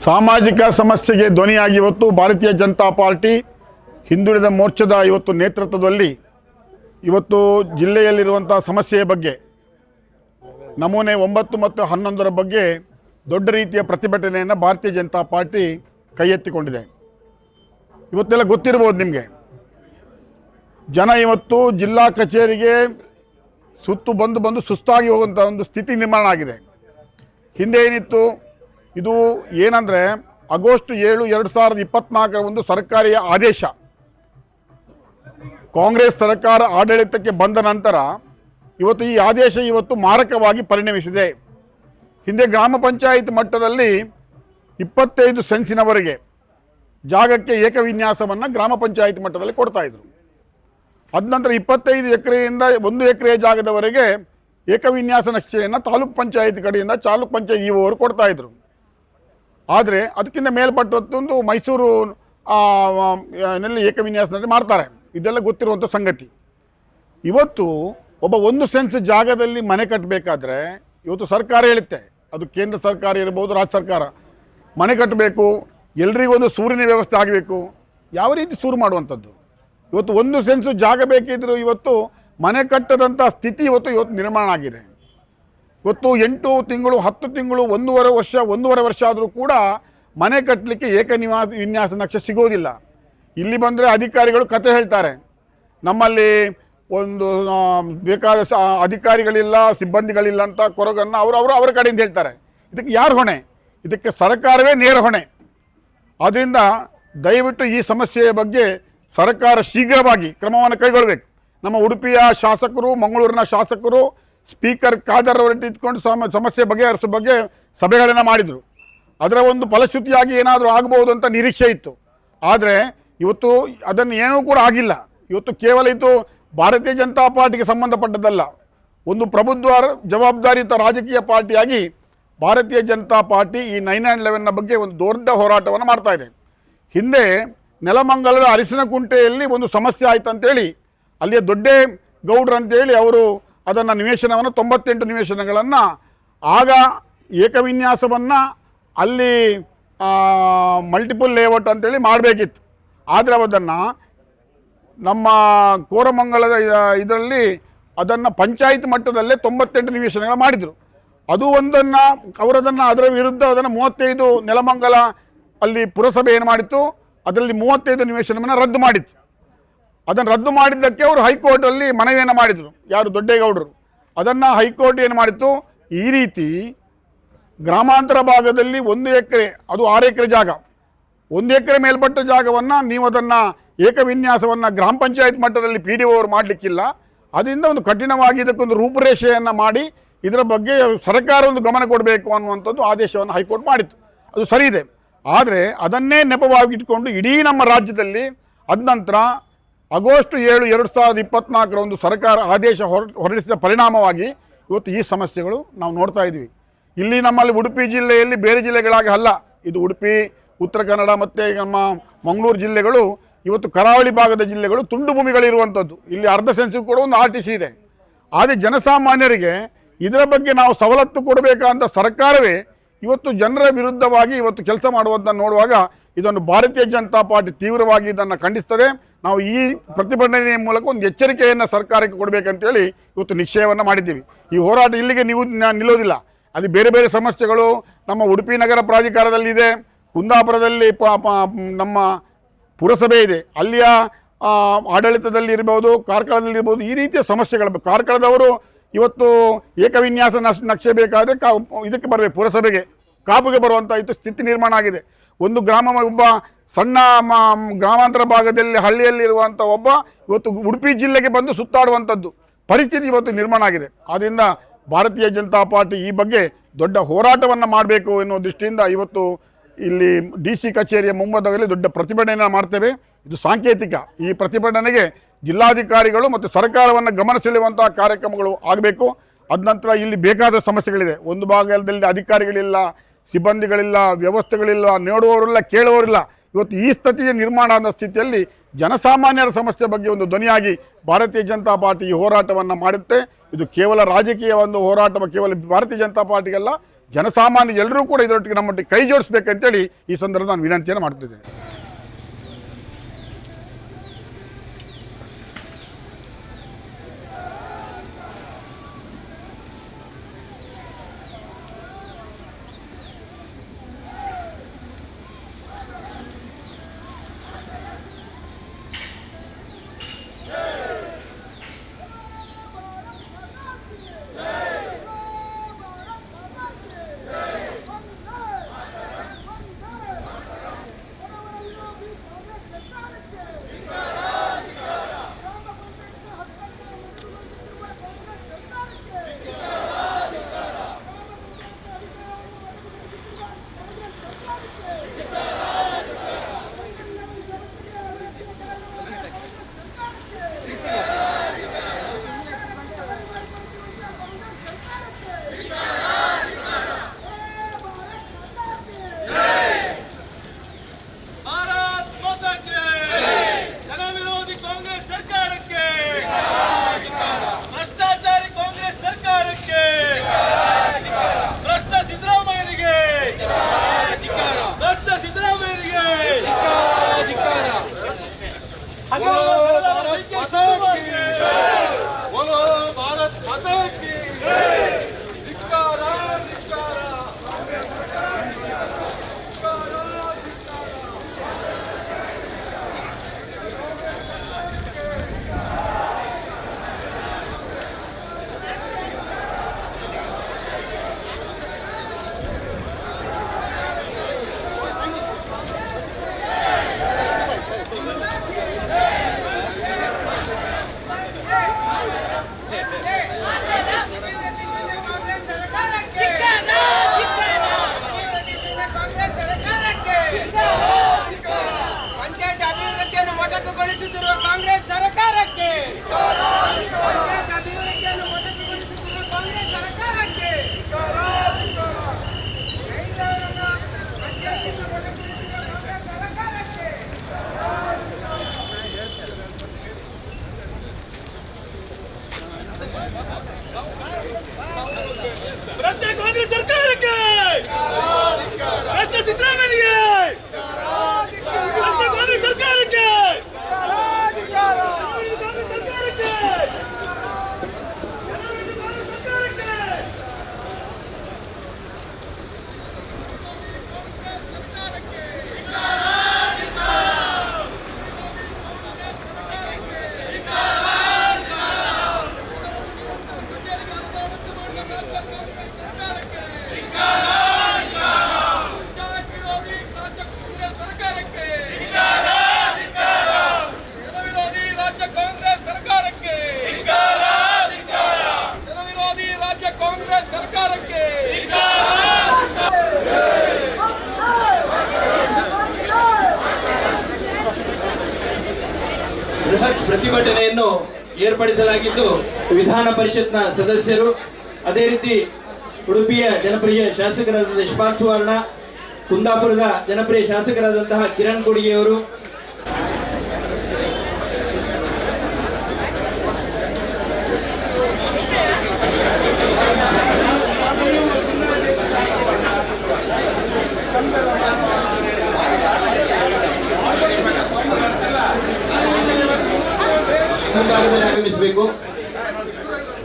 ಸಾಮಾಜಿಕ ಸಮಸ್ಯೆಗೆ ಧ್ವನಿಯಾಗಿ ಇವತ್ತು ಭಾರತೀಯ ಜನತಾ ಪಾರ್ಟಿ ಹಿಂದುಳಿದ ಮೋರ್ಚಾದ ಇವತ್ತು ನೇತೃತ್ವದಲ್ಲಿ ಇವತ್ತು ಜಿಲ್ಲೆಯಲ್ಲಿರುವಂಥ ಸಮಸ್ಯೆಯ ಬಗ್ಗೆ ನಮೂನೆ 9 ಮತ್ತು 11ರ ಬಗ್ಗೆ ದೊಡ್ಡ ರೀತಿಯ ಪ್ರತಿಭಟನೆಯನ್ನು ಭಾರತೀಯ ಜನತಾ ಪಾರ್ಟಿ ಕೈ ಎತ್ತಿಕೊಂಡಿದೆ. ಇವತ್ತೆಲ್ಲ ಗೊತ್ತಿರ್ಬೋದು ನಿಮಗೆ, ಜನ ಇವತ್ತು ಜಿಲ್ಲಾ ಕಚೇರಿಗೆ ಸುತ್ತು ಬಂದು ಸುಸ್ತಾಗಿ ಹೋಗುವಂಥ ಒಂದು ಸ್ಥಿತಿ ನಿರ್ಮಾಣ ಆಗಿದೆ. ಹಿಂದೆ ಏನಿತ್ತು, ಇದು ಏನಂದರೆ ಆಗಸ್ಟ್ 7, 2024 ಒಂದು ಸರ್ಕಾರಿ ಆದೇಶ ಕಾಂಗ್ರೆಸ್ ಸರ್ಕಾರ ಆಡಳಿತಕ್ಕೆ ಬಂದ ನಂತರ ಇವತ್ತು ಈ ಆದೇಶ ಇವತ್ತು ಮಾರಕವಾಗಿ ಪರಿಣಮಿಸಿದೆ. ಹಿಂದೆ ಗ್ರಾಮ ಪಂಚಾಯತ್ ಮಟ್ಟದಲ್ಲಿ 25 ಸೆನ್ಸಿನವರೆಗೆ ಜಾಗಕ್ಕೆ ಏಕವಿನ್ಯಾಸವನ್ನು ಗ್ರಾಮ ಪಂಚಾಯತ್ ಮಟ್ಟದಲ್ಲಿ ಕೊಡ್ತಾಯಿದ್ರು. ಅದ ನಂತರ 25 ಎಕರೆಯಿಂದ 1 ಎಕರೆ ಜಾಗದವರೆಗೆ ಏಕವಿನ್ಯಾಸ ನಕ್ಷೆಯನ್ನು ತಾಲೂಕ್ ಪಂಚಾಯತ್ ಕಡೆಯಿಂದ ತಾಲೂಕ್ ಪಂಚಾಯತ್ ಇವರು ಕೊಡ್ತಾಯಿದ್ರು. ಆದರೆ ಅದಕ್ಕಿಂತ ಮೇಲ್ಪಟ್ಟೊಂದು ಮೈಸೂರು ನಲ್ಲಿ ಏಕವಿನ್ಯಾಸದಲ್ಲಿ ಮಾಡ್ತಾರೆ. ಇದೆಲ್ಲ ಗೊತ್ತಿರುವಂಥ ಸಂಗತಿ. ಇವತ್ತು ಒಬ್ಬ 1 ಸೆನ್ಸ್ ಜಾಗದಲ್ಲಿ ಮನೆ ಕಟ್ಟಬೇಕಾದ್ರೆ ಇವತ್ತು ಸರ್ಕಾರ ಹೇಳುತ್ತೆ, ಅದು ಕೇಂದ್ರ ಸರ್ಕಾರ ಇರ್ಬೋದು, ರಾಜ್ಯ ಸರ್ಕಾರ, ಮನೆ ಕಟ್ಟಬೇಕು, ಎಲ್ರಿಗೊಂದು ಸೂರಿನ ವ್ಯವಸ್ಥೆ ಆಗಬೇಕು. ಯಾವ ರೀತಿ ಸೂರು ಮಾಡುವಂಥದ್ದು? ಇವತ್ತು 1 ಸೆನ್ಸ್ ಜಾಗ ಬೇಕಿದ್ದರೂ ಇವತ್ತು ಮನೆ ಕಟ್ಟದಂಥ ಸ್ಥಿತಿ ಇವತ್ತು ನಿರ್ಮಾಣ ಆಗಿದೆ. ಇವತ್ತು 8 ತಿಂಗಳು 10 ತಿಂಗಳು 1.5 ವರ್ಷ ಆದರೂ ಕೂಡ ಮನೆ ಕಟ್ಟಲಿಕ್ಕೆ ವಿನ್ಯಾಸ ನಕ್ಷೆ ಸಿಗೋದಿಲ್ಲ. ಇಲ್ಲಿ ಬಂದರೆ ಅಧಿಕಾರಿಗಳು ಕತೆ ಹೇಳ್ತಾರೆ, ನಮ್ಮಲ್ಲಿ ಒಂದು ಬೇಕಾದ ಅಧಿಕಾರಿಗಳಿಲ್ಲ, ಸಿಬ್ಬಂದಿಗಳಿಲ್ಲ ಅಂತ ಕೊರಗನ್ನು ಅವರ ಕಡೆಯಿಂದ ಹೇಳ್ತಾರೆ. ಇದಕ್ಕೆ ಯಾರು ಹೊಣೆ? ಇದಕ್ಕೆ ಸರ್ಕಾರವೇ ನೇರ ಹೊಣೆ. ಆದ್ದರಿಂದ ದಯವಿಟ್ಟು ಈ ಸಮಸ್ಯೆಯ ಬಗ್ಗೆ ಸರ್ಕಾರ ಶೀಘ್ರವಾಗಿ ಕ್ರಮವನ್ನು ಕೈಗೊಳ್ಳಬೇಕು. ನಮ್ಮ ಉಡುಪಿಯ ಶಾಸಕರು, ಮಂಗಳೂರಿನ ಶಾಸಕರು ಸ್ಪೀಕರ್ ಖಾದರ್ ಅವರನ್ನು ಇಟ್ಕೊಂಡು ಸಮಸ್ಯೆ ಬಗೆಹರಿಸೋ ಬಗ್ಗೆ ಸಭೆಗಳನ್ನು ಮಾಡಿದರು. ಅದರ ಒಂದು ಫಲಶ್ರುತಿಯಾಗಿ ಏನಾದರೂ ಆಗಬಹುದು ಅಂತ ನಿರೀಕ್ಷೆ ಇತ್ತು. ಆದರೆ ಇವತ್ತು ಅದನ್ನು ಏನೂ ಕೂಡ ಆಗಿಲ್ಲ. ಇವತ್ತು ಕೇವಲ ಇದು ಭಾರತೀಯ ಜನತಾ ಪಾರ್ಟಿಗೆ ಸಂಬಂಧಪಟ್ಟದ್ದಲ್ಲ, ಒಂದು ಪ್ರಬುದ್ಧ ಜವಾಬ್ದಾರಿಯುತ ರಾಜಕೀಯ ಪಾರ್ಟಿಯಾಗಿ ಭಾರತೀಯ ಜನತಾ ಪಾರ್ಟಿ ಈ 9/11ನ ಬಗ್ಗೆ ಒಂದು ದೊಡ್ಡ ಹೋರಾಟವನ್ನು ಮಾಡ್ತಾ ಇದೆ. ಹಿಂದೆ ನೆಲಮಂಗಲದ ಅರಿಸಿನಕುಂಟೆಯಲ್ಲಿ ಒಂದು ಸಮಸ್ಯೆ ಆಯ್ತು ಅಂತೇಳಿ ಅಲ್ಲಿಯ ದೊಡ್ಡೆ ಗೌಡ್ರು ಅಂತೇಳಿ ಅವರು ಅದನ್ನು ನಿವೇಶನವನ್ನು 98 ನಿವೇಶನಗಳನ್ನು ಆಗ ಏಕವಿನ್ಯಾಸವನ್ನು ಅಲ್ಲಿ ಮಲ್ಟಿಪಲ್ ಲೇಔಟ್ ಅಂತೇಳಿ ಮಾಡಬೇಕಿತ್ತು. ಆದರೆ ಅದನ್ನು ನಮ್ಮ ಕೋರಮಂಗಲದ ಇದರಲ್ಲಿ ಅದನ್ನು ಪಂಚಾಯತ್ ಮಟ್ಟದಲ್ಲೇ 98 ನಿವೇಶನಗಳು ಮಾಡಿದರು. ಅದು ಒಂದನ್ನು ಅದರ ವಿರುದ್ಧ ಅದನ್ನು 35 ನೆಲಮಂಗಲ ಅಲ್ಲಿ ಪುರಸಭೆ ಏನು ಮಾಡಿತ್ತು, ಅದರಲ್ಲಿ 35 ನಿವೇಶನವನ್ನು ರದ್ದು ಮಾಡಿತ್ತು. ಅದನ್ನು ರದ್ದು ಮಾಡಿದ್ದಕ್ಕೆ ಅವರು ಹೈಕೋರ್ಟಲ್ಲಿ ಮನವಿಯನ್ನು ಮಾಡಿದರು, ಯಾರು ದೊಡ್ಡೇಗೌಡರು. ಅದನ್ನು ಹೈಕೋರ್ಟ್ ಏನು ಮಾಡಿತ್ತು, ಈ ರೀತಿ ಗ್ರಾಮಾಂತರ ಭಾಗದಲ್ಲಿ 1 ಎಕರೆ, ಅದು 6 ಎಕರೆ ಜಾಗ, 1 ಎಕರೆ ಮೇಲ್ಪಟ್ಟ ಜಾಗವನ್ನು ನೀವು ಅದನ್ನು ಏಕವಿನ್ಯಾಸವನ್ನು ಗ್ರಾಮ ಪಂಚಾಯತ್ ಮಟ್ಟದಲ್ಲಿ PDO ಅವರು ಮಾಡಲಿಕ್ಕಿಲ್ಲ. ಅದರಿಂದ ಒಂದು ಕಠಿಣವಾಗಿ ಇದಕ್ಕೊಂದು ರೂಪುರೇಷೆಯನ್ನು ಮಾಡಿ ಇದರ ಬಗ್ಗೆ ಸರ್ಕಾರ ಒಂದು ಗಮನ ಕೊಡಬೇಕು ಅನ್ನುವಂಥದ್ದು ಆದೇಶವನ್ನು ಹೈಕೋರ್ಟ್ ಮಾಡಿತ್ತು. ಅದು ಸರಿ ಇದೆ. ಆದರೆ ಅದನ್ನೇ ನೆಪವಾಗಿ ಇಟ್ಕೊಂಡು ಇಡೀ ನಮ್ಮ ರಾಜ್ಯದಲ್ಲಿ ಅದ ನಂತರ ಆಗಸ್ಟ್ 7, 2024 ಒಂದು ಸರ್ಕಾರ ಆದೇಶ ಹೊರಡಿಸಿದ ಪರಿಣಾಮವಾಗಿ ಇವತ್ತು ಈ ಸಮಸ್ಯೆಗಳು ನಾವು ನೋಡ್ತಾ ಇದ್ವಿ. ಇಲ್ಲಿ ನಮ್ಮಲ್ಲಿ ಉಡುಪಿ ಜಿಲ್ಲೆಯಲ್ಲಿ ಬೇರೆ ಜಿಲ್ಲೆಗಳಾಗಿ ಅಲ್ಲ, ಇದು ಉಡುಪಿ, ಉತ್ತರ ಕನ್ನಡ ಮತ್ತು ನಮ್ಮ ಮಂಗಳೂರು ಜಿಲ್ಲೆಗಳು ಇವತ್ತು ಕರಾವಳಿ ಭಾಗದ ಜಿಲ್ಲೆಗಳು ತುಂಡು ಭೂಮಿಗಳಿರುವಂಥದ್ದು. ಇಲ್ಲಿ ಅರ್ಧ ಸೆನ್ಸಿಗೂ ಕೂಡ ಒಂದು RTC ಇದೆ. ಆದರೆ ಜನಸಾಮಾನ್ಯರಿಗೆ ಇದರ ಬಗ್ಗೆ ನಾವು ಸವಲತ್ತು ಕೊಡಬೇಕಂತ ಸರ್ಕಾರವೇ ಇವತ್ತು ಜನರ ವಿರುದ್ಧವಾಗಿ ಇವತ್ತು ಕೆಲಸ ಮಾಡುವುದನ್ನು ನೋಡುವಾಗ ಇದನ್ನು ಭಾರತೀಯ ಜನತಾ ಪಾರ್ಟಿ ತೀವ್ರವಾಗಿ ಇದನ್ನು ಖಂಡಿಸ್ತದೆ. ನಾವು ಈ ಪ್ರತಿಭಟನೆಯ ಮೂಲಕ ಒಂದು ಎಚ್ಚರಿಕೆಯನ್ನು ಸರ್ಕಾರಕ್ಕೆ ಕೊಡಬೇಕಂತೇಳಿ ಇವತ್ತು ನಿಶ್ಚಯವನ್ನು ಮಾಡಿದ್ದೀವಿ. ಈ ಹೋರಾಟ ಇಲ್ಲಿಗೆ ನಿಲ್ಲೋದಿಲ್ಲ. ಅದು ಬೇರೆ ಬೇರೆ ಸಮಸ್ಯೆಗಳು ನಮ್ಮ ಉಡುಪಿ ನಗರ ಪ್ರಾಧಿಕಾರದಲ್ಲಿದೆ, ಕುಂದಾಪುರದಲ್ಲಿ ನಮ್ಮ ಪುರಸಭೆ ಇದೆ, ಅಲ್ಲಿಯ ಆಡಳಿತದಲ್ಲಿ ಇರ್ಬೋದು, ಕಾರ್ಕಳದಲ್ಲಿರ್ಬೋದು, ಈ ರೀತಿಯ ಸಮಸ್ಯೆಗಳು. ಕಾರ್ಕಳದವರು ಇವತ್ತು ಏಕವಿನ್ಯಾಸ ನಕ್ಷೆ ಬೇಕಾದರೆ ಇದಕ್ಕೆ ಬರಬೇಕು, ಪುರಸಭೆಗೆ, ಕಾಪುಗೆ ಬರುವಂಥ ಇದು ಸ್ಥಿತಿ ನಿರ್ಮಾಣ ಆಗಿದೆ. ಒಂದು ಒಬ್ಬ ಸಣ್ಣ ಗ್ರಾಮಾಂತರ ಭಾಗದಲ್ಲಿ ಹಳ್ಳಿಯಲ್ಲಿರುವಂಥ ಒಬ್ಬ ಇವತ್ತು ಉಡುಪಿ ಜಿಲ್ಲೆಗೆ ಬಂದು ಸುತ್ತಾಡುವಂಥದ್ದು ಪರಿಸ್ಥಿತಿ ಇವತ್ತು ನಿರ್ಮಾಣ ಆಗಿದೆ. ಆದ್ದರಿಂದ ಭಾರತೀಯ ಜನತಾ ಪಾರ್ಟಿ ಈ ಬಗ್ಗೆ ದೊಡ್ಡ ಹೋರಾಟವನ್ನು ಮಾಡಬೇಕು ಎನ್ನುವ ದೃಷ್ಟಿಯಿಂದ ಇವತ್ತು ಇಲ್ಲಿ DC ಕಚೇರಿಯ ಮುಂಭಾಗದಲ್ಲಿ ದೊಡ್ಡ ಪ್ರತಿಭಟನೆಯನ್ನು ಮಾಡ್ತೇವೆ. ಇದು ಸಾಂಕೇತಿಕ. ಈ ಪ್ರತಿಭಟನೆಗೆ ಜಿಲ್ಲಾಧಿಕಾರಿಗಳು ಮತ್ತು ಸರ್ಕಾರವನ್ನು ಗಮನ ಸೆಳೆಯುವಂಥ ಕಾರ್ಯಕ್ರಮಗಳು ಆಗಬೇಕು. ಅದ ನಂತರ ಇಲ್ಲಿ ಬೇಕಾದ ಸಮಸ್ಯೆಗಳಿದೆ. ಒಂದು ಭಾಗದಲ್ಲಿ ಅಧಿಕಾರಿಗಳಿಲ್ಲ, ಸಿಬ್ಬಂದಿಗಳಿಲ್ಲ, ವ್ಯವಸ್ಥೆಗಳಿಲ್ಲ, ನೋಡುವವರಿಲ್ಲ, ಕೇಳುವವರಿಲ್ಲ. ಇವತ್ತು ಈ ಸ್ಥಿತಿಯ ನಿರ್ಮಾಣ ಆದ ಸ್ಥಿತಿಯಲ್ಲಿ ಜನಸಾಮಾನ್ಯರ ಸಮಸ್ಯೆ ಬಗ್ಗೆ ಒಂದು ಧ್ವನಿಯಾಗಿ ಭಾರತೀಯ ಜನತಾ ಪಾರ್ಟಿ ಈ ಹೋರಾಟವನ್ನು ಮಾಡುತ್ತೆ. ಇದು ಕೇವಲ ರಾಜಕೀಯ ಒಂದು ಹೋರಾಟ, ಕೇವಲ ಭಾರತೀಯ ಜನತಾ ಪಾರ್ಟಿಗಲ್ಲ, ಜನಸಾಮಾನ್ಯ ಎಲ್ಲರೂ ಕೂಡ ಇದರೊಟ್ಟಿಗೆ ನಮ್ಮೊಟ್ಟಿಗೆ ಕೈ ಜೋಡಿಸ್ಬೇಕಂತೇಳಿ ಈ ಸಂದರ್ಭ ನಾನು ವಿನಂತಿಯನ್ನು ಮಾಡ್ತಿದ್ದೇನೆ. ಭ್ರಷ್ಟ ಕಾಂಗ್ರೆಸ್ ಸರ್ಕಾರಕ್ಕೆ, ಭ್ರಷ್ಟ ಸಿದ್ದರಾಮಯ್ಯಗೆ, ಭ್ರಷ್ಟ ಕಾಂಗ್ರೆಸ್ ಸರ್ಕಾರಕ್ಕೆ, ಬೃಹತ್ ಪ್ರತಿಭಟನೆಯನ್ನು ಏರ್ಪಡಿಸಲಾಗಿದ್ದು ವಿಧಾನ ಪರಿಷತ್ನ ಸದಸ್ಯರು, ಅದೇ ರೀತಿ ಉಡುಪಿಯ ಜನಪ್ರಿಯ ಶಾಸಕರಾದ ಯಶಪಾಲ್ ಸುವರ್ಣ, ಕುಂದಾಪುರದ ಜನಪ್ರಿಯ ಶಾಸಕರಾದಂತಹ ಕಿರಣ್ ಕೊಡಿಗೆಯವರು, ಮುಂಭಾಗದಲ್ಲಿ ಆಗಮಿಸಬೇಕು.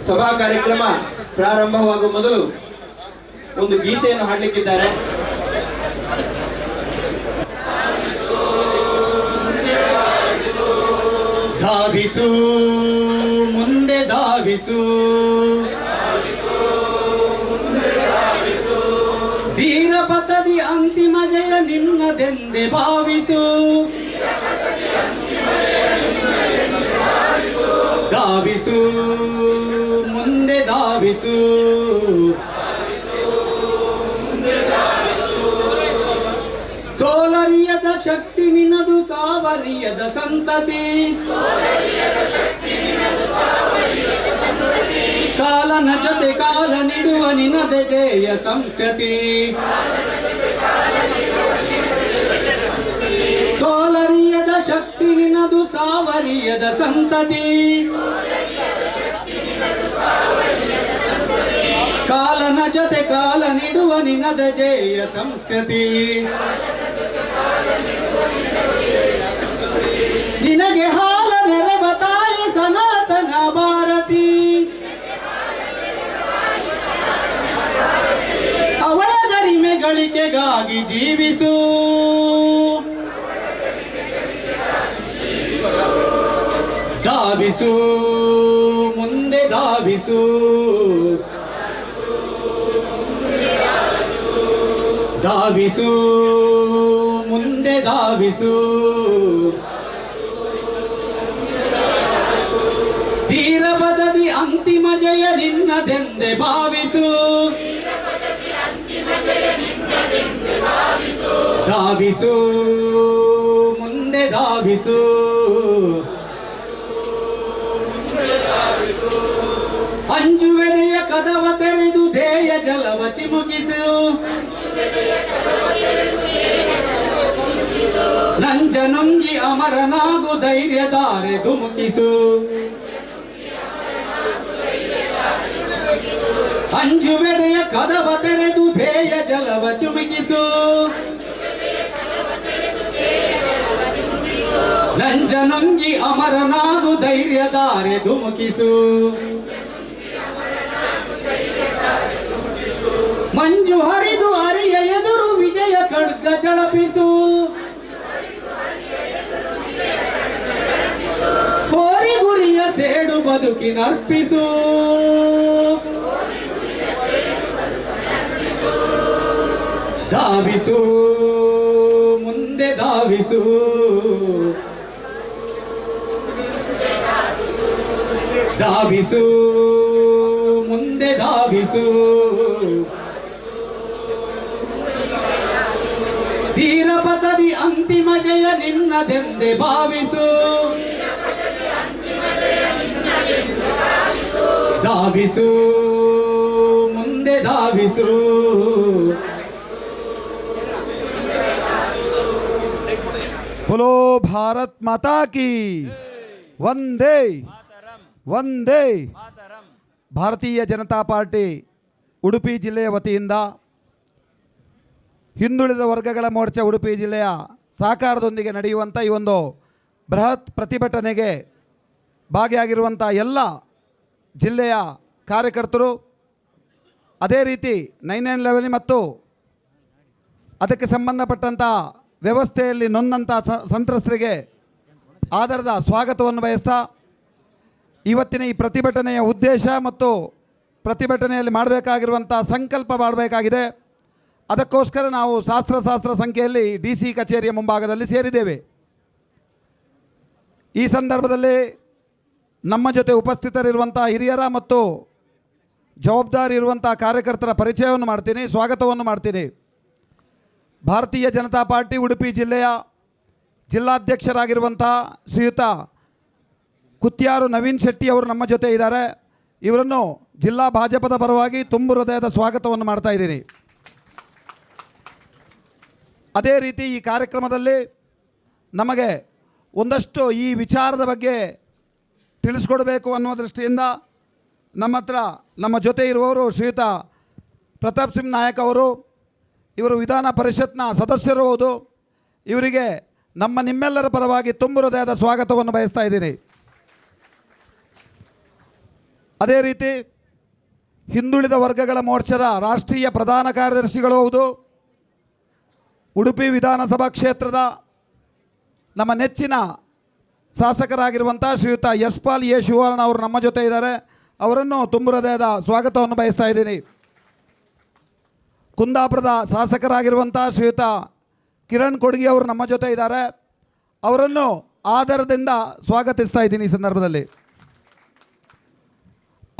ಸಭಾ ಕಾರ್ಯಕ್ರಮ ಪ್ರಾರಂಭವಾಗುವ ಮೊದಲು ಒಂದು ಗೀತೆಯನ್ನು ಹಾಡಲಿಕ್ಕಿದ್ದಾರೆ. ಧಾವಿಸು ಮುಂದೆ ಧಾವಿಸು, ಧೀರ ಪಥದಿ ಅಂತಿಮ ಜಯ ನಿನ್ನದೆಂದೆ ಭಾವಿಸು. ಧಾವಿಸು ಮುಂದೆ ಧಾವಿಸು, ಸೋಲರಿಯದ ಶಕ್ತಿ ನಿನದು, ಸಾವರಿಯದ ಸಂತತಿ. ಕಾಲನ ಜೊತೆ ಕಾಲ ನೀಡುವ ನಿನದೆ ಜಯ ಸಂಸ್ಕೃತಿ. ಸೋಲರಿಯದ ಶಕ್ತಿ ನಿನದು, ಸಾವರಿಯದ ಸಂತತಿ. ಕಾಲನ ಜೊತೆ ಕಾಲ ನೀಡುವ ನಿನದ ಜೇಯ ಸಂಸ್ಕೃತಿ ನಿನಗೆ ಹಾಲ ನೆರವ ತಾಯಿ ಸನಾತನ ಭಾರತಿ ಅವಳ ಗರಿಮೆಗಳಿಕೆಗಾಗಿ ಜೀವಿಸು ಧಾವಿಸು ಮುಂದೆ ಧಾವಿಸು ಧಾವಿಸು ಮುಂದೆ ಧಾವಿಸು ತೀರ ಪದದಿ ಅಂತಿಮ ಜಯ ನಿನ್ನದೆಂದೆ ಭಾವಿಸು ಧಾವಿಸು ಮುಂದೆ ಧಾವಿಸು ಅಂಜುವೆದೆಯ ಕದವ ತೆರೆದು ಧ್ಯೇಯ ಜಲವ ಚಿಮುಕಿಸು ನಂಜ ನುಂಗಿ ಅಮರನಾಗು ಧೈರ್ಯಧಾರೆ ಧುಮುಕಿಸು ಅಂಜುವೆದೆಯ ಕದವ ತೆರೆದು ಧ್ಯೇಯ ಜಲವ ಚಿಮುಕಿಸು ನಂಜ ನುಂಗಿ ಅಮರನಾಗು ಧೈರ್ಯಧಾರೆ ಧುಮುಕಿಸು ಮಂಜು ಹರಿದು ಅರಿಯ ಎದುರು ವಿಜಯ ಖಡ್ಗ ಝಳಪಿಸು ಹೋರಿ ಗುರಿಯ ಸೇಡು ಬದುಕಿನರ್ಪಿಸು ಧಾವಿಸು ಮುಂದೆ ಧಾವಿಸು ಧಾವಿಸು ಮುಂದೆ ಧಾವಿಸು ಧೀರ ಪದದಿ ಅಂತಿಮ ಜಯ ನಿನ್ನದೆಂದೆ ಭಾವಿಸು ಧಾವಿಸು ಮುಂದೆ ಧಾವಿಸು बोलो भारत माता की ವಂದೇ ವಂದೇ ಭಾರತೀಯ ಜನತಾ ಪಾರ್ಟಿ ಉಡುಪಿ ಜಿಲ್ಲೆಯ ವತಿಯಿಂದ ಹಿಂದುಳಿದ ವರ್ಗಗಳ ಮೋರ್ಚಾ ಉಡುಪಿ ಜಿಲ್ಲೆಯ ಸಹಕಾರದೊಂದಿಗೆ ನಡೆಯುವಂಥ ಈ ಒಂದು ಬೃಹತ್ ಪ್ರತಿಭಟನೆಗೆ ಭಾಗಿಯಾಗಿರುವಂಥ ಎಲ್ಲ ಜಿಲ್ಲೆಯ ಕಾರ್ಯಕರ್ತರು, ಅದೇ ರೀತಿ 9/11 ಮತ್ತು ಅದಕ್ಕೆ ಸಂಬಂಧಪಟ್ಟಂಥ ವ್ಯವಸ್ಥೆಯಲ್ಲಿ ನೊಂದಂಥ ಸಂತ್ರಸ್ತರಿಗೆ ಆಧಾರದ ಸ್ವಾಗತವನ್ನು ಬಯಸ್ತಾ ಇವತ್ತಿನ ಈ ಪ್ರತಿಭಟನೆಯ ಉದ್ದೇಶ ಮತ್ತು ಪ್ರತಿಭಟನೆಯಲ್ಲಿ ಮಾಡಬೇಕಾಗಿರುವಂಥ ಸಂಕಲ್ಪ ಮಾಡಬೇಕಾಗಿದೆ. ಅದಕ್ಕೋಸ್ಕರ ನಾವು ಶಾಸ್ತ್ರ ಸಂಖ್ಯೆಯಲ್ಲಿ DC ಕಚೇರಿಯ ಮುಂಭಾಗದಲ್ಲಿ ಸೇರಿದ್ದೇವೆ. ಈ ಸಂದರ್ಭದಲ್ಲಿ ನಮ್ಮ ಜೊತೆ ಉಪಸ್ಥಿತರಿರುವಂಥ ಹಿರಿಯರ ಮತ್ತು ಜವಾಬ್ದಾರಿ ಇರುವಂಥ ಕಾರ್ಯಕರ್ತರ ಪರಿಚಯವನ್ನು ಮಾಡ್ತೀನಿ, ಸ್ವಾಗತವನ್ನು ಮಾಡ್ತೀನಿ. ಭಾರತೀಯ ಜನತಾ ಪಾರ್ಟಿ ಉಡುಪಿ ಜಿಲ್ಲೆಯ ಜಿಲ್ಲಾಧ್ಯಕ್ಷರಾಗಿರುವಂಥ ಶ್ರೀಯುತ ಕುತ್ಯಾರು ನವೀನ್ ಶೆಟ್ಟಿ ಅವರು ನಮ್ಮ ಜೊತೆ ಇದ್ದಾರೆ. ಇವರನ್ನು ಜಿಲ್ಲಾ ಭಾಜಪದ ಪರವಾಗಿ ತುಂಬು ಹೃದಯದ ಸ್ವಾಗತವನ್ನು ಮಾಡ್ತಾ ಇದ್ದೀನಿ. ಅದೇ ರೀತಿ ಈ ಕಾರ್ಯಕ್ರಮದಲ್ಲಿ ನಮಗೆ ಒಂದಷ್ಟು ಈ ವಿಚಾರದ ಬಗ್ಗೆ ತಿಳಿಸ್ಕೊಡ್ಬೇಕು ಅನ್ನುವ ದೃಷ್ಟಿಯಿಂದ ನಮ್ಮ ಜೊತೆ ಇರುವವರು ಶ್ರೀಯುತ ಪ್ರತಾಪ್ ಸಿಂಗ್ ನಾಯಕ್ ಅವರು. ಇವರು ವಿಧಾನ ಪರಿಷತ್ನ ಸದಸ್ಯರು ಹೌದು. ಇವರಿಗೆ ನಿಮ್ಮೆಲ್ಲರ ಪರವಾಗಿ ತುಂಬು ಹೃದಯದ ಸ್ವಾಗತವನ್ನು ಬಯಸ್ತಾ ಇದ್ದೀನಿ. ಅದೇ ರೀತಿ ಹಿಂದುಳಿದ ವರ್ಗಗಳ ಮೋರ್ಚಾದ ರಾಷ್ಟ್ರೀಯ ಪ್ರಧಾನ ಕಾರ್ಯದರ್ಶಿಗಳು ಹೌದು. ಉಡುಪಿ ವಿಧಾನಸಭಾ ಕ್ಷೇತ್ರದ ನಮ್ಮ ನೆಚ್ಚಿನ ಶಾಸಕರಾಗಿರುವಂಥ ಶ್ರೀಯುತ ಯಶ್ಪಾಲ್ ಎ ಶಿವರ್ಣ ಅವರು ನಮ್ಮ ಜೊತೆ ಇದ್ದಾರೆ. ಅವರನ್ನು ತುಂಬು ಹೃದಯದ ಸ್ವಾಗತವನ್ನು ಬಯಸ್ತಾ ಇದ್ದೀನಿ. ಕುಂದಾಪುರದ ಶಾಸಕರಾಗಿರುವಂಥ ಶ್ರೀಯುತ ಕಿರಣ್ ಕೊಡ್ಗಿ ಅವರು ನಮ್ಮ ಜೊತೆ ಇದ್ದಾರೆ. ಅವರನ್ನು ಆದರದಿಂದ ಸ್ವಾಗತಿಸ್ತಾ ಇದ್ದೀನಿ ಈ ಸಂದರ್ಭದಲ್ಲಿ.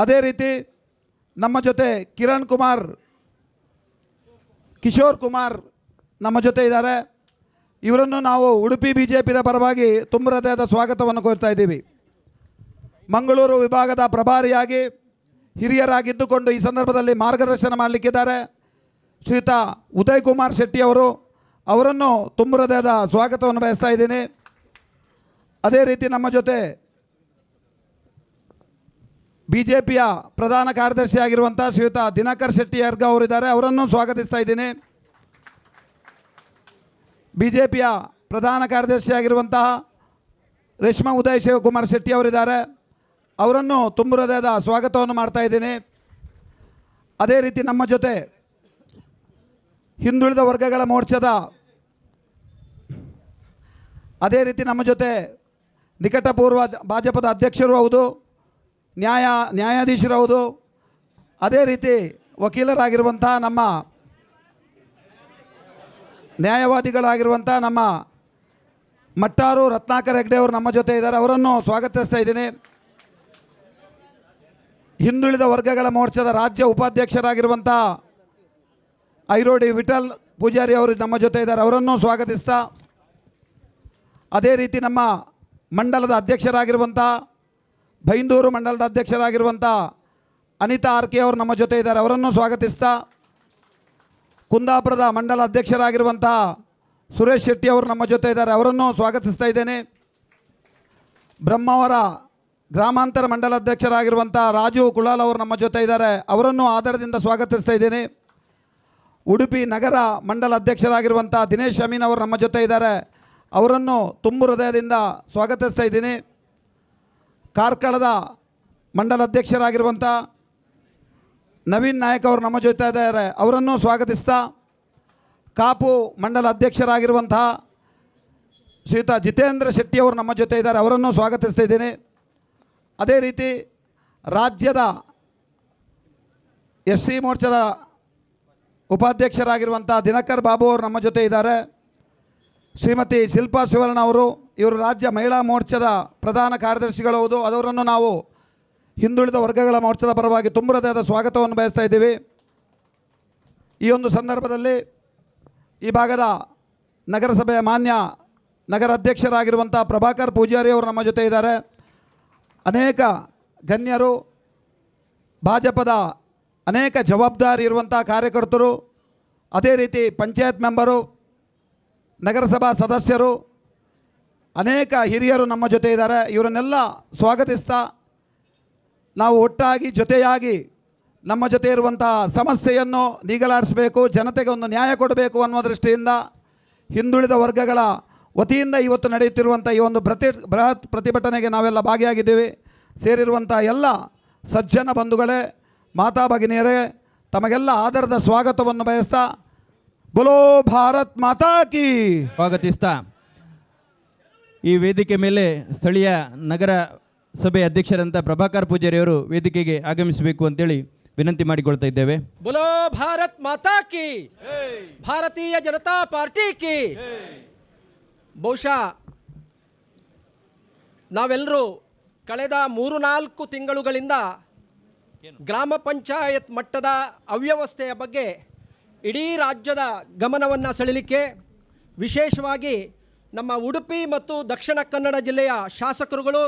ಅದೇ ರೀತಿ ನಮ್ಮ ಜೊತೆ ಕಿಶೋರ್ ಕುಮಾರ್ ನಮ್ಮ ಜೊತೆ ಇದ್ದಾರೆ. ಇವರನ್ನು ನಾವು ಉಡುಪಿ BJPದ ಪರವಾಗಿ ತುಂಬ ಹೃದಯದ ಸ್ವಾಗತವನ್ನು ಕೋರ್ತಾ ಇದ್ದೀವಿ. ಮಂಗಳೂರು ವಿಭಾಗದ ಪ್ರಭಾರಿಯಾಗಿ ಹಿರಿಯರಾಗಿದ್ದುಕೊಂಡು ಈ ಸಂದರ್ಭದಲ್ಲಿ ಮಾರ್ಗದರ್ಶನ ಮಾಡಲಿಕ್ಕಿದ್ದಾರೆ ಶ್ರೀಯುತ ಉದಯ್ ಕುಮಾರ್ ಶೆಟ್ಟಿ ಅವರು. ಅವರನ್ನು ತುಂಬ ಹೃದಯದ ಸ್ವಾಗತವನ್ನು ಬಯಸ್ತಾ ಇದ್ದೀನಿ. ಅದೇ ರೀತಿ ನಮ್ಮ ಜೊತೆ BJPಯ ಪ್ರಧಾನ ಕಾರ್ಯದರ್ಶಿಯಾಗಿರುವಂಥ ಶ್ರೀಯುತ ದಿನಕರ್ ಶೆಟ್ಟಿ ಅರ್ಗ ಅವರಿದ್ದಾರೆ, ಅವರನ್ನು ಸ್ವಾಗತಿಸ್ತಾ ಇದ್ದೀನಿ. BJPಯ ಪ್ರಧಾನ ಕಾರ್ಯದರ್ಶಿಯಾಗಿರುವಂತಹ ರೇಷ್ಮಾ ಉದಯ್ ಶಿವಕುಮಾರ್ ಶೆಟ್ಟಿ ಅವರಿದ್ದಾರೆ, ಅವರನ್ನು ತುಂಬ ಹೃದಯದ ಸ್ವಾಗತವನ್ನು ಮಾಡ್ತಾ ಇದ್ದೀನಿ. ಅದೇ ರೀತಿ ನಮ್ಮ ಜೊತೆ ಹಿಂದುಳಿದ ವರ್ಗಗಳ ಮೋರ್ಚಾದ ನಿಕಟಪೂರ್ವ ಭಾಜಪದ ಅಧ್ಯಕ್ಷರು ಹೌದು, ನ್ಯಾಯಾಧೀಶರು ಹೌದು, ಅದೇ ರೀತಿ ವಕೀಲರಾಗಿರುವಂಥ ನಮ್ಮ ನ್ಯಾಯವಾದಿಗಳಾಗಿರುವಂಥ ನಮ್ಮ ಮಟ್ಟಾರು ರತ್ನಾಕರ್ ಹೆಗ್ಡೆ ಅವರು ನಮ್ಮ ಜೊತೆ ಇದ್ದಾರೆ, ಅವರನ್ನು ಸ್ವಾಗತಿಸ್ತಾ ಇದ್ದೀನಿ. ಹಿಂದುಳಿದ ವರ್ಗಗಳ ಮೋರ್ಚಾದ ರಾಜ್ಯ ಉಪಾಧ್ಯಕ್ಷರಾಗಿರುವಂಥ ಐರೋಡಿ ವಿಠಲ್ ಪೂಜಾರಿ ಅವರು ನಮ್ಮ ಜೊತೆ ಇದ್ದಾರೆ, ಅವರನ್ನು ಸ್ವಾಗತಿಸ್ತಾ, ಅದೇ ರೀತಿ ನಮ್ಮ ಮಂಡಲದ ಅಧ್ಯಕ್ಷರಾಗಿರುವಂಥ ಬೈಂದೂರು ಮಂಡಲದ ಅಧ್ಯಕ್ಷರಾಗಿರುವಂಥ ಅನಿತಾ ಆರ್ಕೆ ಅವರು ನಮ್ಮ ಜೊತೆ ಇದ್ದಾರೆ, ಅವರನ್ನು ಸ್ವಾಗತಿಸ್ತಾ, ಕುಂದಾಪುರದ ಮಂಡಲ ಅಧ್ಯಕ್ಷರಾಗಿರುವಂಥ ಸುರೇಶ್ ಶೆಟ್ಟಿ ಅವರು ನಮ್ಮ ಜೊತೆ ಇದ್ದಾರೆ, ಅವರನ್ನು ಸ್ವಾಗತಿಸ್ತಾ ಇದ್ದೇನೆ. ಬ್ರಹ್ಮಾವರ ಗ್ರಾಮಾಂತರ ಮಂಡಲ ಅಧ್ಯಕ್ಷರಾಗಿರುವಂಥ ರಾಜು ಕುಳಾಲ್ ಅವರು ನಮ್ಮ ಜೊತೆ ಇದ್ದಾರೆ, ಅವರನ್ನು ಆಧಾರದಿಂದ ಸ್ವಾಗತಿಸ್ತಾ ಇದ್ದೇನೆ. ಉಡುಪಿ ನಗರ ಮಂಡಲ ಅಧ್ಯಕ್ಷರಾಗಿರುವಂಥ ದಿನೇಶ್ ಅಮೀನ್ ಅವರು ನಮ್ಮ ಜೊತೆ ಇದ್ದಾರೆ, ಅವರನ್ನು ತುಂಬ ಹೃದಯದಿಂದ ಸ್ವಾಗತಿಸ್ತಾ ಇದ್ದೀನಿ. ಕಾರ್ಕಳದ ಮಂಡಲ ಅಧ್ಯಕ್ಷರಾಗಿರುವಂಥ ನವೀನ್ ನಾಯಕ್ ಅವರು ನಮ್ಮ ಜೊತೆ ಇದ್ದಾರೆ, ಅವರನ್ನು ಸ್ವಾಗತಿಸ್ತಾ, ಕಾಪು ಮಂಡಲ ಅಧ್ಯಕ್ಷರಾಗಿರುವಂತಹ ಶ್ರೀಯುತ ಜಿತೇಂದ್ರ ಶೆಟ್ಟಿ ಅವರು ನಮ್ಮ ಜೊತೆ ಇದ್ದಾರೆ, ಅವರನ್ನು ಸ್ವಾಗತಿಸ್ತಾ ಇದ್ದೀನಿ. ಅದೇ ರೀತಿ ರಾಜ್ಯದ SC ಮೋರ್ಚಾದ ಉಪಾಧ್ಯಕ್ಷರಾಗಿರುವಂಥ ದಿನಕರ್ ಬಾಬು ಅವರು ನಮ್ಮ ಜೊತೆ ಇದ್ದಾರೆ. ಶ್ರೀಮತಿ ಶಿಲ್ಪಾ ಸುವರ್ಣ ಅವರು, ಇವರು ರಾಜ್ಯ ಮಹಿಳಾ ಮೋರ್ಚಾದ ಪ್ರಧಾನ ಕಾರ್ಯದರ್ಶಿಗಳು ಹೌದು, ಅದವರನ್ನು ನಾವು ಹಿಂದುಳಿದ ವರ್ಗಗಳ ಮೋರ್ಚಾದ ಪರವಾಗಿ ತುಂಬ ಹೃದಯದ ಸ್ವಾಗತವನ್ನು ಬಯಸ್ತಾ ಇದ್ದೀವಿ. ಈ ಒಂದು ಸಂದರ್ಭದಲ್ಲಿ ಈ ಭಾಗದ ನಗರಸಭೆಯ ಮಾನ್ಯ ನಗರ ಅಧ್ಯಕ್ಷರಾಗಿರುವಂಥ ಪ್ರಭಾಕರ್ ಪೂಜಾರಿ ಅವರು ನಮ್ಮ ಜೊತೆ ಇದ್ದಾರೆ. ಅನೇಕ ಗಣ್ಯರು, ಭಾಜಪದ ಅನೇಕ ಜವಾಬ್ದಾರಿ ಇರುವಂಥ ಕಾರ್ಯಕರ್ತರು, ಅದೇ ರೀತಿ ಪಂಚಾಯತ್ ಮೆಂಬರು, ನಗರಸಭಾ ಸದಸ್ಯರು, ಅನೇಕ ಹಿರಿಯರು ನಮ್ಮ ಜೊತೆ ಇದ್ದಾರೆ. ಇವರನ್ನೆಲ್ಲ ಸ್ವಾಗತಿಸ್ತಾ, ನಾವು ಒಟ್ಟಾಗಿ ಜೊತೆಯಾಗಿ ನಮ್ಮ ಜೊತೆ ಇರುವಂಥ ಸಮಸ್ಯೆಯನ್ನು ನೀಗಲಾಡಿಸಬೇಕು, ಜನತೆಗೆ ಒಂದು ನ್ಯಾಯ ಕೊಡಬೇಕು ಅನ್ನುವ ದೃಷ್ಟಿಯಿಂದ ಹಿಂದುಳಿದ ವರ್ಗಗಳ ವತಿಯಿಂದ ಇವತ್ತು ನಡೆಯುತ್ತಿರುವಂಥ ಈ ಒಂದು ಬೃಹತ್ ಪ್ರತಿಭಟನೆಗೆ ನಾವೆಲ್ಲ ಭಾಗಿಯಾಗಿದ್ದೇವೆ. ಸೇರಿರುವಂಥ ಎಲ್ಲ ಸಜ್ಜನ ಬಂಧುಗಳೇ, ಮಾತಾ ಭಗಿನಿಯರೇ, ತಮಗೆಲ್ಲ ಆಧಾರದ ಸ್ವಾಗತವನ್ನು ಬಯಸ್ತಾ, ಬೋಲೋ ಭಾರತ್ ಮಾತಾ ಕಿ ಸ್ವಾಗತಿಸ್ತಾ ಈ ವೇದಿಕೆ ಮೇಲೆ ಸ್ಥಳೀಯ ನಗರ ಸಭೆ ಅಧ್ಯಕ್ಷರಂತ ಪ್ರಭಾಕರ್ ಪೂಜಾರಿಯವರು ವೇದಿಕೆಗೆ ಆಗಮಿಸಬೇಕು ಅಂತೇಳಿ ವಿನಂತಿ ಮಾಡಿಕೊಳ್ತಾ ಇದ್ದೇವೆ. बोलो भारत माता की, ಭಾರತೀಯ ಜನತಾ ಪಾರ್ಟಿ ಕಿ. ಬಹುಶಃ ನಾವೆಲ್ಲರೂ ಕಳೆದ 3-4 ತಿಂಗಳುಗಳಿಂದ ಗ್ರಾಮ ಪಂಚಾಯತ್ ಮಟ್ಟದ ಅವ್ಯವಸ್ಥೆಯ ಬಗ್ಗೆ ಇಡೀ ರಾಜ್ಯದ ಗಮನವನ್ನು ಸೆಳೆಯಲಿಕ್ಕೆ, ವಿಶೇಷವಾಗಿ ನಮ್ಮ ಉಡುಪಿ ಮತ್ತು ದಕ್ಷಿಣ ಕನ್ನಡ ಜಿಲ್ಲೆಯ ಶಾಸಕರುಗಳು,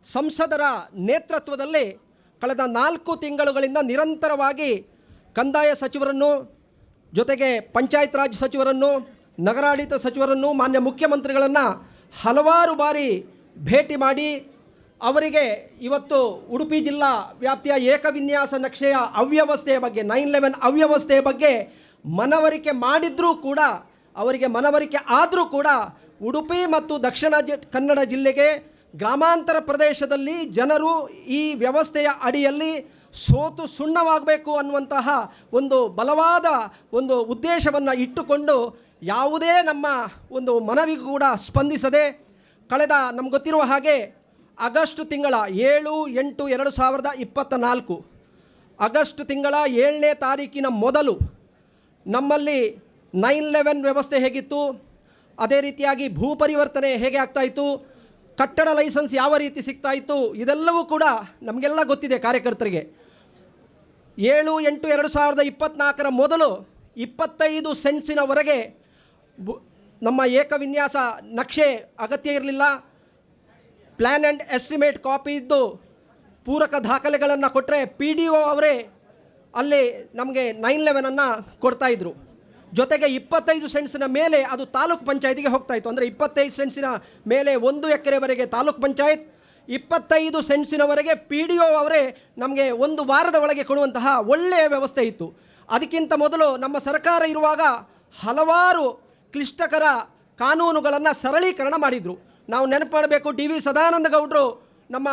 ಸಂಸದರ ನೇತೃತ್ವದಲ್ಲಿ ಕಳೆದ 4 ತಿಂಗಳುಗಳಿಂದ ನಿರಂತರವಾಗಿ ಕಂದಾಯ ಸಚಿವರನ್ನು, ಜೊತೆಗೆ ಪಂಚಾಯತ್ ರಾಜ್ ಸಚಿವರನ್ನು, ನಗರಾಡಳಿತ ಸಚಿವರನ್ನು, ಮಾನ್ಯ ಮುಖ್ಯಮಂತ್ರಿಗಳನ್ನು ಹಲವಾರು ಬಾರಿ ಭೇಟಿ ಮಾಡಿ ಅವರಿಗೆ ಇವತ್ತು ಉಡುಪಿ ಜಿಲ್ಲಾ ವ್ಯಾಪ್ತಿಯ ಏಕವಿನ್ಯಾಸ ನಕ್ಷೆಯ ಅವ್ಯವಸ್ಥೆಯ ಬಗ್ಗೆ 9/11 ಅವ್ಯವಸ್ಥೆಯ ಬಗ್ಗೆ ಮನವರಿಕೆ ಮಾಡಿದ್ರೂ ಕೂಡ, ಅವರಿಗೆ ಮನವರಿಕೆ ಆದರೂ ಕೂಡ ಉಡುಪಿ ಮತ್ತು ದಕ್ಷಿಣ ಕನ್ನಡ ಜಿಲ್ಲೆಗೆ ಗ್ರಾಮಾಂತರ ಪ್ರದೇಶದಲ್ಲಿ ಜನರು ಈ ವ್ಯವಸ್ಥೆಯ ಅಡಿಯಲ್ಲಿ ಸೋತು ಸುಣ್ಣವಾಗಬೇಕು ಅನ್ನುವಂತಹ ಒಂದು ಬಲವಾದ ಒಂದು ಉದ್ದೇಶವನ್ನು ಇಟ್ಟುಕೊಂಡು ಯಾವುದೇ ನಮ್ಮ ಒಂದು ಮನವಿಗೂ ಕೂಡ ಸ್ಪಂದಿಸದೆ ಕಳೆದ ನಮ್ಗೆ ಗೊತ್ತಿರುವ ಹಾಗೆ ಆಗಸ್ಟ್ ತಿಂಗಳ 7-8-2024 ಆಗಸ್ಟ್ ತಿಂಗಳ 7ನೇ ತಾರೀಕಿನ ಮೊದಲು ನಮ್ಮಲ್ಲಿ 9/11 ವ್ಯವಸ್ಥೆ ಹೇಗಿತ್ತು, ಅದೇ ರೀತಿಯಾಗಿ ಭೂ ಪರಿವರ್ತನೆ ಹೇಗೆ ಆಗ್ತಾಯಿತ್ತು, ಕಟ್ಟಡ ಲೈಸೆನ್ಸ್ ಯಾವ ರೀತಿ ಸಿಗ್ತಾಯಿತ್ತು, ಇದೆಲ್ಲವೂ ಕೂಡ ನಮಗೆಲ್ಲ ಗೊತ್ತಿದೆ ಕಾರ್ಯಕರ್ತರಿಗೆ. 7-8-2024 ಮೊದಲು 25 ಸೆಂಟ್ಸಿನವರೆಗೆ ನಮ್ಮ ಏಕವಿನ್ಯಾಸ ನಕ್ಷೆ ಅಗತ್ಯ ಇರಲಿಲ್ಲ. ಪ್ಲ್ಯಾನ್ ಆ್ಯಂಡ್ ಎಸ್ಟಿಮೇಟ್ ಕಾಪಿ ಇದ್ದು ಪೂರಕ ದಾಖಲೆಗಳನ್ನು ಕೊಟ್ಟರೆ PDO ಅವರೇ ಅಲ್ಲಿ ನಮಗೆ 9/11 ಕೊಡ್ತಾಯಿದ್ರು. ಜೊತೆಗೆ 25 ಸೆಂಟ್ಸಿನ ಮೇಲೆ ಅದು ತಾಲೂಕು ಪಂಚಾಯತಿಗೆ ಹೋಗ್ತಾಯಿತ್ತು. ಅಂದರೆ 25 ಸೆಂಟ್ಸಿನ ಮೇಲೆ 1 ಎಕರೆವರೆಗೆ ತಾಲೂಕು ಪಂಚಾಯತ್, 25 ಸೆಂಟ್ಸಿನವರೆಗೆ PDO ಅವರೇ ನಮಗೆ ಒಂದು ವಾರದ ಒಳಗೆ ಕೊಡುವಂತಹ ಒಳ್ಳೆಯ ವ್ಯವಸ್ಥೆ ಇತ್ತು. ಅದಕ್ಕಿಂತ ಮೊದಲು ನಮ್ಮ ಸರ್ಕಾರ ಇರುವಾಗ ಹಲವಾರು ಕ್ಲಿಷ್ಟಕರ ಕಾನೂನುಗಳನ್ನು ಸರಳೀಕರಣ ಮಾಡಿದರು. ನಾವು ನೆನಪು ಮಾಡಬೇಕು, DV ಸದಾನಂದ ಗೌಡರು ನಮ್ಮ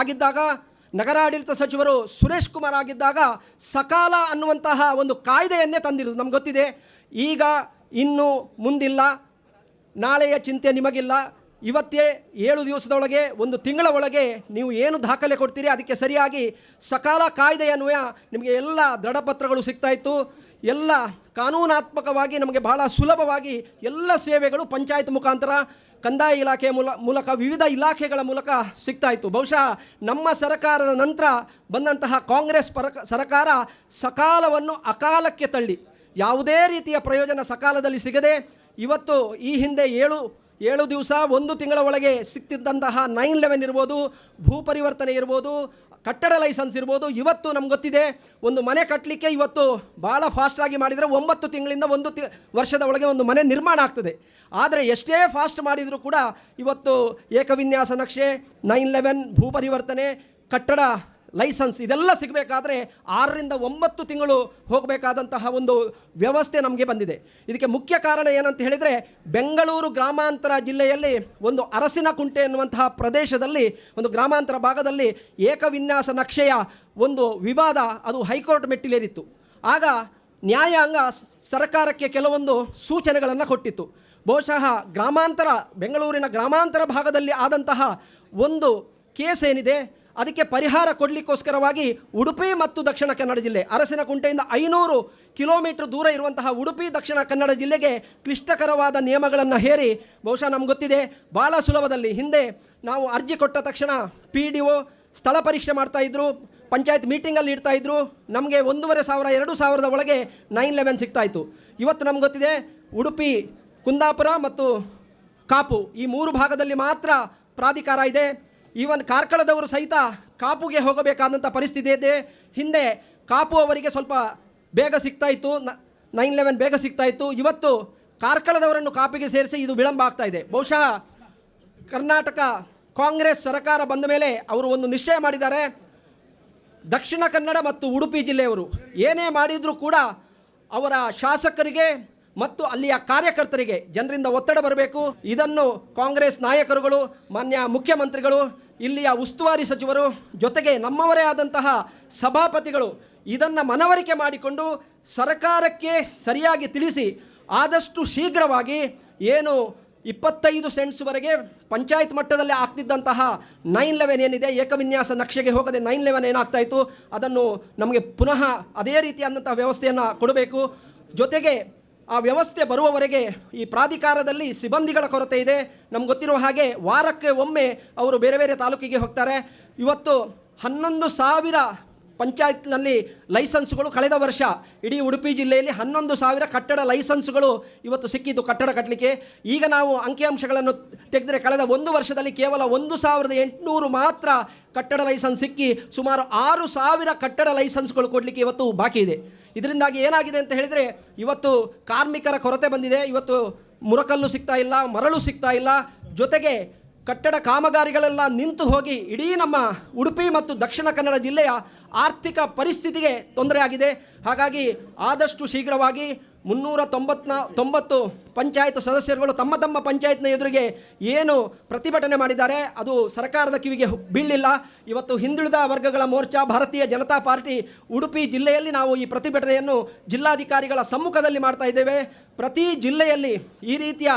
ಆಗಿದ್ದಾಗ ನಗರಾಡಳಿತ ಸಚಿವರು ಸುರೇಶ್ ಕುಮಾರ್ ಆಗಿದ್ದಾಗ ಸಕಾಲ ಅನ್ನುವಂತಹ ಒಂದು ಕಾಯ್ದೆಯನ್ನೇ ತಂದಿರೋದು ನಮ್ಗೆ ಗೊತ್ತಿದೆ. ಈಗ ಇನ್ನು ಮುಂದಿಲ್ಲ, ನಾಳೆಯ ಚಿಂತೆ ನಿಮಗಿಲ್ಲ. ಇವತ್ತೇ 7 ದಿವಸದೊಳಗೆ, ಒಂದು ತಿಂಗಳ ಒಳಗೆ ನೀವು ಏನು ದಾಖಲೆ ಕೊಡ್ತೀರಿ ಅದಕ್ಕೆ ಸರಿಯಾಗಿ ಸಕಾಲ ಕಾಯ್ದೆ ಅನ್ವಯ ನಿಮಗೆ ಎಲ್ಲ ದೃಢಪತ್ರಗಳು ಸಿಗ್ತಾಯಿತ್ತು. ಎಲ್ಲ ಕಾನೂನಾತ್ಮಕವಾಗಿ ನಮಗೆ ಬಹಳ ಸುಲಭವಾಗಿ ಎಲ್ಲ ಸೇವೆಗಳು ಪಂಚಾಯತ್ ಮುಖಾಂತರ, ಕಂದಾಯ ಇಲಾಖೆಯ ಮೂಲಕ, ವಿವಿಧ ಇಲಾಖೆಗಳ ಮೂಲಕ ಸಿಗ್ತಾಯಿತ್ತು. ಬಹುಶಃ ನಮ್ಮ ಸರ್ಕಾರದ ನಂತರ ಬಂದಂತಹ ಕಾಂಗ್ರೆಸ್ ಸರ್ಕಾರ ಸಕಾಲವನ್ನು ಅಕಾಲಕ್ಕೆ ತಳ್ಳಿ ಯಾವುದೇ ರೀತಿಯ ಪ್ರಯೋಜನ ಸಕಾಲದಲ್ಲಿ ಸಿಗದೆ ಇವತ್ತು ಈ ಹಿಂದೆ 7 ದಿವಸ, 1 ತಿಂಗಳ ಒಳಗೆ ಸಿಗ್ತಿದ್ದಂತಹ 9/11 ಇರ್ಬೋದು, ಭೂ ಪರಿವರ್ತನೆ ಇರ್ಬೋದು, ಕಟ್ಟಡ ಲೈಸೆನ್ಸ್ ಇರ್ಬೋದು. ಇವತ್ತು ನಮ್ಗೆ ಗೊತ್ತಿದೆ, ಒಂದು ಮನೆ ಕಟ್ಟಲಿಕ್ಕೆ ಇವತ್ತು ಭಾಳ ಫಾಸ್ಟಾಗಿ ಮಾಡಿದರೆ 9 ತಿಂಗಳಿಂದ 1 ವರ್ಷದ ಒಳಗೆ ಒಂದು ಮನೆ ನಿರ್ಮಾಣ ಆಗ್ತದೆ. ಆದರೆ ಎಷ್ಟೇ ಫಾಸ್ಟ್ ಮಾಡಿದರೂ ಕೂಡ ಇವತ್ತು ಏಕವಿನ್ಯಾಸ ನಕ್ಷೆ, 9/11 ಭೂ ಪರಿವರ್ತನೆ, ಕಟ್ಟಡ ಲೈಸೆನ್ಸ್ ಇದೆಲ್ಲ ಸಿಗಬೇಕಾದ್ರೆ 6 ರಿಂದ 9 ತಿಂಗಳು ಹೋಗಬೇಕಾದಂತಹ ಒಂದು ವ್ಯವಸ್ಥೆ ನಮಗೆ ಬಂದಿದೆ. ಇದಕ್ಕೆ ಮುಖ್ಯ ಕಾರಣ ಏನಂತ ಹೇಳಿದರೆ, ಬೆಂಗಳೂರು ಗ್ರಾಮಾಂತರ ಜಿಲ್ಲೆಯಲ್ಲಿ ಒಂದು ಅರಸಿನಕುಂಟೆ ಎನ್ನುವಂತಹ ಪ್ರದೇಶದಲ್ಲಿ, ಒಂದು ಗ್ರಾಮಾಂತರ ಭಾಗದಲ್ಲಿ ಏಕವಿನ್ಯಾಸ ನಕ್ಷೆಯ ಒಂದು ವಿವಾದ ಅದು ಹೈಕೋರ್ಟ್ ಮೆಟ್ಟಿಲೇರಿತ್ತು. ಆಗ ನ್ಯಾಯಾಂಗ ಸರ್ಕಾರಕ್ಕೆ ಕೆಲವೊಂದು ಸೂಚನೆಗಳನ್ನು ಕೊಟ್ಟಿತ್ತು. ಬಹುಶಃ ಬೆಂಗಳೂರಿನ ಗ್ರಾಮಾಂತರ ಭಾಗದಲ್ಲಿ ಆದಂತಹ ಒಂದು ಕೇಸ್ ಏನಿದೆ ಅದಕ್ಕೆ ಪರಿಹಾರ ಕೊಡಲಿಕ್ಕೋಸ್ಕರವಾಗಿ ಉಡುಪಿ ಮತ್ತು ದಕ್ಷಿಣ ಕನ್ನಡ ಜಿಲ್ಲೆ, ಅರಸಿನಕುಂಟೆಯಿಂದ 500 ಕಿಲೋಮೀಟರ್ ದೂರ ಇರುವಂತಹ ಉಡುಪಿ ದಕ್ಷಿಣ ಕನ್ನಡ ಜಿಲ್ಲೆಗೆ ಕ್ಲಿಷ್ಟಕರವಾದ ನಿಯಮಗಳನ್ನು ಹೇರಿ, ಬಹುಶಃ ನಮ್ಗೆ ಗೊತ್ತಿದೆ, ಭಾಳ ಸುಲಭದಲ್ಲಿ ಹಿಂದೆ ನಾವು ಅರ್ಜಿ ಕೊಟ್ಟ ತಕ್ಷಣ PDO ಸ್ಥಳ ಪರೀಕ್ಷೆ ಮಾಡ್ತಾಯಿದ್ರು, ಪಂಚಾಯತ್ ಮೀಟಿಂಗಲ್ಲಿ ಇಡ್ತಾಯಿದ್ರು, ನಮಗೆ 1,500 2,000 ಒಳಗೆ 9/11 ಸಿಗ್ತಾಯಿತ್ತು. ಇವತ್ತು ನಮ್ಗೆ ಗೊತ್ತಿದೆ, ಉಡುಪಿ, ಕುಂದಾಪುರ ಮತ್ತು ಕಾಪು ಈ 3 ಭಾಗದಲ್ಲಿ ಮಾತ್ರ ಪ್ರಾಧಿಕಾರ ಇದೆ. ಈವನ್ ಕಾರ್ಕಳದವರು ಸಹಿತ ಕಾಪುಗೆ ಹೋಗಬೇಕಾದಂಥ ಪರಿಸ್ಥಿತಿ ಇದೆ. ಹಿಂದೆ ಕಾಪು ಅವರಿಗೆ ಸ್ವಲ್ಪ ಬೇಗ ಸಿಗ್ತಾಯಿತ್ತು, 9/11 ಬೇಗ ಸಿಗ್ತಾಯಿತ್ತು. ಇವತ್ತು ಕಾರ್ಕಳದವರನ್ನು ಕಾಪಿಗೆ ಸೇರಿಸಿ ಇದು ವಿಳಂಬ ಆಗ್ತಾ ಇದೆ. ಬಹುಶಃ ಕರ್ನಾಟಕ ಕಾಂಗ್ರೆಸ್ ಸರ್ಕಾರ ಬಂದ ಮೇಲೆ ಅವರು ಒಂದು ನಿಶ್ಚಯ ಮಾಡಿದ್ದಾರೆ, ದಕ್ಷಿಣ ಕನ್ನಡ ಮತ್ತು ಉಡುಪಿ ಜಿಲ್ಲೆಯವರು ಏನೇ ಮಾಡಿದರೂ ಕೂಡ ಅವರ ಶಾಸಕರಿಗೆ ಮತ್ತು ಅಲ್ಲಿಯ ಕಾರ್ಯಕರ್ತರಿಗೆ ಜನರಿಂದ ಒತ್ತಡ ಬರಬೇಕು. ಇದನ್ನು ಕಾಂಗ್ರೆಸ್ ನಾಯಕರುಗಳು, ಮಾನ್ಯ ಮುಖ್ಯಮಂತ್ರಿಗಳು, ಇಲ್ಲಿಯ ಉಸ್ತುವಾರಿ ಸಚಿವರು, ಜೊತೆಗೆ ನಮ್ಮವರೇ ಆದಂತಹ ಸಭಾಪತಿಗಳು ಇದನ್ನು ಮನವರಿಕೆ ಮಾಡಿಕೊಂಡು ಸರ್ಕಾರಕ್ಕೆ ಸರಿಯಾಗಿ ತಿಳಿಸಿ ಆದಷ್ಟು ಶೀಘ್ರವಾಗಿ ಏನು 25 ಸೆಂಟ್ಸ್ವರೆಗೆ ಪಂಚಾಯತ್ ಮಟ್ಟದಲ್ಲಿ ಆಗ್ತಿದ್ದಂತಹ 9/11 ಏನಿದೆ, ಏಕವಿನ್ಯಾಸ ನಕ್ಷೆಗೆ ಹೋಗದೆ 9/11 ಏನಾಗ್ತಾಯಿತ್ತು ಅದನ್ನು ನಮಗೆ ಪುನಃ ಅದೇ ರೀತಿಯಾದಂಥ ವ್ಯವಸ್ಥೆಯನ್ನು ಕೊಡಬೇಕು. ಜೊತೆಗೆ ಆ ವ್ಯವಸ್ಥೆ ಬರುವವರೆಗೆ ಈ ಪ್ರಾಧಿಕಾರದಲ್ಲಿ ಸಿಬ್ಬಂದಿಗಳ ಕೊರತೆ ಇದೆ. ನಮ್ಗೆ ಗೊತ್ತಿರುವ ಹಾಗೆ ವಾರಕ್ಕೆ ಒಮ್ಮೆ ಅವರು ಬೇರೆ ಬೇರೆ ತಾಲೂಕಿಗೆ ಹೋಗ್ತಾರೆ. ಇವತ್ತು 11,000 ಪಂಚಾಯತ್ನಲ್ಲಿ ಲೈಸೆನ್ಸ್ಗಳು ಕಳೆದ ವರ್ಷ ಇಡೀ ಉಡುಪಿ ಜಿಲ್ಲೆಯಲ್ಲಿ 11,000 ಕಟ್ಟಡ ಲೈಸೆನ್ಸ್ಗಳು ಇವತ್ತು ಸಿಕ್ಕಿದ್ದು ಕಟ್ಟಡ ಕಟ್ಟಲಿಕ್ಕೆ. ಈಗ ನಾವು ಅಂಕಿಅಂಶಗಳನ್ನು ತೆಗೆದರೆ ಕಳೆದ 1 ವರ್ಷದಲ್ಲಿ ಕೇವಲ 1,800 ಮಾತ್ರ ಕಟ್ಟಡ ಲೈಸೆನ್ಸ್ ಸಿಕ್ಕಿ ಸುಮಾರು 6,000 ಕಟ್ಟಡ ಲೈಸೆನ್ಸ್ಗಳು ಕೊಡಲಿಕ್ಕೆ ಇವತ್ತು ಬಾಕಿ ಇದೆ. ಇದರಿಂದಾಗಿ ಏನಾಗಿದೆ ಅಂತ ಹೇಳಿದರೆ, ಇವತ್ತು ಕಾರ್ಮಿಕರ ಕೊರತೆ ಬಂದಿದೆ. ಇವತ್ತು ಮುರಕಲ್ಲು ಸಿಗ್ತಾ ಇಲ್ಲ, ಮರಳು ಸಿಗ್ತಾ ಇಲ್ಲ, ಜೊತೆಗೆ ಕಟ್ಟಡ ಕಾಮಗಾರಿಗಳೆಲ್ಲ ನಿಂತು ಹೋಗಿ ಇಡೀ ನಮ್ಮ ಉಡುಪಿ ಮತ್ತು ದಕ್ಷಿಣ ಕನ್ನಡ ಜಿಲ್ಲೆಯ ಆರ್ಥಿಕ ಪರಿಸ್ಥಿತಿಗೆ ತೊಂದರೆ ಆಗಿದೆ. ಹಾಗಾಗಿ ಆದಷ್ಟು ಶೀಘ್ರವಾಗಿ 390 ಪಂಚಾಯತ್ ಸದಸ್ಯರುಗಳು ತಮ್ಮ ತಮ್ಮ ಪಂಚಾಯತ್ನ ಎದುರಿಗೆ ಏನು ಪ್ರತಿಭಟನೆ ಮಾಡಿದ್ದಾರೆ ಅದು ಸರ್ಕಾರದ ಕಿವಿಗೆ ಬೀಳಲಿಲ್ಲ. ಇವತ್ತು ಹಿಂದುಳಿದ ವರ್ಗಗಳ ಮೋರ್ಚಾ, ಭಾರತೀಯ ಜನತಾ ಪಾರ್ಟಿ ಉಡುಪಿ ಜಿಲ್ಲೆಯಲ್ಲಿ ನಾವು ಈ ಪ್ರತಿಭಟನೆಯನ್ನು ಜಿಲ್ಲಾಧಿಕಾರಿಗಳ ಸಮ್ಮುಖದಲ್ಲಿ ಮಾಡ್ತಾ ಇದ್ದೇವೆ. ಪ್ರತಿ ಜಿಲ್ಲೆಯಲ್ಲಿ ಈ ರೀತಿಯ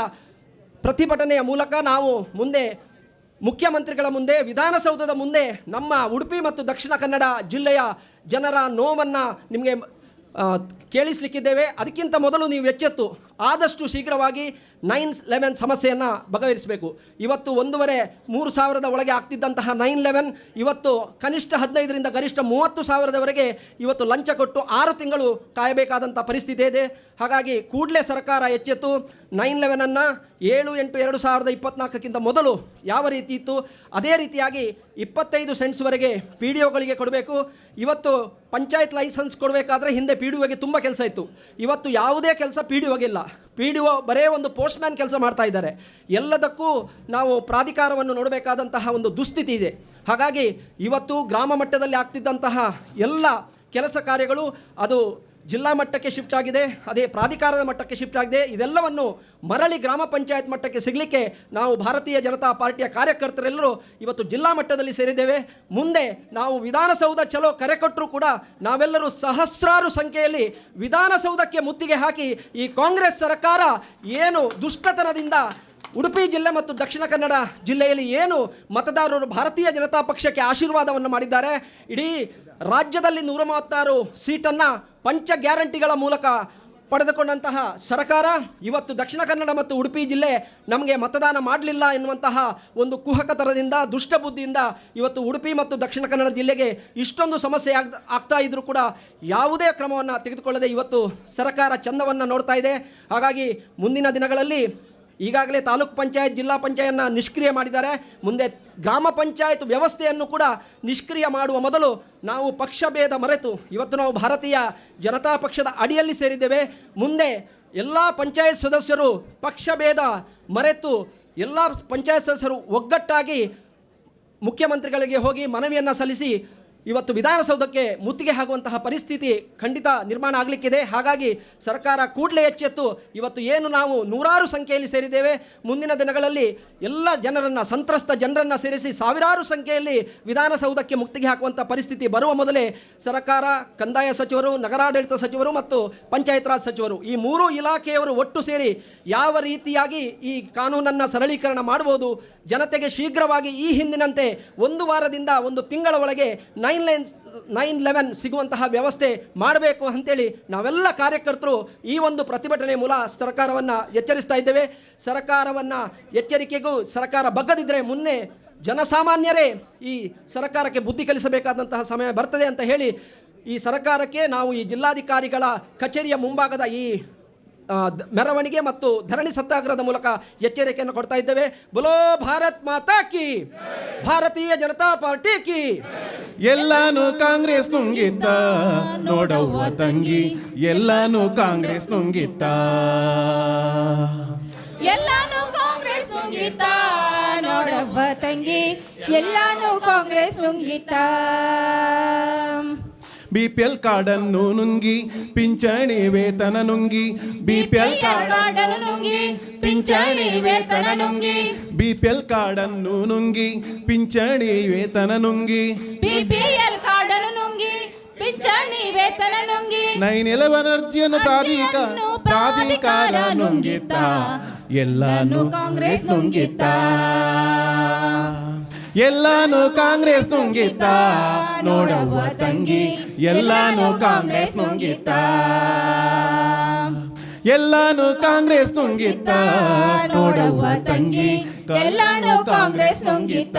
ಪ್ರತಿಭಟನೆಯ ಮೂಲಕ ನಾವು ಮುಂದೆ ಮುಖ್ಯಮಂತ್ರಿಗಳ ಮುಂದೆ, ವಿಧಾನಸೌಧದ ಮುಂದೆ ನಮ್ಮ ಉಡುಪಿ ಮತ್ತು ದಕ್ಷಿಣ ಕನ್ನಡ ಜಿಲ್ಲೆಯ ಜನರ ನೋವನ್ನು ನಿಮಗೆ ಕೇಳಿಸಲಿಕ್ಕಿದ್ದೇವೆ. ಅದಕ್ಕಿಂತ ಮೊದಲು ನೀವು ಎಚ್ಚೆತ್ತು ಆದಷ್ಟು ಶೀಘ್ರವಾಗಿ 9/11 ಸಮಸ್ಯೆಯನ್ನು ಬಗೆಹರಿಸಬೇಕು. ಇವತ್ತು 1,500-3,000 ಒಳಗೆ ಆಗ್ತಿದ್ದಂತಹ 9/11 ಇವತ್ತು ಕನಿಷ್ಠ 15 ರಿಂದ ಗರಿಷ್ಠ 30,000ವರೆಗೆ ಇವತ್ತು ಲಂಚ ಕೊಟ್ಟು 6 ತಿಂಗಳು ಕಾಯಬೇಕಾದಂಥ ಪರಿಸ್ಥಿತಿ ಇದೆ. ಹಾಗಾಗಿ ಕೂಡಲೇ ಸರ್ಕಾರ ಎಚ್ಚೆತ್ತು 9/11 7/8/2024 ಮೊದಲು ಯಾವ ರೀತಿ ಇತ್ತು ಅದೇ ರೀತಿಯಾಗಿ 25 ಸೆಂಟ್ಸ್ವರೆಗೆ PDOಗಳಿಗೆ ಕೊಡಬೇಕು. ಇವತ್ತು ಪಂಚಾಯತ್ ಲೈಸೆನ್ಸ್ ಕೊಡಬೇಕಾದ್ರೆ ಹಿಂದೆ ಪಿ ಡಿ ಒಗೆ ತುಂಬ ಕೆಲಸ ಇತ್ತು. ಇವತ್ತು ಯಾವುದೇ ಕೆಲಸ ಪಿ ಡಿ ಒಗಿಲ್ಲ. ಪಿ ಡಿ ಒ ಬರೇ ಒಂದು ಪೋಸ್ಟ್ಮ್ಯಾನ್ ಕೆಲಸ ಮಾಡ್ತಾ ಇದ್ದಾರೆ. ಎಲ್ಲದಕ್ಕೂ ನಾವು ಪ್ರಾಧಿಕಾರವನ್ನು ನೋಡಬೇಕಾದಂತಹ ಒಂದು ದುಸ್ಥಿತಿ ಇದೆ. ಹಾಗಾಗಿ ಇವತ್ತು ಗ್ರಾಮ ಮಟ್ಟದಲ್ಲಿ ಆಗ್ತಿದ್ದಂತಹ ಎಲ್ಲ ಕೆಲಸ ಕಾರ್ಯಗಳು ಅದು ಜಿಲ್ಲಾ ಮಟ್ಟಕ್ಕೆ ಶಿಫ್ಟ್ ಆಗಿದೆ, ಅದೇ ಪ್ರಾಧಿಕಾರದ ಮಟ್ಟಕ್ಕೆ ಶಿಫ್ಟ್ ಆಗಿದೆ. ಇದೆಲ್ಲವನ್ನು ಮರಳಿ ಗ್ರಾಮ ಪಂಚಾಯತ್ ಮಟ್ಟಕ್ಕೆ ಸಿಗಲಿಕ್ಕೆ ನಾವು ಭಾರತೀಯ ಜನತಾ ಪಾರ್ಟಿಯ ಕಾರ್ಯಕರ್ತರೆಲ್ಲರೂ ಇವತ್ತು ಜಿಲ್ಲಾ ಮಟ್ಟದಲ್ಲಿ ಸೇರಿದ್ದೇವೆ. ಮುಂದೆ ನಾವು ವಿಧಾನಸೌಧ ಚಲೋ ಕರೆ ಕೊಟ್ಟರೂ ಕೂಡ ನಾವೆಲ್ಲರೂ ಸಹಸ್ರಾರು ಸಂಖ್ಯೆಯಲ್ಲಿ ವಿಧಾನಸೌಧಕ್ಕೆ ಮುತ್ತಿಗೆ ಹಾಕಿ ಈ ಕಾಂಗ್ರೆಸ್ ಸರ್ಕಾರ ಏನು ದುಷ್ಟತನದಿಂದ ಉಡುಪಿ ಜಿಲ್ಲೆ ಮತ್ತು ದಕ್ಷಿಣ ಕನ್ನಡ ಜಿಲ್ಲೆಯಲ್ಲಿ ಏನು ಮತದಾರರು ಭಾರತೀಯ ಜನತಾ ಪಕ್ಷಕ್ಕೆ ಆಶೀರ್ವಾದವನ್ನು ಮಾಡಿದ್ದಾರೆ, ಇಡೀ ರಾಜ್ಯದಲ್ಲಿ 136 ಸೀಟನ್ನು ಪಂಚ ಗ್ಯಾರಂಟಿಗಳ ಮೂಲಕ ಪಡೆದುಕೊಂಡಂತಹ ಸರ್ಕಾರ ಇವತ್ತು ದಕ್ಷಿಣ ಕನ್ನಡ ಮತ್ತು ಉಡುಪಿ ಜಿಲ್ಲೆ ನಮಗೆ ಮತದಾನ ಮಾಡಲಿಲ್ಲ ಎನ್ನುವಂತಹ ಒಂದು ಕುಹಕತನದಿಂದ ದುಷ್ಟಬುದ್ಧಿಯಿಂದ ಇವತ್ತು ಉಡುಪಿ ಮತ್ತು ದಕ್ಷಿಣ ಕನ್ನಡ ಜಿಲ್ಲೆಗೆ ಇಷ್ಟೊಂದು ಸಮಸ್ಯೆ ಆಗ್ತಾ ಇದ್ದರೂ ಕೂಡ ಯಾವುದೇ ಕ್ರಮವನ್ನು ತೆಗೆದುಕೊಳ್ಳದೆ ಇವತ್ತು ಸರ್ಕಾರ ಚಂದವನ್ನು ನೋಡ್ತಾ ಇದೆ. ಹಾಗಾಗಿ ಮುಂದಿನ ದಿನಗಳಲ್ಲಿ ಈಗಾಗಲೇ ತಾಲೂಕ್ ಪಂಚಾಯತ್ ಜಿಲ್ಲಾ ಪಂಚಾಯತ್ನ ನಿಷ್ಕ್ರಿಯ ಮಾಡಿದ್ದಾರೆ. ಮುಂದೆ ಗ್ರಾಮ ಪಂಚಾಯತ್ ವ್ಯವಸ್ಥೆಯನ್ನು ಕೂಡ ನಿಷ್ಕ್ರಿಯ ಮಾಡುವ ಮೊದಲು ನಾವು ಪಕ್ಷಭೇದ ಮರೆತು ಇವತ್ತು ನಾವು ಭಾರತೀಯ ಜನತಾ ಪಕ್ಷದ ಅಡಿಯಲ್ಲಿ ಸೇರಿದ್ದೇವೆ. ಮುಂದೆ ಎಲ್ಲ ಪಂಚಾಯತ್ ಸದಸ್ಯರು ಪಕ್ಷಭೇದ ಮರೆತು ಎಲ್ಲ ಪಂಚಾಯತ್ ಸದಸ್ಯರು ಒಗ್ಗಟ್ಟಾಗಿ ಮುಖ್ಯಮಂತ್ರಿಗಳಿಗೆ ಹೋಗಿ ಮನವಿಯನ್ನು ಸಲ್ಲಿಸಿ ಇವತ್ತು ವಿಧಾನಸೌಧಕ್ಕೆ ಮುತ್ತಿಗೆ ಹಾಕುವಂತಹ ಪರಿಸ್ಥಿತಿ ಖಂಡಿತ ನಿರ್ಮಾಣ ಆಗಲಿಕ್ಕಿದೆ. ಹಾಗಾಗಿ ಸರ್ಕಾರ ಕೂಡಲೇ ಎಚ್ಚೆತ್ತು ಇವತ್ತು ಏನು ನಾವು 100 ಸಂಖ್ಯೆಯಲ್ಲಿ ಸೇರಿದ್ದೇವೆ, ಮುಂದಿನ ದಿನಗಳಲ್ಲಿ ಎಲ್ಲ ಜನರನ್ನು ಸಂತ್ರಸ್ತ ಜನರನ್ನು ಸೇರಿಸಿ ಸಾವಿರಾರು ಸಂಖ್ಯೆಯಲ್ಲಿ ವಿಧಾನಸೌಧಕ್ಕೆ ಮುತ್ತಿಗೆ ಹಾಕುವಂಥ ಪರಿಸ್ಥಿತಿ ಬರುವ ಮೊದಲೇ ಸರ್ಕಾರ, ಕಂದಾಯ ಸಚಿವರು, ನಗರಾಡಳಿತ ಸಚಿವರು ಮತ್ತು ಪಂಚಾಯತ್ ರಾಜ್ ಸಚಿವರು ಈ 3 ಇಲಾಖೆಯವರು ಒಟ್ಟು ಸೇರಿ ಯಾವ ರೀತಿಯಾಗಿ ಈ ಕಾನೂನನ್ನು ಸರಳೀಕರಣ ಮಾಡ್ಬೋದು, ಜನತೆಗೆ ಶೀಘ್ರವಾಗಿ ಈ ಹಿಂದಿನಂತೆ 1 ವಾರದಿಂದ 1 ತಿಂಗಳ ಒಳಗೆ 9/11 ಸಿಗುವಂತಹ ವ್ಯವಸ್ಥೆ ಮಾಡಬೇಕು ಅಂತೇಳಿ ನಾವೆಲ್ಲ ಕಾರ್ಯಕರ್ತರು ಈ ಒಂದು ಪ್ರತಿಭಟನೆ ಮೂಲ ಸರ್ಕಾರವನ್ನು ಎಚ್ಚರಿಸ್ತಾ ಇದ್ದೇವೆ. ಸರ್ಕಾರವನ್ನು ಎಚ್ಚರಿಕೆಗೂ ಸರ್ಕಾರ ಬಗ್ಗದಿದ್ದರೆ ಮುನ್ನೆ ಜನಸಾಮಾನ್ಯರೇ ಈ ಸರ್ಕಾರಕ್ಕೆ ಬುದ್ಧಿ ಕಲಿಸಬೇಕಾದಂತಹ ಸಮಯ ಬರ್ತದೆ ಅಂತ ಹೇಳಿ ಈ ಸರ್ಕಾರಕ್ಕೆ ನಾವು ಈ ಜಿಲ್ಲಾಧಿಕಾರಿಗಳ ಕಚೇರಿಯ ಮುಂಭಾಗದ ಈ ಮೆರವಣಿಗೆ ಮತ್ತು ಧರಣಿ ಸತ್ಯಾಗ್ರಹದ ಮೂಲಕ ಎಚ್ಚರಿಕೆಯನ್ನು ಕೊಡ್ತಾ ಇದ್ದೇವೆ. ಬೋಲೋ ಭಾರತ್ ಮಾತಾ ಕಿ, ಭಾರತೀಯ ಜನತಾ ಪಾರ್ಟಿ ಕಿ. ಎಲ್ಲಾನು ಕಾಂಗ್ರೆಸ್ ನುಂಗಿತ್ತ ನೋಡವ್ವ ತಂಗಿ, ಎಲ್ಲಾನು ಕಾಂಗ್ರೆಸ್ ನುಂಗಿತ್ತ, ಎಲ್ಲಾನು ಕಾಂಗ್ರೆಸ್ ನುಂಗಿತ್ತ ನೋಡವ್ವ ತಂಗಿ, ಎಲ್ಲಾನು ಕಾಂಗ್ರೆಸ್ ನುಂಗಿತ್ತ. BPL ಕಾರ್ಡನ್ನು ನುಂಗಿ ಪಿಂಚಣಿ ವೇತನ ನುಂಗಿ, BPL ಕಾರ್ಡನ್ನು ನುಂಗಿ ಪಿಂಚಣಿ ವೇತನ ನುಂಗಿ, BPL ಕಾರ್ಡನ್ನು ನುಂಗಿ ಪಿಂಚಣಿ ವೇತನ ನುಂಗಿ, BPL ಕಾರ್ಡನ್ನು ನುಂಗಿ ಪಿಂಚಣಿ ವೇತನ ನುಂಗಿ, 9/11 ಅರ್ಜಿಯನ್ನು ಪ್ರಾಧಿಕಾರ ನುಂಗಿತ್ತ, ಎಲ್ಲಾನು ಕಾಂಗ್ರೆಸ್ ನುಂಗಿತ್ತ, ಎಲ್ಲಾನು ಕಾಂಗ್ರೆಸ್ ನುಂಗಿತ್ತ ನೋಡವ್ವ ತಂಗಿ, ಎಲ್ಲಾನು ಕಾಂಗ್ರೆಸ್ ನುಂಗಿತ್ತ, ಎಲ್ಲಾನು ಕಾಂಗ್ರೆಸ್ ನುಂಗಿತ್ತ ನೋಡವ್ವ ತಂಗಿ, ಎಲ್ಲಾನು ಕಾಂಗ್ರೆಸ್ ನುಂಗಿತ್ತ.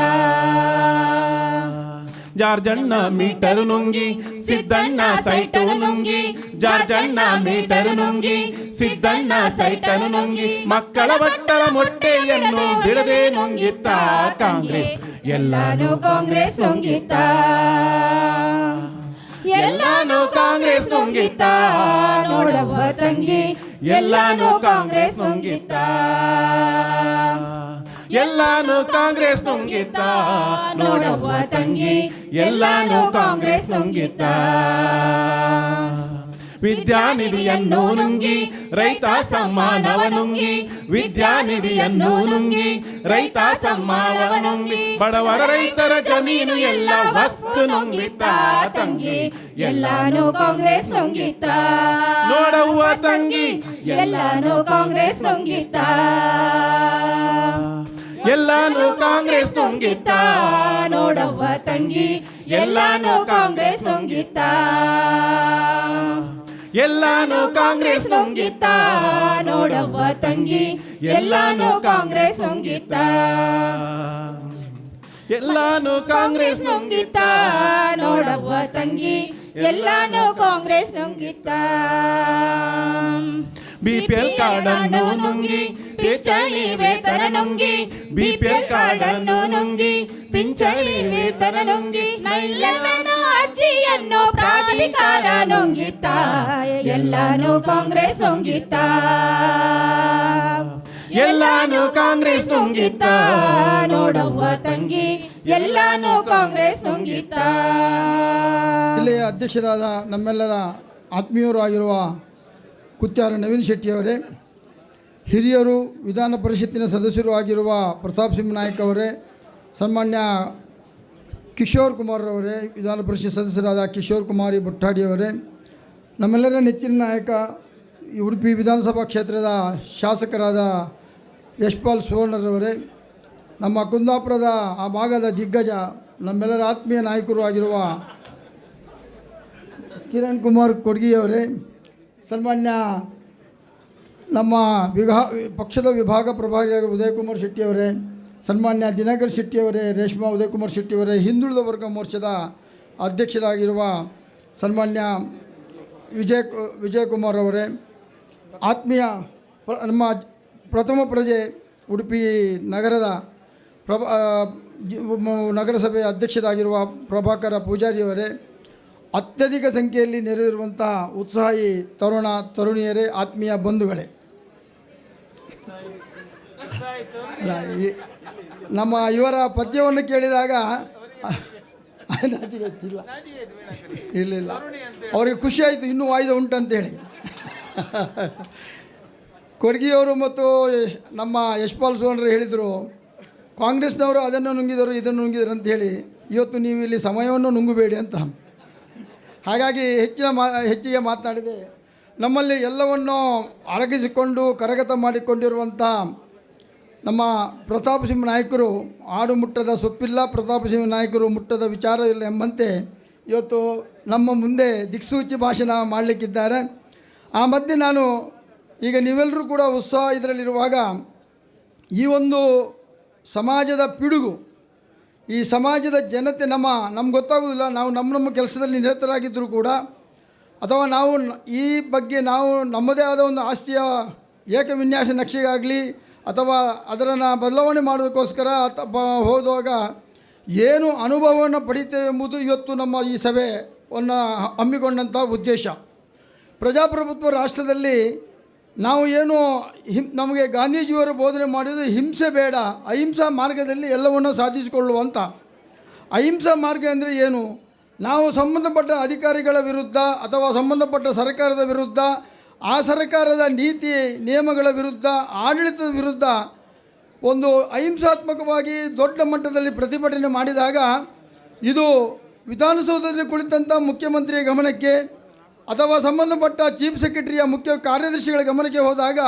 ಜಾರ್ಜಣ್ಣ ಮೀಟರು ನುಂಗಿ ಸಿದ್ದಣ್ಣ ಸೈಟನು ನುಂಗಿ, ಜಾರ್ಜಣ್ಣ ಮೀಟರು ನುಂಗಿ ಸಿದ್ದಣ್ಣ ಸೈಟನು ನುಂಗಿ, ಮಕ್ಕಳ ಬಟ್ಟಲ ಮೊಟ್ಟೆಯನ್ನು ಬಿಡದೆ ನುಂಗಿತ್ತ ಕಾಂಗ್ರೆಸ್, ಎಲ್ಲಾನು ಕಾಂಗ್ರೆಸ್ ನುಂಗಿತ್ತ, ಎಲ್ಲಾನು ಕಾಂಗ್ರೆಸ್ ನುಂಗಿತ್ತ ನೋಡವ್ವ ತಂಗಿ, ಎಲ್ಲಾನು ಕಾಂಗ್ರೆಸ್ ನುಂಗಿತ್ತ, ಎಲ್ಲಾನು ಕಾಂಗ್ರೆಸ್ ನುಂಗಿತ್ತ ನೋಡವ್ವ ತಂಗಿ, ಎಲ್ಲಾನು ಕಾಂಗ್ರೆಸ್ ನುಂಗಿತ್ತ. ವಿದ್ಯಾನಿಧಿಯನ್ನು ನುಂಗಿ ರೈತ ಸಮ್ಮಾನವ ನುಂಗಿ, ವಿದ್ಯಾನಿಧಿಯನ್ನು ನುಂಗಿ ರೈತ ಸಮ್ಮಾನವ ನುಂಗಿ, ಬಡವರ ರೈತರ ಜಮೀನು ಎಲ್ಲ ಹೊತ್ತು ನುಂಗಿತ್ತ ತಂಗಿ, ಎಲ್ಲಾನು ಕಾಂಗ್ರೆಸ್ ನುಂಗಿತ್ತ ನೋಡವ್ವ ತಂಗಿ, ಎಲ್ಲಾನು ಕಾಂಗ್ರೆಸ್ ನುಂಗಿತ್ತ, ಎಲ್ಲಾನು ಕಾಂಗ್ರೆಸ್ ನುಂಗಿತ್ತ ನೋಡವ್ವ ತಂಗಿ, ಎಲ್ಲಾನು ಕಾಂಗ್ರೆಸ್ ನುಂಗಿತ್ತ, ಎಲ್ಲಾನು ಕಾಂಗ್ರೆಸ್ ನುಂಗಿತ್ತ ನೋಡವ್ವ ತಂಗಿ, ಎಲ್ಲಾನು ಕಾಂಗ್ರೆಸ್ ನುಂಗಿತ್ತ, ಎಲ್ಲಾನು ಕಾಂಗ್ರೆಸ್ ನುಂಗಿತ್ತ ನೋಡವ್ವ ತಂಗಿ, ಎಲ್ಲಾನು ಕಾಂಗ್ರೆಸ್ ನುಂಗಿತ್ತ. BPL ಕಾರ್ಡನ್ನು ನುಂಗಿ ಪಿಂಚಣಿ ವೇತನ ನುಂಗಿ, BPL ಕಾರ್ಡನ್ನು ನುಂಗಿ ಪಿಂಚಣಿ ವೇತನ ನುಂಗಿ, 9/11 ಅರ್ಜಿಯನ್ನು ಪ್ರಾಧಿಕಾರ ನುಂಗಿತ್ತ ಎಲ್ಲಾನು ಕಾಂಗ್ರೆಸ್ ನುಂಗಿತ್ತ ಎಲ್ಲಾನು ಕಾಂಗ್ರೆಸ್ ನುಂಗಿತ್ತ ನೋಡವ್ವ ತಂಗಿ ಎಲ್ಲಾನು ಕಾಂಗ್ರೆಸ್ ನುಂಗಿತ್ತ. ಜಿಲ್ಲೆಯ ಅಧ್ಯಕ್ಷರಾದ ನಮ್ಮೆಲ್ಲರ ಆತ್ಮೀಯರು ಆಗಿರುವ ಕುತ್ಯಾರ ನವೀನ್ ಶೆಟ್ಟಿಯವರೇ, ಹಿರಿಯರು ವಿಧಾನ ಪರಿಷತ್ತಿನ ಸದಸ್ಯರು ಆಗಿರುವ ಪ್ರತಾಪ್ ಸಿಂಹ ನಾಯಕ್ ಅವರೇ, ಸನ್ಮಾನ್ಯ ಕಿಶೋರ್ ಕುಮಾರ್ರವರೇ, ವಿಧಾನ ಪರಿಷತ್ ಸದಸ್ಯರಾದ ಕಿಶೋರ್ ಕುಮಾರಿ ಬುಟ್ಟಾಡಿಯವರೇ, ನಮ್ಮೆಲ್ಲರ ನೆಚ್ಚಿನ ನಾಯಕ ಉಡುಪಿ ವಿಧಾನಸಭಾ ಕ್ಷೇತ್ರದ ಶಾಸಕರಾದ ಯಶ್ಪಾಲ್ ಸುವರ್ಣರವರೇ, ನಮ್ಮ ಕುಂದಾಪುರದ ಆ ಭಾಗದ ದಿಗ್ಗಜ ನಮ್ಮೆಲ್ಲರ ಆತ್ಮೀಯ ನಾಯಕರು ಆಗಿರುವ ಕಿರಣ್ ಕುಮಾರ್ ಕೊಡ್ಗಿಯವರೇ, ಸನ್ಮಾನ್ಯ ನಮ್ಮ ಪಕ್ಷದ ವಿಭಾಗ ಪ್ರಭಾರಿಯಾಗಿ ಉದಯ್ ಕುಮಾರ್ ಶೆಟ್ಟಿಯವರೇ, ಸನ್ಮಾನ್ಯ ದಿನಕರ್ ಶೆಟ್ಟಿಯವರೇ, ರೇಷ್ಮಾ ಉದಯ್ ಕುಮಾರ್ ಶೆಟ್ಟಿಯವರೇ, ಹಿಂದುಳಿದ ವರ್ಗ ಮೋರ್ಚಾದ ಅಧ್ಯಕ್ಷರಾಗಿರುವ ಸನ್ಮಾನ್ಯ ವಿಜಯ್ ಕುಮಾರ್ ಅವರೇ, ಆತ್ಮೀಯ ನಮ್ಮ ಪ್ರಥಮ ಪ್ರಜೆ ಉಡುಪಿ ನಗರದ ನಗರಸಭೆ ಅಧ್ಯಕ್ಷರಾಗಿರುವ ಪ್ರಭಾಕರ ಪೂಜಾರಿಯವರೇ, ಅತ್ಯಧಿಕ ಸಂಖ್ಯೆಯಲ್ಲಿ ನೆರೆದಿರುವಂಥ ಉತ್ಸಾಹಿ ತರುಣ ತರುಣಿಯರೇ, ಆತ್ಮೀಯ ಬಂಧುಗಳೇ, ನಮ್ಮ ಇವರ ಪದ್ಯವನ್ನು ಕೇಳಿದಾಗ ಇಲ್ಲ ಅವರಿಗೆ ಖುಷಿ ಆಯಿತು, ಇನ್ನೂ ವಾಯ್ದೆ ಉಂಟಂತೇಳಿ. ಕೊಡ್ಗಿಯವರು ಮತ್ತು ನಮ್ಮ ಯಶ್ಪಾಲ್ ಸುವರ್ಣರು ಹೇಳಿದರು, ಕಾಂಗ್ರೆಸ್ನವರು ಅದನ್ನು ನುಂಗಿದರು ಇದನ್ನು ನುಂಗಿದರು ಅಂಥೇಳಿ, ಇವತ್ತು ನೀವು ಇಲ್ಲಿ ಸಮಯವನ್ನು ನುಂಗಬೇಡಿ ಅಂತ. ಹಾಗಾಗಿ ಹೆಚ್ಚಿಗೆ ಮಾತನಾಡಿದೆ. ನಮ್ಮಲ್ಲಿ ಎಲ್ಲವನ್ನು ಅರಗಿಸಿಕೊಂಡು ಕರಗತ ಮಾಡಿಕೊಂಡಿರುವಂಥ ನಮ್ಮ ಪ್ರತಾಪ್ ಸಿಂಹ ನಾಯಕರು ಆಡು ಮುಟ್ಟದ ಸೊಪ್ಪಿಲ್ಲ, ಪ್ರತಾಪ್ ಸಿಂಹ ನಾಯಕರು ಮುಟ್ಟದ ವಿಚಾರ ಇಲ್ಲ ಎಂಬಂತೆ ಇವತ್ತು ನಮ್ಮ ಮುಂದೆ ದಿಕ್ಸೂಚಿ ಭಾಷಣ ಮಾಡಲಿಕ್ಕಿದ್ದಾರೆ. ಆ ಮಧ್ಯೆ ನಾನು ಈಗ ನೀವೆಲ್ಲರೂ ಕೂಡ ಉತ್ಸಾಹ ಇದರಲ್ಲಿರುವಾಗ ಈ ಒಂದು ಸಮಾಜದ ಪಿಡುಗು, ಈ ಸಮಾಜದ ಜನತೆ ನಮ್ಗೆ ಗೊತ್ತಾಗೋದಿಲ್ಲ, ನಾವು ನಮ್ಮ ಕೆಲಸದಲ್ಲಿ ನಿರತರಾಗಿದ್ದರೂ ಕೂಡ, ಅಥವಾ ನಾವು ಈ ಬಗ್ಗೆ ನಾವು ನಮ್ಮದೇ ಆದ ಒಂದು ಆಸ್ತಿಯ ಏಕವಿನ್ಯಾಸ ನಕ್ಷೆಗಾಗಲಿ ಅಥವಾ ಅದನ್ನು ಬದಲಾವಣೆ ಮಾಡೋದಕ್ಕೋಸ್ಕರ ಹೋದಾಗ ಏನು ಅನುಭವವನ್ನು ಪಡೀತೇವೆ ಎಂಬುದು ಇವತ್ತು ನಮ್ಮ ಈ ಸಭೆಯನ್ನು ಹಮ್ಮಿಕೊಂಡಂಥ ಉದ್ದೇಶ. ಪ್ರಜಾಪ್ರಭುತ್ವ ರಾಷ್ಟ್ರದಲ್ಲಿ ನಾವು ಏನು ನಮಗೆ ಗಾಂಧೀಜಿಯವರು ಬೋಧನೆ ಮಾಡಿದ್ದು ಹಿಂಸೆ ಬೇಡ, ಅಹಿಂಸಾ ಮಾರ್ಗದಲ್ಲಿ ಎಲ್ಲವನ್ನು ಸಾಧಿಸಿಕೊಳ್ಳುವಂಥ. ಅಹಿಂಸಾ ಮಾರ್ಗ ಅಂದರೆ ಏನು? ನಾವು ಸಂಬಂಧಪಟ್ಟ ಅಧಿಕಾರಿಗಳ ವಿರುದ್ಧ ಅಥವಾ ಸಂಬಂಧಪಟ್ಟ ಸರ್ಕಾರದ ವಿರುದ್ಧ, ಆ ಸರ್ಕಾರದ ನೀತಿ ನಿಯಮಗಳ ವಿರುದ್ಧ, ಆಡಳಿತದ ವಿರುದ್ಧ ಒಂದು ಅಹಿಂಸಾತ್ಮಕವಾಗಿ ದೊಡ್ಡ ಮಟ್ಟದಲ್ಲಿ ಪ್ರತಿಭಟನೆ ಮಾಡಿದಾಗ ಇದು ವಿಧಾನಸೌಧದಲ್ಲಿ ಕುಳಿತಂಥ ಮುಖ್ಯಮಂತ್ರಿಯ ಗಮನಕ್ಕೆ ಅಥವಾ ಸಂಬಂಧಪಟ್ಟ ಚೀಫ್ ಸೆಕ್ರೆಟರಿಯ ಮುಖ್ಯ ಕಾರ್ಯದರ್ಶಿಗಳ ಗಮನಕ್ಕೆ ಹೋದಾಗ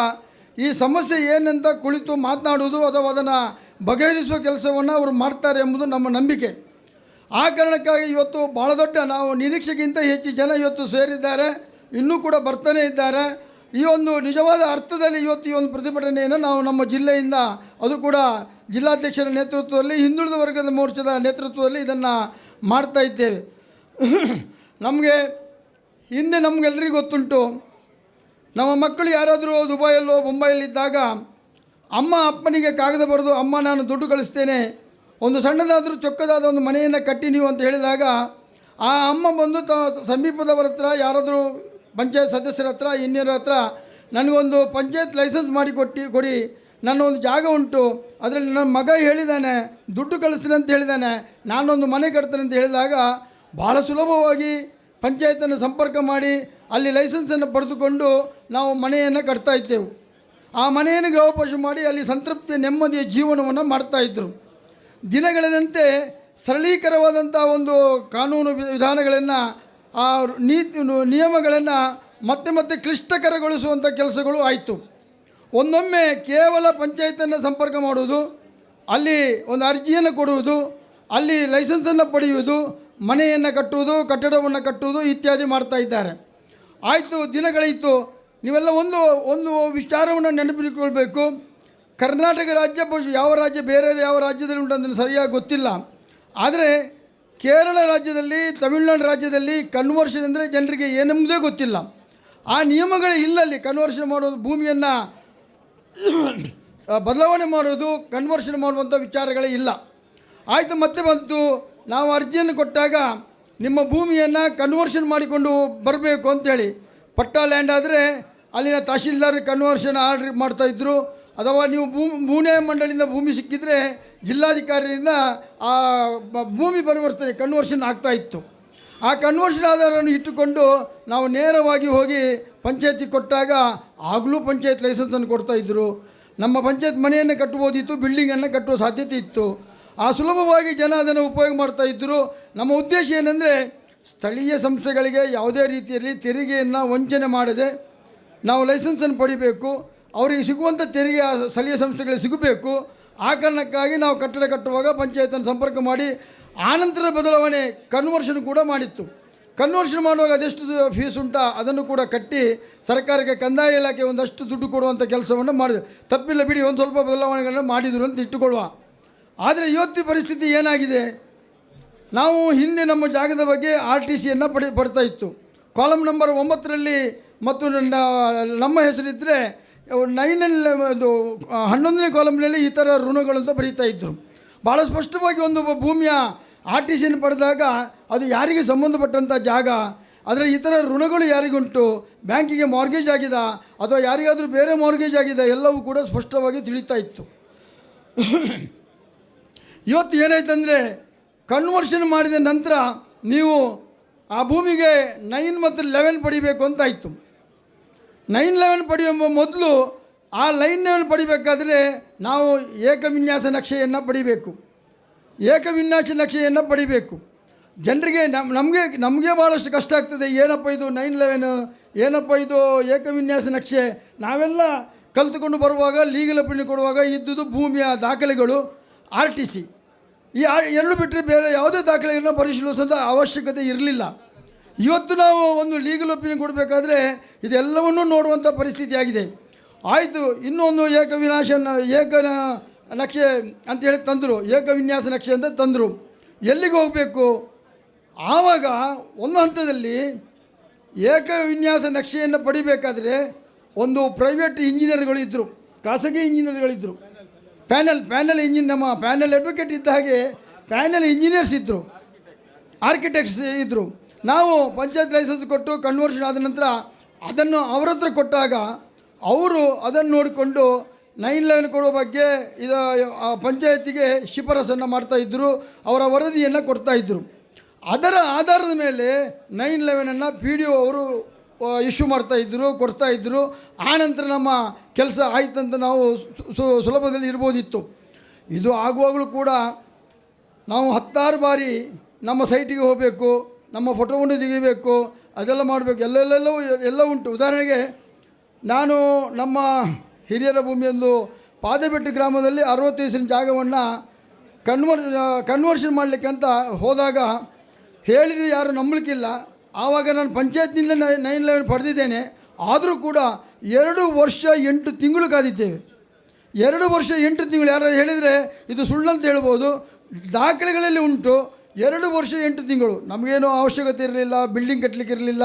ಈ ಸಮಸ್ಯೆ ಏನಂತ ಕುಳಿತು ಮಾತನಾಡುವುದು ಅಥವಾ ಅದನ್ನು ಬಗೆಹರಿಸುವ ಕೆಲಸವನ್ನು ಅವರು ಮಾಡ್ತಾರೆ ಎಂಬುದು ನಮ್ಮ ನಂಬಿಕೆ. ಆ ಕಾರಣಕ್ಕಾಗಿ ಇವತ್ತು ಭಾಳ ದೊಡ್ಡ ನಾವು ನಿರೀಕ್ಷೆಗಿಂತ ಹೆಚ್ಚು ಜನ ಇವತ್ತು ಸೇರಿದ್ದಾರೆ, ಇನ್ನೂ ಕೂಡ ಬರ್ತಾನೆ ಇದ್ದಾರೆ. ಈ ಒಂದು ನಿಜವಾದ ಅರ್ಥದಲ್ಲಿ ಇವತ್ತು ಈ ಒಂದು ಪ್ರತಿಭಟನೆಯನ್ನು ನಾವು ನಮ್ಮ ಜಿಲ್ಲೆಯಿಂದ, ಅದು ಕೂಡ ಜಿಲ್ಲಾಧ್ಯಕ್ಷರ ನೇತೃತ್ವದಲ್ಲಿ, ಹಿಂದುಳಿದ ವರ್ಗದ ಮೋರ್ಚಾದ ನೇತೃತ್ವದಲ್ಲಿ ಇದನ್ನು ಮಾಡ್ತಾ ಇದ್ದೇವೆ. ಹಿಂದೆ ನಮಗೆಲ್ಲರಿಗೂ ಗೊತ್ತುಂಟು, ನಮ್ಮ ಮಕ್ಕಳು ಯಾರಾದರೂ ದುಬೈಯಲ್ಲೋ ಮುಂಬೈಯಲ್ಲಿದ್ದಾಗ ಅಮ್ಮ ಅಪ್ಪನಿಗೆ ಕಾಗದ ಬರೆದು, ಅಮ್ಮ ನಾನು ದುಡ್ಡು ಕಳಿಸ್ತೇನೆ, ಒಂದು ಸಣ್ಣದಾದರೂ ಚೊಕ್ಕದಾದ ಒಂದು ಮನೆಯನ್ನು ಕಟ್ಟಿ ನೀವು ಅಂತ ಹೇಳಿದಾಗ ಆ ಅಮ್ಮ ಬಂದು ಸಮೀಪದವರ ಹತ್ರ, ಯಾರಾದರೂ ಪಂಚಾಯತ್ ಸದಸ್ಯರ ಹತ್ರ, ಇನ್ನಿಯರ ಹತ್ರ ನನಗೊಂದು ಪಂಚಾಯತ್ ಲೈಸೆನ್ಸ್ ಮಾಡಿ ಕೊಡಿ, ನನ್ನ ಒಂದು ಜಾಗ ಉಂಟು, ಅದರಲ್ಲಿ ನನ್ನ ಮಗ ಹೇಳಿದ್ದಾನೆ ದುಡ್ಡು ಕಳಿಸ್ತೀನಿ ಅಂತ ಹೇಳಿದ್ದಾನೆ, ನಾನೊಂದು ಮನೆ ಕಟ್ತೇನೆ ಅಂತ ಹೇಳಿದಾಗ ಭಾಳ ಸುಲಭವಾಗಿ ಪಂಚಾಯತನ್ನು ಸಂಪರ್ಕ ಮಾಡಿ ಅಲ್ಲಿ ಲೈಸೆನ್ಸನ್ನು ಪಡೆದುಕೊಂಡು ನಾವು ಮನೆಯನ್ನು ಕಟ್ತಾ ಇದ್ದೆವು. ಆ ಮನೆಯನ್ನು ಗೃಹಪ್ರವೇಶ ಮಾಡಿ ಅಲ್ಲಿ ಸಂತೃಪ್ತಿ ನೆಮ್ಮದಿಯ ಜೀವನವನ್ನು ಮಾಡ್ತಾಯಿದ್ರು. ದಿನಗಳಂತೆ ಸರಳೀಕರವಾದಂಥ ಒಂದು ಕಾನೂನು ವಿಧಾನಗಳನ್ನು, ಆ ನಿಯಮಗಳನ್ನು ಮತ್ತೆ ಕ್ಲಿಷ್ಟಕರಗೊಳಿಸುವಂಥ ಕೆಲಸಗಳು ಆಯಿತು. ಒಂದೊಮ್ಮೆ ಕೇವಲ ಪಂಚಾಯತನ್ನು ಸಂಪರ್ಕ ಮಾಡುವುದು, ಅಲ್ಲಿ ಒಂದು ಅರ್ಜಿಯನ್ನು ಕೊಡುವುದು, ಅಲ್ಲಿ ಲೈಸೆನ್ಸನ್ನು ಪಡೆಯುವುದು, ಮನೆಯನ್ನು ಕಟ್ಟುವುದು, ಕಟ್ಟಡವನ್ನು ಕಟ್ಟುವುದು ಇತ್ಯಾದಿ ಮಾಡ್ತಾ ಇದ್ದಾರೆ. ಆಯಿತು, ದಿನಗಳಾಯಿತು. ನೀವೆಲ್ಲ ಒಂದು ವಿಚಾರವನ್ನು ನೆನಪಿಸಿಕೊಳ್ಬೇಕು. ಕರ್ನಾಟಕ ರಾಜ್ಯ ಯಾವ ರಾಜ್ಯ ಬೇರೆ ಯಾವ ರಾಜ್ಯದಲ್ಲಿ ಉಂಟು ಅಂತ ಸರಿಯಾಗಿ ಗೊತ್ತಿಲ್ಲ, ಆದರೆ ಕೇರಳ ರಾಜ್ಯದಲ್ಲಿ, ತಮಿಳುನಾಡು ರಾಜ್ಯದಲ್ಲಿ ಕನ್ವರ್ಷನ್ ಅಂದರೆ ಜನರಿಗೆ ಏನೆಂಬುದೇ ಗೊತ್ತಿಲ್ಲ. ಆ ನಿಯಮಗಳು ಇಲ್ಲಲ್ಲಿ. ಕನ್ವರ್ಷನ್ ಮಾಡೋದು, ಭೂಮಿಯನ್ನು ಬದಲಾವಣೆ ಮಾಡೋದು, ಕನ್ವರ್ಷನ್ ಮಾಡುವಂಥ ವಿಚಾರಗಳೇ ಇಲ್ಲ. ಆಯಿತು, ಮತ್ತೆ ಬಂತು. ನಾವು ಅರ್ಜಿಯನ್ನು ಕೊಟ್ಟಾಗ ನಿಮ್ಮ ಭೂಮಿಯನ್ನು ಕನ್ವರ್ಷನ್ ಮಾಡಿಕೊಂಡು ಬರಬೇಕು ಅಂತೇಳಿ. ಪಟ್ಟಾ ಲ್ಯಾಂಡ್ ಆದರೆ ಅಲ್ಲಿನ ತಹಶೀಲ್ದಾರ್ ಕನ್ವರ್ಷನ್ ಆರ್ಡ್ರ್ ಮಾಡ್ತಾಯಿದ್ರು. ಅಥವಾ ನೀವು ಭೂಮಿ ಮಂಡಳಿಯಿಂದ ಭೂಮಿ ಸಿಕ್ಕಿದರೆ ಜಿಲ್ಲಾಧಿಕಾರಿಯಿಂದ ಆ ಭೂಮಿ ಪರಿವರ್ತನೆ ಕನ್ವರ್ಷನ್ ಆಗ್ತಾಯಿತ್ತು. ಆ ಕನ್ವರ್ಷನ್ ಆಧಾರವನ್ನು ಇಟ್ಟುಕೊಂಡು ನಾವು ನೇರವಾಗಿ ಹೋಗಿ ಪಂಚಾಯತಿಗೆ ಕೊಟ್ಟಾಗ ಆಗಲೂ ಪಂಚಾಯತ್ ಲೈಸೆನ್ಸನ್ನು ಕೊಡ್ತಾಯಿದ್ರು. ನಮ್ಮ ಪಂಚಾಯತ್ ಮನೆಯನ್ನು ಕಟ್ಟಬೋದಿತ್ತು, ಬಿಲ್ಡಿಂಗನ್ನು ಕಟ್ಟುವ ಸಾಧ್ಯತೆ ಇತ್ತು. ಆ ಸುಲಭವಾಗಿ ಜನ ಅದನ್ನು ಉಪಯೋಗ ಮಾಡ್ತಾಯಿದ್ದರು. ನಮ್ಮ ಉದ್ದೇಶ ಏನಂದರೆ ಸ್ಥಳೀಯ ಸಂಸ್ಥೆಗಳಿಗೆ ಯಾವುದೇ ರೀತಿಯಲ್ಲಿ ತೆರಿಗೆಯನ್ನು ವಂಚನೆ ಮಾಡದೆ ನಾವು ಲೈಸೆನ್ಸನ್ನು ಪಡಿಬೇಕು, ಅವರಿಗೆ ಸಿಗುವಂಥ ತೆರಿಗೆ ಸ್ಥಳೀಯ ಸಂಸ್ಥೆಗಳಿಗೆ ಸಿಗಬೇಕು. ಆ ಕಾರಣಕ್ಕಾಗಿ ನಾವು ಕಟ್ಟಡ ಕಟ್ಟುವಾಗ ಪಂಚಾಯತನ್ನು ಸಂಪರ್ಕ ಮಾಡಿ ಆನಂತರದ ಬದಲಾವಣೆ ಕನ್ವರ್ಷನ್ ಕೂಡ ಮಾಡಿತ್ತು. ಕನ್ವರ್ಷನ್ ಮಾಡುವಾಗ ಅದೆಷ್ಟು ಫೀಸ್ ಉಂಟಾ ಅದನ್ನು ಕೂಡ ಕಟ್ಟಿ ಸರ್ಕಾರಕ್ಕೆ ಕಂದಾಯ ಇಲಾಖೆ ಒಂದಷ್ಟು ದುಡ್ಡು ಕೊಡುವಂಥ ಕೆಲಸವನ್ನು ಮಾಡಿದೆ. ತಪ್ಪಿಲ್ಲ ಬಿಡಿ, ಒಂದು ಸ್ವಲ್ಪ ಬದಲಾವಣೆಗಳನ್ನು ಮಾಡಿದರು ಅಂತ ಇಟ್ಟುಕೊಳ್ಳುವ. ಆದರೆ ಇವತ್ತು ಪರಿಸ್ಥಿತಿ ಏನಾಗಿದೆ, ನಾವು ಹಿಂದೆ ನಮ್ಮ ಜಾಗದ ಬಗ್ಗೆ RTCಯನ್ನು ಪಡ್ತಾ ಇತ್ತು. ಕಾಲಮ್ ನಂಬರ್ 9ರಲ್ಲಿ ಮತ್ತು ನಮ್ಮ ಹೆಸರಿದ್ದರೆ 11ನೇ ಕಾಲಮ್ನಲ್ಲಿ ಈ ಥರ ಋಣಗಳಂತ ಬರೀತಾ ಇದ್ದರು. ಭಾಳ ಸ್ಪಷ್ಟವಾಗಿ ಒಂದು ಭೂಮಿಯ RTCಯನ್ನು ಪಡೆದಾಗ ಅದು ಯಾರಿಗೆ ಸಂಬಂಧಪಟ್ಟಂಥ ಜಾಗ, ಅದರ ಇತರ ಋಣಗಳು ಯಾರಿಗುಂಟು, ಬ್ಯಾಂಕಿಗೆ ಮಾರ್ಗೇಜ್ ಆಗಿದೆ ಅಥವಾ ಯಾರಿಗಾದರೂ ಬೇರೆ ಮಾರ್ಗೇಜ್ ಆಗಿದೆ, ಎಲ್ಲವೂ ಕೂಡ ಸ್ಪಷ್ಟವಾಗಿ ತಿಳಿತಾ ಇತ್ತು. ಇವತ್ತು ಏನಾಯ್ತಂದರೆ ಕನ್ವರ್ಷನ್ ಮಾಡಿದ ನಂತರ ನೀವು ಆ ಭೂಮಿಗೆ 9 ಮತ್ತು 11 ಪಡಿಬೇಕು ಅಂತ ಆಯಿತು. 9-11 ಪಡೆಯುವ ಮೊದಲು ಆ ಲೈನ್ 11 ಪಡಿಬೇಕಾದ್ರೆ ನಾವು ಏಕವಿನ್ಯಾಸ ನಕ್ಷೆಯನ್ನು ಪಡಿಬೇಕು. ಏಕವಿನ್ಯಾಸ ನಕ್ಷೆಯನ್ನು ಪಡಿಬೇಕು. ಜನರಿಗೆ ನಮಗೆ ಭಾಳಷ್ಟು ಕಷ್ಟ ಆಗ್ತದೆ. ಏನಪ್ಪ ಇದು 9-11, ಏನಪ್ಪ ಇದು ಏಕವಿನ್ಯಾಸ ನಕ್ಷೆ. ನಾವೆಲ್ಲ ಕಲಿತುಕೊಂಡು ಬರುವಾಗ ಲೀಗಲ್ ಒಪಿನಿಯನ್ ಕೊಡುವಾಗ ಇದ್ದುದು ಭೂಮಿಯ ದಾಖಲೆಗಳು RTC. ಈ ಎರಡು ಬಿಟ್ಟರೆ ಬೇರೆ ಯಾವುದೇ ದಾಖಲೆಗಳನ್ನು ಪರಿಶೀಲಿಸುವಂಥ ಅವಶ್ಯಕತೆ ಇರಲಿಲ್ಲ. ಇವತ್ತು ನಾವು ಒಂದು ಲೀಗಲ್ ಒಪಿನಿಯನ್ ಕೊಡಬೇಕಾದ್ರೆ ಇದೆಲ್ಲವನ್ನೂ ನೋಡುವಂಥ ಪರಿಸ್ಥಿತಿ ಆಗಿದೆ. ಆಯಿತು, ಇನ್ನೊಂದು ಏಕ ನಕ್ಷೆ ಅಂತೇಳಿ ತಂದರು, ಏಕವಿನ್ಯಾಸ ನಕ್ಷೆ ಅಂತ ತಂದರು. ಎಲ್ಲಿಗೆ ಹೋಗಬೇಕು? ಆವಾಗ ಒಂದು ಹಂತದಲ್ಲಿ ಏಕವಿನ್ಯಾಸ ನಕ್ಷೆಯನ್ನು ಪಡಿಬೇಕಾದ್ರೆ ಒಂದು ಪ್ರೈವೇಟ್ ಇಂಜಿನಿಯರ್ಗಳು ಇದ್ದರು, ಖಾಸಗಿ ಇಂಜಿನಿಯರ್ಗಳಿದ್ದರು. ಪ್ಯಾನಲ್ ಇಂಜಿನ್, ನಮ್ಮ ಪ್ಯಾನಲ್ ಅಡ್ವೊಕೇಟ್ ಇದ್ದ ಹಾಗೆ ಪ್ಯಾನಲ್ ಇಂಜಿನಿಯರ್ಸ್ ಇದ್ದರು, ಆರ್ಕಿಟೆಕ್ಟ್ಸ್ ಇದ್ದರು. ನಾವು ಪಂಚಾಯತ್ ಲೈಸೆನ್ಸ್ ಕೊಟ್ಟು ಕನ್ವರ್ಷನ್ ಆದ ನಂತರ ಅದನ್ನು ಅವರ ಹತ್ರ ಕೊಟ್ಟಾಗ ಅವರು ಅದನ್ನು ನೋಡಿಕೊಂಡು 9-11 ಕೊಡುವ ಬಗ್ಗೆ ಪಂಚಾಯತಿಗೆ ಶಿಫಾರಸನ್ನು ಮಾಡ್ತಾಯಿದ್ದರು, ಅವರ ವರದಿಯನ್ನು ಕೊಡ್ತಾಯಿದ್ದರು. ಅದರ ಆಧಾರದ ಮೇಲೆ 9-11 PDO ಅವರು ಇಶ್ಯೂ ಮಾಡ್ತಾಯಿದ್ದರು, ಕೊಡ್ತಾಯಿದ್ದರು. ಆನಂತರ ನಮ್ಮ ಕೆಲಸ ಆಯ್ತಂತ ನಾವು ಸುಲಭದಲ್ಲಿ ಇರ್ಬೋದಿತ್ತು. ಇದು ಆಗುವಾಗಲೂ ಕೂಡ ನಾವು 10 ಬಾರಿ ನಮ್ಮ ಸೈಟಿಗೆ ಹೋಗಬೇಕು, ನಮ್ಮ ಫೋಟೋವನ್ನು ತೆಗಿಬೇಕು, ಅದೆಲ್ಲ ಮಾಡಬೇಕು. ಎಲ್ಲ ಉಂಟು. ಉದಾಹರಣೆಗೆ ನಾನು ನಮ್ಮ ಹಿರಿಯರ ಭೂಮಿಯೊಂದು ಪಾದೆಬೆಟ್ಟು ಗ್ರಾಮದಲ್ಲಿ 65 ಜಾಗವನ್ನು ಕನ್ವರ್ಷನ್ ಮಾಡಲಿಕ್ಕೆ ಅಂತ ಹೋದಾಗ ಹೇಳಿದರೆ ಯಾರು ನಂಬಲಿಕ್ಕಿಲ್ಲ. ಆವಾಗ ನಾನು ಪಂಚಾಯತ್ನಿಂದ 9-11 ಪಡೆದಿದ್ದೇನೆ. ಆದರೂ ಕೂಡ 2 ವರ್ಷ 8 ತಿಂಗಳು ಕಾದಿದ್ದೇವೆ. 2 ವರ್ಷ 8 ತಿಂಗಳು ಯಾರು ಹೇಳಿದರೆ ಇದು ಸುಳ್ಳಂತ ಹೇಳ್ಬೋದು, ದಾಖಲೆಗಳಲ್ಲಿ ಉಂಟು. 2 ವರ್ಷ 8 ತಿಂಗಳು ನಮಗೇನೋ ಅವಶ್ಯಕತೆ ಇರಲಿಲ್ಲ, ಬಿಲ್ಡಿಂಗ್ ಕಟ್ಟಲಿಕ್ಕೆ ಇರಲಿಲ್ಲ,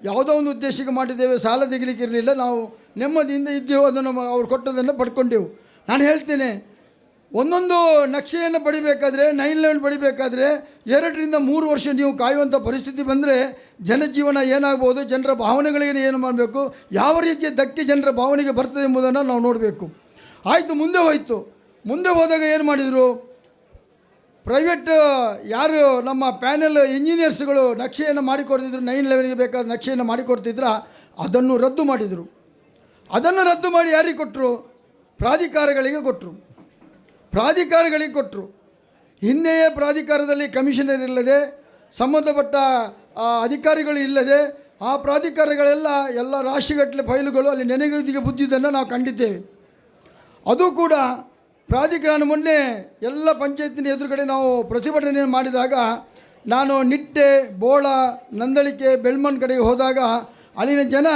ಯಾವುದೋ ಒಂದು ಉದ್ದೇಶಕ್ಕೆ ಮಾಡಿದ್ದೇವೆ, ಸಾಲ ತೆಗಿಲಿಕ್ಕೆ ಇರಲಿಲ್ಲ, ನಾವು ನೆಮ್ಮದಿಯಿಂದ ಇದ್ದೇವೆ, ಅದನ್ನು ಅವ್ರು ಕೊಟ್ಟದನ್ನು ಪಡ್ಕೊಂಡೆವು. ನಾನು ಹೇಳ್ತೇನೆ, ಒಂದೊಂದು ನಕ್ಷೆಯನ್ನು ಪಡಿಬೇಕಾದ್ರೆ 9-11 ಪಡಿಬೇಕಾದ್ರೆ 2ರಿಂದ 3 ವರ್ಷ ನೀವು ಕಾಯುವಂಥ ಪರಿಸ್ಥಿತಿ ಬಂದರೆ ಜನಜೀವನ ಏನಾಗ್ಬೋದು, ಜನರ ಭಾವನೆಗಳಿಗೆ ಏನು ಮಾಡಬೇಕು, ಯಾವ ರೀತಿಯ ಧಕ್ಕೆ ಜನರ ಭಾವನೆಗೆ ಬರ್ತದೆ ಎಂಬುದನ್ನು ನಾವು ನೋಡಬೇಕು. ಆಯಿತು, ಮುಂದೆ ಹೋಯಿತು. ಮುಂದೆ ಹೋದಾಗ ಏನು ಮಾಡಿದರು, ಪ್ರೈವೇಟ್ ಯಾರು ನಮ್ಮ ಪ್ಯಾನೆಲ್ ಇಂಜಿನಿಯರ್ಸ್ಗಳು ನಕ್ಷೆಯನ್ನು ಮಾಡಿಕೊಡ್ತಿದ್ರು, 9-11ಗೆ ಬೇಕಾದ ನಕ್ಷೆಯನ್ನು ಮಾಡಿಕೊಡ್ತಿದ್ರ, ಅದನ್ನು ರದ್ದು ಮಾಡಿದರು. ಅದನ್ನು ರದ್ದು ಮಾಡಿ ಯಾರಿಗೆ ಕೊಟ್ಟರು? ಪ್ರಾಧಿಕಾರಗಳಿಗೆ ಕೊಟ್ಟರು. ಹಿಂದೆಯೇ ಪ್ರಾಧಿಕಾರದಲ್ಲಿ ಕಮಿಷನರ್ ಇಲ್ಲದೆ, ಸಂಬಂಧಪಟ್ಟ ಅಧಿಕಾರಿಗಳು ಇಲ್ಲದೆ, ಆ ಪ್ರಾಧಿಕಾರಗಳೆಲ್ಲ ರಾಶಿಗಟ್ಟಲೆ ಫೈಲುಗಳು ಅಲ್ಲಿ ನೆನೆಗುದಿಗೆ ಬುದ್ಧಿದ್ದನ್ನು ನಾವು ಕಂಡಿದ್ದೇವೆ. ಅದು ಕೂಡ ಪ್ರಾಧಿಕಾರ ಮೊನ್ನೆ ಎಲ್ಲ ಪಂಚಾಯತಿನ ಎದುರುಗಡೆ ನಾವು ಪ್ರತಿಭಟನೆ ಮಾಡಿದಾಗ ನಾನು ನಿಟ್ಟೆ, ಬೋಳ, ನಂದಳಿಕೆ, ಬೆಳ್ಮನ್ ಕಡೆಗೆ ಹೋದಾಗ ಅಲ್ಲಿನ ಜನ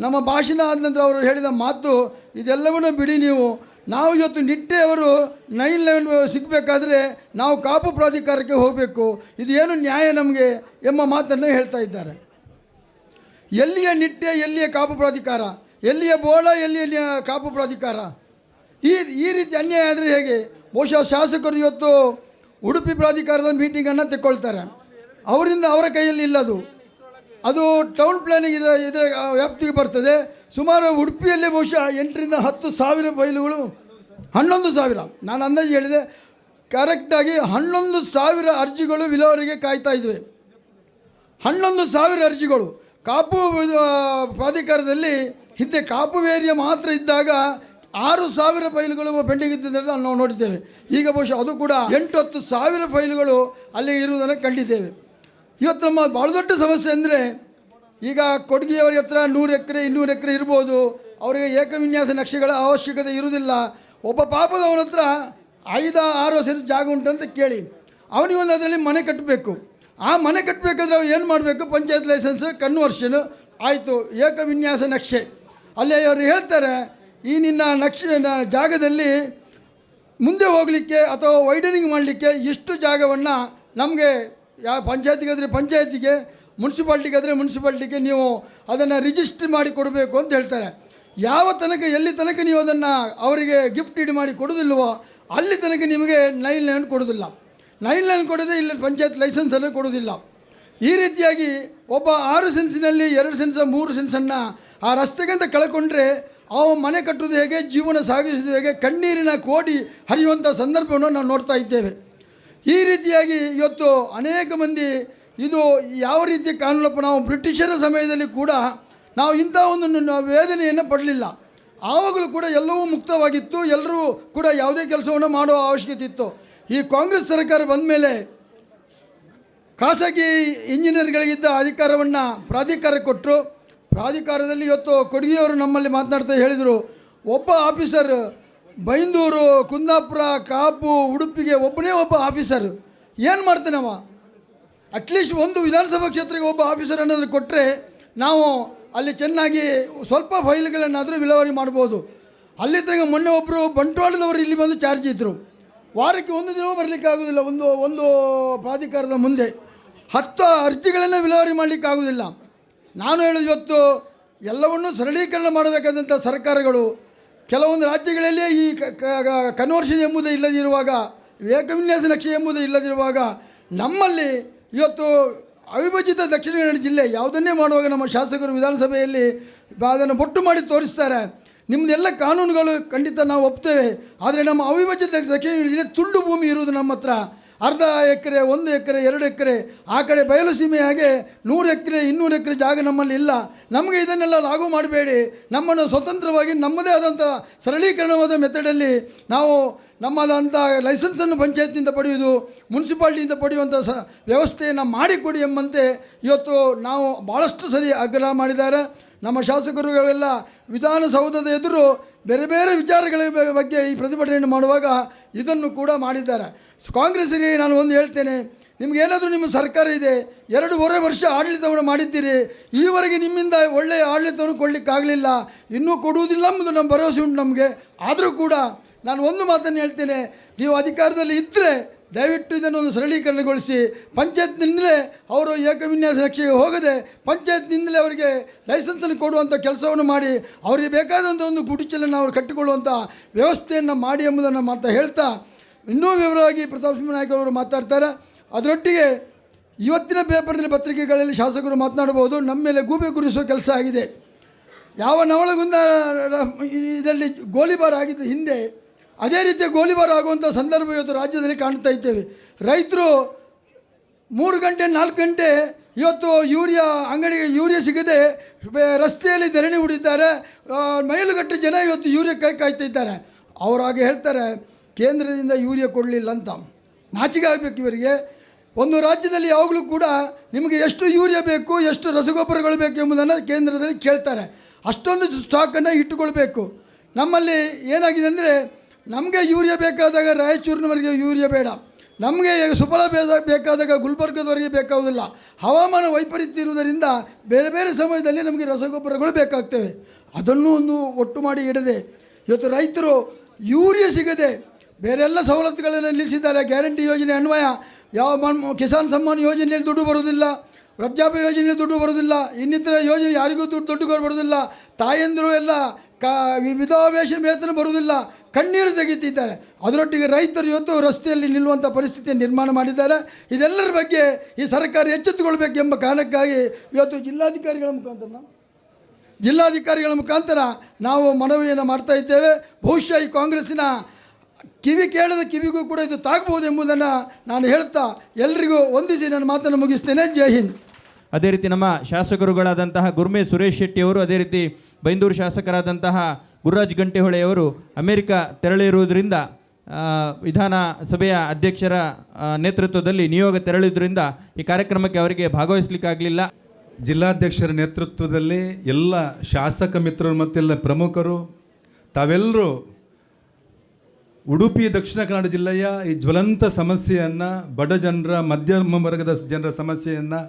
ನಮ್ಮ ಭಾಷಣ ಆದ ನಂತರ ಅವರು ಹೇಳಿದ ಮಾತು, ಇದೆಲ್ಲವನ್ನೂ ಬಿಡಿ, ನಾವು ಇವತ್ತು ನಿಟ್ಟೆಯವರು 9-11 ಸಿಗಬೇಕಾದ್ರೆ ನಾವು ಕಾಪು ಪ್ರಾಧಿಕಾರಕ್ಕೆ ಹೋಗಬೇಕು, ಇದು ಏನು ನ್ಯಾಯ ನಮಗೆ ಎಂಬ ಮಾತನ್ನು ಹೇಳ್ತಾ ಇದ್ದಾರೆ. ಎಲ್ಲಿಯ ನಿಟ್ಟೆ, ಎಲ್ಲಿಯ ಕಾಪು ಪ್ರಾಧಿಕಾರ, ಎಲ್ಲಿಯ ಬೋಳ, ಎಲ್ಲಿಯ ಕಾಪು ಪ್ರಾಧಿಕಾರ? ಈ ರೀತಿ ಅನ್ಯಾಯ ಆದರೆ ಹೇಗೆ? ಬಹುಶಃ ಶಾಸಕರು ಇವತ್ತು ಉಡುಪಿ ಪ್ರಾಧಿಕಾರದ ಮೀಟಿಂಗನ್ನು ತೆಕ್ಕೊಳ್ತಾರೆ. ಅವರಿಂದ ಅವರ ಕೈಯಲ್ಲಿ ಇಲ್ಲದು. ಅದು ಟೌನ್ ಪ್ಲಾನಿಂಗ್ ಇದರ ವ್ಯಾಪ್ತಿಗೆ ಬರ್ತದೆ. ಸುಮಾರು ಉಡುಪಿಯಲ್ಲಿ ಬಹುಶಃ 8ರಿಂದ 10 ಸಾವಿರ ಫೈಲುಗಳು, 11,000 ನಾನು ಅಂದಾಜು ಹೇಳಿದೆ, ಕರೆಕ್ಟಾಗಿ 11,000 ಅರ್ಜಿಗಳು ವಿಲೇವಾರಿಗೆ ಕಾಯ್ತಾ ಇದ್ವಿ. 11,000 ಅರ್ಜಿಗಳು. ಕಾಪು ಪ್ರಾಧಿಕಾರದಲ್ಲಿ ಹಿಂದೆ ಕಾಪು ಏರಿಯಾ ಮಾತ್ರ ಇದ್ದಾಗ 6,000 ಫೈಲ್ಗಳು ಪೆಂಡಿಂಗ್ ಇದ್ದಿದ್ದನ್ನು ನಾವು ನೋಡಿದ್ದೇವೆ. ಈಗ ಬಹುಶಃ ಅದು ಕೂಡ 8-10 ಸಾವಿರ ಫೈಲ್ಗಳು ಅಲ್ಲಿ ಇರುವುದನ್ನು ಕಂಡಿದ್ದೇವೆ. ಇವತ್ತು ನಮ್ಮ ಭಾಳ ದೊಡ್ಡ ಸಮಸ್ಯೆ ಅಂದರೆ, ಈಗ ಕೊಡಗಿಯವರ ಹತ್ರ 100 ಎಕರೆ 200 ಎಕರೆ ಇರ್ಬೋದು, ಅವರಿಗೆ ಏಕವಿನ್ಯಾಸ ನಕ್ಷೆಗಳ ಅವಶ್ಯಕತೆ ಇರುವುದಿಲ್ಲ. ಒಬ್ಬ ಪಾಪದವನ ಹತ್ರ 5-6 ಸೆಂಟ್ ಜಾಗ ಉಂಟಂತ ಕೇಳಿ ಅವನಿಗೊಂದು ಅದರಲ್ಲಿ ಮನೆ ಕಟ್ಟಬೇಕು. ಆ ಮನೆ ಕಟ್ಟಬೇಕಾದ್ರೆ ಅವ್ರು ಏನು ಮಾಡಬೇಕು? ಪಂಚಾಯತ್ ಲೈಸೆನ್ಸ್ ಕನ್ವರ್ಷನ್ ಆಯಿತು, ಏಕವಿನ್ಯಾಸ ನಕ್ಷೆ. ಅಲ್ಲಿ ಅವರು ಹೇಳ್ತಾರೆ, ಈ ನಿನ್ನ ನಕ್ಷೆ ಜಾಗದಲ್ಲಿ ಮುಂದೆ ಹೋಗಲಿಕ್ಕೆ ಅಥವಾ ವೈಡನಿಂಗ್ ಮಾಡಲಿಕ್ಕೆ ಇಷ್ಟು ಜಾಗವನ್ನು ನಮಗೆ ಯಾವ ಪಂಚಾಯತಿಗಾದರೆ ಪಂಚಾಯತಿಗೆ, ಮುನ್ಸಿಪಾಲ್ಟಿಗಾದರೆ ಮುನ್ಸಿಪಾಲ್ಟಿಗೆ ನೀವು ಅದನ್ನು ರಿಜಿಸ್ಟ್ರ್ ಮಾಡಿ ಕೊಡಬೇಕು ಅಂತ ಹೇಳ್ತಾರೆ. ಯಾವ ತನಕ ಎಲ್ಲಿ ತನಕ ನೀವು ಅದನ್ನು ಅವರಿಗೆ ಗಿಫ್ಟ್ ಇಡಿ ಮಾಡಿ ಕೊಡೋದಿಲ್ವೋ ಅಲ್ಲಿ ತನಕ ನಿಮಗೆ 9 ಲೈನ್ ಕೊಡೋದಿಲ್ಲ. 9 ಲೈನ್ ಕೊಡೋದೇ ಇಲ್ಲಿ ಪಂಚಾಯತ್ ಲೈಸೆನ್ಸನ್ನು ಕೊಡೋದಿಲ್ಲ. ಈ ರೀತಿಯಾಗಿ ಒಬ್ಬ 6 ಸೆನ್ಸಿನಲ್ಲಿ 2 ಸೆನ್ಸ್ 3 ಸೆನ್ಸನ್ನು ಆ ರಸ್ತೆಗಂತ ಕಳ್ಕೊಂಡ್ರೆ ಅವ ಮನೆ ಕಟ್ಟುವುದು ಹೇಗೆ, ಜೀವನ ಸಾಗಿಸುವುದು ಹೇಗೆ, ಕಣ್ಣೀರಿನ ಕೋಡಿ ಹರಿಯುವಂಥ ಸಂದರ್ಭವನ್ನು ನಾವು ನೋಡ್ತಾ ಇದ್ದೇವೆ. ಈ ರೀತಿಯಾಗಿ ಇವತ್ತು ಅನೇಕ ಮಂದಿ ಇದು ಯಾವ ರೀತಿಯ ಕಾನೂನಪ್ಪ, ನಾವು ಬ್ರಿಟಿಷರ ಸಮಯದಲ್ಲಿ ಕೂಡ ನಾವು ಇಂಥ ಒಂದು ವೇದನೆಯನ್ನು ಪಡಲಿಲ್ಲ. ಆವಾಗಲೂ ಕೂಡ ಎಲ್ಲವೂ ಮುಕ್ತವಾಗಿತ್ತು, ಎಲ್ಲರೂ ಕೂಡ ಯಾವುದೇ ಕೆಲಸವನ್ನು ಮಾಡುವ ಅವಶ್ಯಕತೆ ಇತ್ತು. ಈ ಕಾಂಗ್ರೆಸ್ ಸರ್ಕಾರ ಬಂದ ಮೇಲೆ ಖಾಸಗಿ ಇಂಜಿನಿಯರ್ಗಳಿಗಿದ್ದ ಅಧಿಕಾರವನ್ನು ಪ್ರಾಧಿಕಾರ ಕೊಟ್ಟರು. ಪ್ರಾಧಿಕಾರದಲ್ಲಿ ಇವತ್ತು ಕೊಡಗಿಯವರು ನಮ್ಮಲ್ಲಿ ಮಾತನಾಡ್ತಾ ಹೇಳಿದರು, ಒಬ್ಬ ಆಫೀಸರ್ ಬೈಂದೂರು, ಕುಂದಾಪುರ, ಕಾಪು, ಉಡುಪಿಗೆ ಒಬ್ಬನೇ ಒಬ್ಬ ಆಫೀಸರ್ ಏನು ಮಾಡ್ತಾನವ? ಅಟ್ಲೀಸ್ಟ್ ಒಂದು ವಿಧಾನಸಭಾ ಕ್ಷೇತ್ರಕ್ಕೆ ಒಬ್ಬ ಆಫೀಸರ್ ಅನ್ನೋದನ್ನು ಕೊಟ್ಟರೆ ನಾವು ಅಲ್ಲಿ ಚೆನ್ನಾಗಿ ಸ್ವಲ್ಪ ಫೈಲ್ಗಳನ್ನಾದರೂ ವಿಲೇವಾರಿ ಮಾಡ್ಬೋದು. ಅಲ್ಲಿ ತನಕ ಮೊನ್ನೆ ಒಬ್ಬರು ಬಂಟ್ವಾಳದವರು ಇಲ್ಲಿ ಬಂದು ಚಾರ್ಜ್ ಇದ್ದರು. ವಾರಕ್ಕೆ 1 ದಿನವೂ ಬರಲಿಕ್ಕೆ ಆಗೋದಿಲ್ಲ. ಒಂದು ಪ್ರಾಧಿಕಾರದ ಮುಂದೆ 10 ಅರ್ಜಿಗಳನ್ನು ವಿಲೇವಾರಿ ಮಾಡಲಿಕ್ಕೆ ಆಗೋದಿಲ್ಲ. ನಾನು ಹೇಳೋದು, ಇವತ್ತು ಎಲ್ಲವನ್ನೂ ಸರಳೀಕರಣ ಮಾಡಬೇಕಾದಂಥ ಸರ್ಕಾರಗಳು ಕೆಲವೊಂದು ರಾಜ್ಯಗಳಲ್ಲೇ ಈ ಕನ್ವರ್ಷನ್ ಎಂಬುದೇ ಇಲ್ಲದಿರುವಾಗ, ಏಕವಿನ್ಯಾಸ ನಕ್ಷೆ ಎಂಬುದೇ ಇಲ್ಲದಿರುವಾಗ, ನಮ್ಮಲ್ಲಿ ಇವತ್ತು ಅವಿಭಜಿತ ದಕ್ಷಿಣ ಕನ್ನಡ ಜಿಲ್ಲೆ ಯಾವುದನ್ನೇ ಮಾಡುವಾಗ ನಮ್ಮ ಶಾಸಕರು ವಿಧಾನಸಭೆಯಲ್ಲಿ ಅದನ್ನು ಬೊಟ್ಟು ಮಾಡಿ ತೋರಿಸ್ತಾರೆ. ನಿಮ್ಮದೆಲ್ಲ ಕಾನೂನುಗಳು ಖಂಡಿತ ನಾವು ಒಪ್ತೇವೆ, ಆದರೆ ನಮ್ಮ ಅವಿಭಜಿತ ದಕ್ಷಿಣ ಕನ್ನಡ ಜಿಲ್ಲೆ ತುಂಡು ಭೂಮಿ ಇರುವುದು ನಮ್ಮ ಹತ್ರ. ಅರ್ಧ ಎಕರೆ, 1 ಎಕರೆ, 2 ಎಕರೆ, ಆ ಕಡೆ ಬಯಲು ಸೀಮೆ ಹಾಗೆ 100 ಎಕರೆ 200 ಎಕರೆ ಜಾಗ ನಮ್ಮಲ್ಲಿ ಇಲ್ಲ. ನಮಗೆ ಇದನ್ನೆಲ್ಲ ಲಾಗು ಮಾಡಬೇಡಿ. ನಮ್ಮನ್ನು ಸ್ವತಂತ್ರವಾಗಿ ನಮ್ಮದೇ ಆದಂಥ ಸರಳೀಕರಣವಾದ ಮೆಥಡಲ್ಲಿ ನಾವು ನಮ್ಮದಂಥ ಲೈಸೆನ್ಸನ್ನು ಪಂಚಾಯತ್ನಿಂದ ಪಡೆಯುವುದು, ಮುನ್ಸಿಪಾಲ್ಟಿಯಿಂದ ಪಡೆಯುವಂಥ ವ್ಯವಸ್ಥೆಯನ್ನು ಮಾಡಿಕೊಡಿ ಎಂಬಂತೆ ಇವತ್ತು ನಾವು ಭಾಳಷ್ಟು ಸರಿ ಆಗ್ರಹ ಮಾಡಿದ್ದಾರೆ. ನಮ್ಮ ಶಾಸಕರುಗಳೆಲ್ಲ ವಿಧಾನಸೌಧದ ಎದುರು ಬೇರೆ ಬೇರೆ ವಿಚಾರಗಳ ಬಗ್ಗೆ ಈ ಪ್ರತಿಭಟನೆಯನ್ನು ಮಾಡುವಾಗ ಇದನ್ನು ಕೂಡ ಮಾಡಿದ್ದಾರೆ. ಕಾಂಗ್ರೆಸ್ಸಿಗೆ ನಾನು ಒಂದು ಹೇಳ್ತೇನೆ, ನಿಮಗೇನಾದರೂ ನಿಮ್ಮ ಸರ್ಕಾರ ಇದೆ, 2.5 ವರ್ಷ ಆಡಳಿತವನ್ನು ಮಾಡಿದ್ದೀರಿ, ಈವರೆಗೆ ನಿಮ್ಮಿಂದ ಒಳ್ಳೆಯ ಆಡಳಿತವನ್ನು ಕೊಡಲಿಕ್ಕಾಗಲಿಲ್ಲ, ಇನ್ನೂ ಕೊಡುವುದಿಲ್ಲ ಎಂಬುದು ನಮ್ಮ ಭರವಸೆ ಉಂಟು ನಮಗೆ. ಆದರೂ ಕೂಡ ನಾನು ಒಂದು ಮಾತನ್ನು ಹೇಳ್ತೇನೆ, ನೀವು ಅಧಿಕಾರದಲ್ಲಿ ಇದ್ದರೆ ದಯವಿಟ್ಟು ಇದನ್ನು ಒಂದು ಸರಳೀಕರಣಗೊಳಿಸಿ, ಪಂಚಾಯತ್ನಿಂದಲೇ ಅವರು ಏಕವಿನ್ಯಾಸ ನಕ್ಷೆಗೆ ಹೋಗದೆ ಪಂಚಾಯತ್ನಿಂದಲೇ ಅವರಿಗೆ ಲೈಸೆನ್ಸನ್ನು ಕೊಡುವಂಥ ಕೆಲಸವನ್ನು ಮಾಡಿ, ಅವರಿಗೆ ಬೇಕಾದಂಥ ಒಂದು ಗುಡಿಚಲನ್ನು ಅವರು ಕಟ್ಟಿಕೊಳ್ಳುವಂಥ ವ್ಯವಸ್ಥೆಯನ್ನು ಮಾಡಿ ಎಂಬುದನ್ನು ಮಾತ್ರ ಹೇಳ್ತಾ, ಇನ್ನೂ ವಿವರವಾಗಿ ಪ್ರತಾಪ್ ಸಿಂಹ ನಾಯ್ಕ ಅವರು ಮಾತಾಡ್ತಾರೆ. ಅದರೊಟ್ಟಿಗೆ ಇವತ್ತಿನ ಪೇಪರ್ನಲ್ಲಿ ಪತ್ರಿಕೆಗಳಲ್ಲಿ ಶಾಸಕರು ಮಾತನಾಡಬಹುದು, ನಮ್ಮ ಮೇಲೆ ಗೂಬೆ ಗುರಿಸುವ ಕೆಲಸ ಆಗಿದೆ. ಯಾವ ನವಳಗುಂದ ಇದರಲ್ಲಿ ಗೋಲಿಬಾರ್ ಆಗಿದ್ದು ಹಿಂದೆ, ಅದೇ ರೀತಿಯ ಗೋಲಿಬಾರ್ ಆಗುವಂಥ ಸಂದರ್ಭ ಇವತ್ತು ರಾಜ್ಯದಲ್ಲಿ ಕಾಣ್ತಾ ಇದ್ದೇವೆ. ರೈತರು 3 ಗಂಟೆ 4 ಗಂಟೆ ಇವತ್ತು ಅಂಗಡಿಗೆ ಯೂರಿಯಾ ಸಿಗದೆ ರಸ್ತೆಯಲ್ಲಿ ಧರಣಿ ಹೂಡಿದ್ದಾರೆ. ಮೈಲುಗಟ್ಟೆ ಜನ ಇವತ್ತು ಯೂರಿಯಾ ಕಾಯ್ತಾ ಇದ್ದಾರೆ. ಅವರಾಗೆ ಹೇಳ್ತಾರೆ, ಕೇಂದ್ರದಿಂದ ಯೂರಿಯಾ ಕೊಡಲಿಲ್ಲ ಅಂತ. ನಾಚಿಕೆ ಆಗಬೇಕು ಇವರಿಗೆ. ಒಂದು ರಾಜ್ಯದಲ್ಲಿ ಯಾವಾಗಲೂ ಕೂಡ ನಿಮಗೆ ಎಷ್ಟು ಯೂರಿಯಾ ಬೇಕು, ಎಷ್ಟು ರಸಗೊಬ್ಬರಗಳು ಬೇಕು ಎಂಬುದನ್ನು ಕೇಂದ್ರದಲ್ಲಿ ಕೇಳ್ತಾರೆ. ಅಷ್ಟೊಂದು ಸ್ಟಾಕನ್ನು ಇಟ್ಟುಕೊಳ್ಬೇಕು. ನಮ್ಮಲ್ಲಿ ಏನಾಗಿದೆ ಅಂದರೆ, ನಮಗೆ ಯೂರಿಯಾ ಬೇಕಾದಾಗ ರಾಯಚೂರಿನವರೆಗೆ ಯೂರಿಯಾ ಬೇಡ, ನಮಗೆ ಸುಫಲ ಬೇಕಾದಾಗ ಗುಲ್ಬರ್ಗದವರೆಗೆ ಬೇಕಾಗುವುದಿಲ್ಲ. ಹವಾಮಾನ ವೈಪರೀತ್ಯ ಇರುವುದರಿಂದ ಬೇರೆ ಬೇರೆ ಸಮಯದಲ್ಲಿ ನಮಗೆ ರಸಗೊಬ್ಬರಗಳು ಬೇಕಾಗ್ತವೆ. ಅದನ್ನು ಒಂದು ಒಟ್ಟು ಮಾಡಿ ಇಡದೆ ಇವತ್ತು ರೈತರು ಯೂರಿಯಾ ಸಿಗದೆ ಬೇರೆಲ್ಲ ಸವಲತ್ತುಗಳನ್ನು ನಿಲ್ಲಿಸಿದ್ದಾರೆ. ಗ್ಯಾರಂಟಿ ಯೋಜನೆ ಅನ್ವಯ ಯಾವ ಕಿಸಾನ್ ಸಮ್ಮಾನ್ ಯೋಜನೆಯಲ್ಲಿ ದುಡ್ಡು ಬರುವುದಿಲ್ಲ, ವೃದ್ಧಾಪ್ಯ ಯೋಜನೆಯಲ್ಲಿ ದುಡ್ಡು ಬರುವುದಿಲ್ಲ, ಇನ್ನಿತರ ಯೋಜನೆ ಯಾರಿಗೂ ದುಡ್ಡು ಬರುವುದಿಲ್ಲ, ತಾಯಂದಿರು ಎಲ್ಲ ವಿಧವಾ ವೇತನ ಬರುವುದಿಲ್ಲ, ಕಣ್ಣೀರು ತೆಗಿತಿದ್ದಾರೆ. ಅದರೊಟ್ಟಿಗೆ ರೈತರು ಇವತ್ತು ರಸ್ತೆಯಲ್ಲಿ ನಿಲ್ಲುವಂಥ ಪರಿಸ್ಥಿತಿ ನಿರ್ಮಾಣ ಮಾಡಿದ್ದಾರೆ. ಇದೆಲ್ಲರ ಬಗ್ಗೆ ಈ ಸರ್ಕಾರ ಎಚ್ಚೆತ್ತುಕೊಳ್ಬೇಕೆಂಬ ಕಾರಣಕ್ಕಾಗಿ ಇವತ್ತು ಜಿಲ್ಲಾಧಿಕಾರಿಗಳ ಮುಖಾಂತರ ನಾವು ಮನವಿಯನ್ನು ಮಾಡ್ತಾ ಇದ್ದೇವೆ. ಬಹುಶಃ ಈ ಕಾಂಗ್ರೆಸ್ಸಿನ ಕಿವಿ ಕೇಳದ ಕಿವಿಗೂ ಕೂಡ ಇದು ತಾಗಬಹುದು ಎಂಬುದನ್ನು ನಾನು ಹೇಳ್ತಾ ಎಲ್ಲರಿಗೂ ವಂದಿಸಿ ನನ್ನ ಮಾತನ್ನು ಮುಗಿಸ್ತೇನೆ. ಜೈ ಹಿಂದ್. ಅದೇ ರೀತಿ ನಮ್ಮ ಶಾಸಕರುಗಳಾದಂತಹ ಗುರ್ಮೆ ಸುರೇಶ್ ಶೆಟ್ಟಿಯವರು, ಅದೇ ರೀತಿ ಬೈಂದೂರು ಶಾಸಕರಾದಂತಹ ಗುರುರಾಜ್ ಗಂಟೆಹೊಳೆಯವರು ಅಮೆರಿಕ ತೆರಳಿರುವುದರಿಂದ ವಿಧಾನಸಭೆಯ ಅಧ್ಯಕ್ಷರ ನೇತೃತ್ವದಲ್ಲಿ ನಿಯೋಗ ತೆರಳಿದ್ರಿಂದ ಈ ಕಾರ್ಯಕ್ರಮಕ್ಕೆ ಅವರಿಗೆ ಭಾಗವಹಿಸಲಿಕ್ಕಾಗಲಿಲ್ಲ. ಜಿಲ್ಲಾಧ್ಯಕ್ಷರ ನೇತೃತ್ವದಲ್ಲಿ ಎಲ್ಲ ಶಾಸಕ ಮಿತ್ರರು ಮತ್ತೆಲ್ಲ ಪ್ರಮುಖರು ತಾವೆಲ್ಲರೂ ಉಡುಪಿ ದಕ್ಷಿಣ ಕನ್ನಡ ಜಿಲ್ಲೆಯ ಈ ಜ್ವಲಂತ ಸಮಸ್ಯೆಯನ್ನು, ಬಡ ಜನರ ಮಧ್ಯಮ ವರ್ಗದ ಜನರ ಸಮಸ್ಯೆಯನ್ನು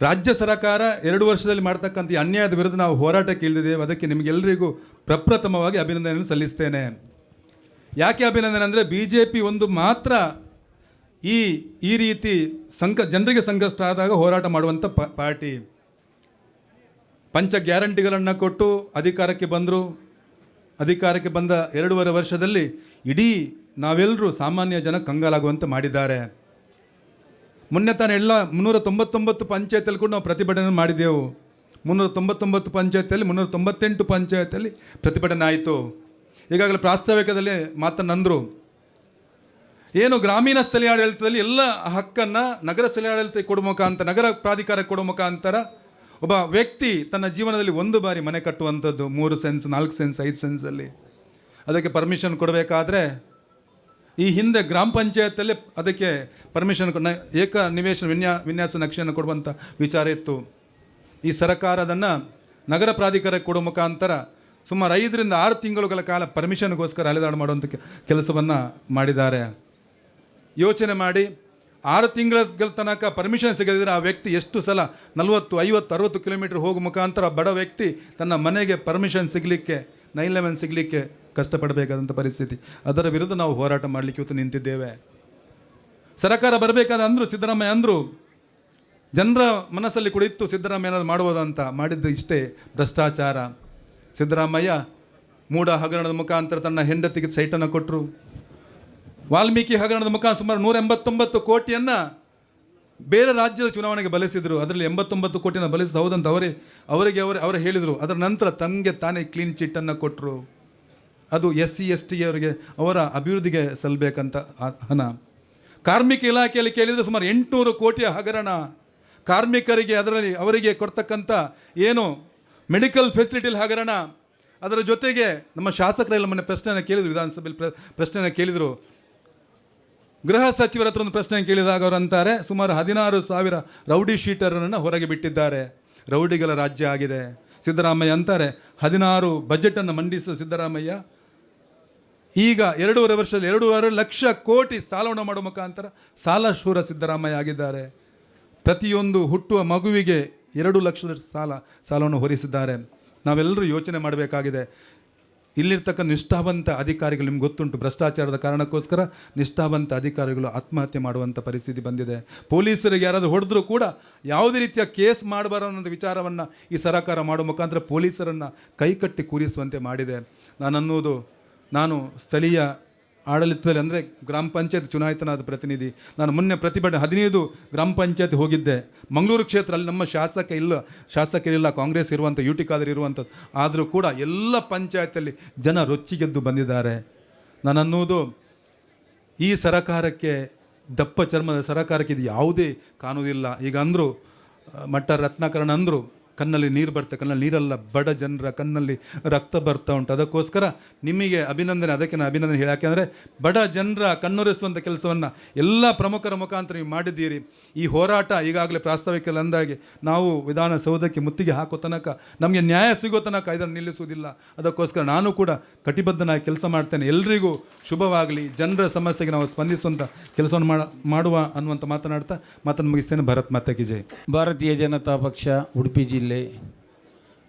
ರಾಜ್ಯ ಸರ್ಕಾರ 2 ವರ್ಷದಲ್ಲಿ ಮಾಡ್ತಕ್ಕಂಥ ಈ ಅನ್ಯಾಯದ ವಿರುದ್ಧ ನಾವು ಹೋರಾಟಕ್ಕೆ ಇಳಿದಿದ್ದೇವೆ. ಅದಕ್ಕೆ ನಿಮಗೆಲ್ಲರಿಗೂ ಪ್ರಪ್ರಥಮವಾಗಿ ಅಭಿನಂದನೆಯನ್ನು ಸಲ್ಲಿಸ್ತೇನೆ. ಯಾಕೆ ಅಭಿನಂದನೆ ಅಂದರೆ BJP ಒಂದು ಮಾತ್ರ ಈ ರೀತಿ ಜನರಿಗೆ ಸಂಕಷ್ಟ ಆದಾಗ ಹೋರಾಟ ಮಾಡುವಂಥ ಪಾರ್ಟಿ. ಪಂಚ ಗ್ಯಾರಂಟಿಗಳನ್ನು ಕೊಟ್ಟು ಅಧಿಕಾರಕ್ಕೆ ಬಂದರು. ಅಧಿಕಾರಕ್ಕೆ ಬಂದ 2.5 ವರ್ಷದಲ್ಲಿ ಇಡೀ ನಾವೆಲ್ಲರೂ ಸಾಮಾನ್ಯ ಜನ ಕಂಗಾಲಾಗುವಂತೆ ಮಾಡಿದ್ದಾರೆ. ಮೊನ್ನೆ ತಾನು 399 ಪಂಚಾಯತಲ್ಲಿ ಕೂಡ ನಾವು ಪ್ರತಿಭಟನೆ ಮಾಡಿದೆವು. 399 ಪಂಚಾಯತಿಯಲ್ಲಿ 398 ಪಂಚಾಯತಿಯಲ್ಲಿ ಪ್ರತಿಭಟನೆ ಆಯಿತು. ಈಗಾಗಲೇ ಪ್ರಾಸ್ತಾವಿಕದಲ್ಲಿ ಮಾತನ್ನಂದರು, ಏನು ಗ್ರಾಮೀಣ ಸ್ಥಳೀಯ ಆಡಳಿತದಲ್ಲಿ ಎಲ್ಲ ಹಕ್ಕನ್ನು ನಗರ ಸ್ಥಳೀಯ ಆಡಳಿತ ಕೊಡುವ ಮುಖಾಂತರ, ನಗರ ಪ್ರಾಧಿಕಾರ ಕೊಡುವ ಮುಖಾಂತರ ಒಬ್ಬ ವ್ಯಕ್ತಿ ತನ್ನ ಜೀವನದಲ್ಲಿ 1 ಬಾರಿ ಮನೆ ಕಟ್ಟುವಂಥದ್ದು 3 ಸೆನ್ಸ್ 4 ಸೆನ್ಸ್ 5 ಸೆನ್ಸಲ್ಲಿ ಅದಕ್ಕೆ ಪರ್ಮಿಷನ್ ಕೊಡಬೇಕಾದ್ರೆ ಈ ಹಿಂದೆ ಗ್ರಾಮ ಪಂಚಾಯತಲ್ಲಿ ಅದಕ್ಕೆ ಪರ್ಮಿಷನ್ ಏಕ ನಿವೇಶನ ವಿನ್ಯಾಸ ನಕ್ಷೆಯನ್ನು ಕೊಡುವಂಥ ವಿಚಾರ ಇತ್ತು. ಈ ಸರ್ಕಾರ ಅದನ್ನು ನಗರ ಪ್ರಾಧಿಕಾರಕ್ಕೆ ಕೊಡುವ ಮುಖಾಂತರ ಸುಮಾರು 5 ರಿಂದ 6 ತಿಂಗಳುಗಳ ಕಾಲ ಪರ್ಮಿಷನ್ಗೋಸ್ಕರ ಅಲೆದಾಡು ಮಾಡುವಂಥ ಕೆಲಸವನ್ನು ಮಾಡಿದ್ದಾರೆ. ಯೋಚನೆ ಮಾಡಿ 6 ತಿಂಗಳ ತನಕ ಪರ್ಮಿಷನ್ ಸಿಗದಿದ್ದರೆ ಆ ವ್ಯಕ್ತಿ ಎಷ್ಟು ಸಲ 40, 50, 60 ಕಿಲೋಮೀಟರ್ ಹೋಗುವ ಮುಖಾಂತರ ಬಡ ವ್ಯಕ್ತಿ ತನ್ನ ಮನೆಗೆ ಪರ್ಮಿಷನ್ ಸಿಗಲಿಕ್ಕೆ 911 ಸಿಗಲಿಕ್ಕೆ ಕಷ್ಟಪಡಬೇಕಾದಂಥ ಪರಿಸ್ಥಿತಿ. ಅದರ ವಿರುದ್ಧ ನಾವು ಹೋರಾಟ ಮಾಡಲಿಕ್ಕೆ ಇವತ್ತು ನಿಂತಿದ್ದೇವೆ. ಸರ್ಕಾರ ಬರಬೇಕಾದ ಅಂದರು, ಸಿದ್ದರಾಮಯ್ಯ ಅಂದರು, ಜನರ ಮನಸ್ಸಲ್ಲಿ ಕುಳಿತು ಸಿದ್ದರಾಮಯ್ಯ ಏನಾದ್ರು ಮಾಡ್ಬೋದಂತ. ಮಾಡಿದ್ದು ಇಷ್ಟೇ, ಭ್ರಷ್ಟಾಚಾರ. ಸಿದ್ದರಾಮಯ್ಯ ಮೂಡ ಹಗರಣದ ಮುಖಾಂತರ ತನ್ನ ಹೆಂಡತಿಗೆ ಸೈಟನ್ನು ಕೊಟ್ಟರು. ವಾಲ್ಮೀಕಿ ಹಗರಣದ ಮುಖಾಂತರ ಸುಮಾರು 189 ಕೋಟಿಯನ್ನು ಬೇರೆ ರಾಜ್ಯದ ಚುನಾವಣೆಗೆ ಬಳಸಿದರು. ಅದರಲ್ಲಿ 89 ಕೋಟಿಯನ್ನು ಬಳಸಿದ ಹೌದಂತ ಅವರೇ ಹೇಳಿದರು. ಅದರ ನಂತರ ತಮಗೆ ತಾನೇ ಕ್ಲೀನ್ ಚಿಟ್ಟನ್ನು ಕೊಟ್ಟರು. ಅದು SC ST ಅವರಿಗೆ ಅವರ ಅಭಿವೃದ್ಧಿಗೆ ಸಲ್ಲಬೇಕಂತ ಹಣ. ಕಾರ್ಮಿಕ ಇಲಾಖೆಯಲ್ಲಿ ಕೇಳಿದರೆ ಸುಮಾರು 800 ಕೋಟಿಯ ಹಗರಣ. ಕಾರ್ಮಿಕರಿಗೆ ಅದರಲ್ಲಿ ಅವರಿಗೆ ಕೊಡ್ತಕ್ಕಂಥ ಏನು ಮೆಡಿಕಲ್ ಫೆಸಿಲಿಟಿಲಿ ಹಗರಣ. ಅದರ ಜೊತೆಗೆ ನಮ್ಮ ಶಾಸಕರೆಲ್ಲ ಮೊನ್ನೆ ಪ್ರಶ್ನೆಯನ್ನು ಕೇಳಿದರು, ವಿಧಾನಸಭೆಯಲ್ಲಿ ಪ್ರಶ್ನೆಯನ್ನು ಕೇಳಿದರು. ಗೃಹ ಸಚಿವರ ಹತ್ರ ಒಂದು ಪ್ರಶ್ನೆ ಕೇಳಿದಾಗ ಅವರು ಅಂತಾರೆ, ಸುಮಾರು 16,000 ರೌಡಿ ಶೀಟರನ್ನು ಹೊರಗೆ ಬಿಟ್ಟಿದ್ದಾರೆ. ರೌಡಿಗಳ ರಾಜ್ಯ ಆಗಿದೆ. ಸಿದ್ದರಾಮಯ್ಯ ಅಂತಾರೆ 16 ಬಜೆಟನ್ನು ಮಂಡಿಸಿದ ಸಿದ್ದರಾಮಯ್ಯ ಈಗ 2.5 ವರ್ಷದಲ್ಲಿ 2.5 ಲಕ್ಷ ಕೋಟಿ ಸಾಲವನ್ನು ಮಾಡುವ ಮುಖಾಂತರ ಸಾಲ ಶೂರ ಸಿದ್ದರಾಮಯ್ಯ ಆಗಿದ್ದಾರೆ. ಪ್ರತಿಯೊಂದು ಹುಟ್ಟುವ ಮಗುವಿಗೆ 2 ಲಕ್ಷದ ಸಾಲವನ್ನು ಹೊರಿಸಿದ್ದಾರೆ. ನಾವೆಲ್ಲರೂ ಯೋಚನೆ ಮಾಡಬೇಕಾಗಿದೆ. ಇಲ್ಲಿರ್ತಕ್ಕಂಥ ನಿಷ್ಠಾವಂತ ಅಧಿಕಾರಿಗಳು, ನಿಮ್ಗೆ ಗೊತ್ತುಂಟು, ಭ್ರಷ್ಟಾಚಾರದ ಕಾರಣಕ್ಕೋಸ್ಕರ ನಿಷ್ಠಾವಂತ ಅಧಿಕಾರಿಗಳು ಆತ್ಮಹತ್ಯೆ ಮಾಡುವಂಥ ಪರಿಸ್ಥಿತಿ ಬಂದಿದೆ. ಪೊಲೀಸರಿಗೆ ಯಾರಾದರೂ ಹೊಡೆದ್ರೂ ಕೂಡ ಯಾವುದೇ ರೀತಿಯ ಕೇಸ್ ಮಾಡಬಾರ ಅನ್ನೋ ವಿಚಾರವನ್ನು ಈ ಸರ್ಕಾರ ಮಾಡುವ ಮುಖಾಂತರ ಪೊಲೀಸರನ್ನು ಕೈಕಟ್ಟಿ ಕೂರಿಸುವಂತೆ ಮಾಡಿದೆ. ನಾನು ಸ್ಥಳೀಯ ಆಡಳಿತದಲ್ಲಿ ಅಂದರೆ ಗ್ರಾಮ ಪಂಚಾಯತ್ ಚುನಾಯಿತನಾದ ಪ್ರತಿನಿಧಿ. ನಾನು ಮೊನ್ನೆ ಪ್ರತಿಭಟನೆ 15 ಗ್ರಾಮ ಪಂಚಾಯತ್ ಹೋಗಿದ್ದೆ. ಮಂಗಳೂರು ಕ್ಷೇತ್ರ, ಅಲ್ಲಿ ನಮ್ಮ ಶಾಸಕರಿಲ್ಲ, ಕಾಂಗ್ರೆಸ್ ಇರುವಂಥ UT ಖಾದರ್ ಇರುವಂಥದ್ದು. ಆದರೂ ಕೂಡ ಎಲ್ಲ ಪಂಚಾಯತಲ್ಲಿ ಜನ ರೊಚ್ಚಿಗೆದ್ದು ಬಂದಿದ್ದಾರೆ. ನಾನು ಈ ಸರಕಾರಕ್ಕೆ, ದಪ್ಪ ಚರ್ಮದ ಸರಕಾರಕ್ಕೆ ಇದು ಯಾವುದೇ ಕಾಣುವುದಿಲ್ಲ. ಈಗ ಅಂದರು, ಮಟ್ಟ ರತ್ನಾಕರಣ ಅಂದರು, ಕಣ್ಣಲ್ಲಿ ನೀರು ಬರ್ತದೆ. ಕಣ್ಣಲ್ಲಿ ನೀರಲ್ಲ, ಬಡ ಜನರ ಕಣ್ಣಲ್ಲಿ ರಕ್ತ ಬರ್ತಾ ಉಂಟು. ಅದಕ್ಕೋಸ್ಕರ ನಿಮಗೆ ಅಭಿನಂದನೆ. ಅದಕ್ಕೆ ನಾನು ಅಭಿನಂದನೆ ಹೇಳಿ, ಯಾಕೆಂದರೆ ಬಡ ಜನರ ಕಣ್ಣೊರೆಸುವಂಥ ಕೆಲಸವನ್ನು ಎಲ್ಲ ಪ್ರಮುಖರ ಮುಖಾಂತರ ನೀವು ಮಾಡಿದ್ದೀರಿ. ಈ ಹೋರಾಟ ಈಗಾಗಲೇ ಪ್ರಾಸ್ತಾವಿಕದಲ್ಲಿ ಅಂದಾಗೆ ನಾವು ವಿಧಾನಸೌಧಕ್ಕೆ ಮುತ್ತಿಗೆ ಹಾಕೋ ತನಕ, ನಮಗೆ ನ್ಯಾಯ ಸಿಗೋ ತನಕ ಇದನ್ನು ನಿಲ್ಲಿಸುವುದಿಲ್ಲ. ಅದಕ್ಕೋಸ್ಕರ ನಾನು ಕೂಡ ಕಟಿಬದ್ಧನಾಗಿ ಕೆಲಸ ಮಾಡ್ತೇನೆ. ಎಲ್ರಿಗೂ ಶುಭವಾಗಲಿ, ಜನರ ಸಮಸ್ಯೆಗೆ ನಾವು ಸ್ಪಂದಿಸುವಂಥ ಕೆಲಸವನ್ನು ಮಾಡುವ ಅನ್ನುವಂಥ ಮಾತನಾಡ್ತಾ ಮಾತನ್ನು ಮುಗಿಸ್ತೇನೆ. ಭಾರತ್ ಮಾತಾ ಕಿ ಜೈ. ಭಾರತೀಯ ಜನತಾ ಪಕ್ಷ ಉಡುಪಿ ಜಿಲ್ಲೆ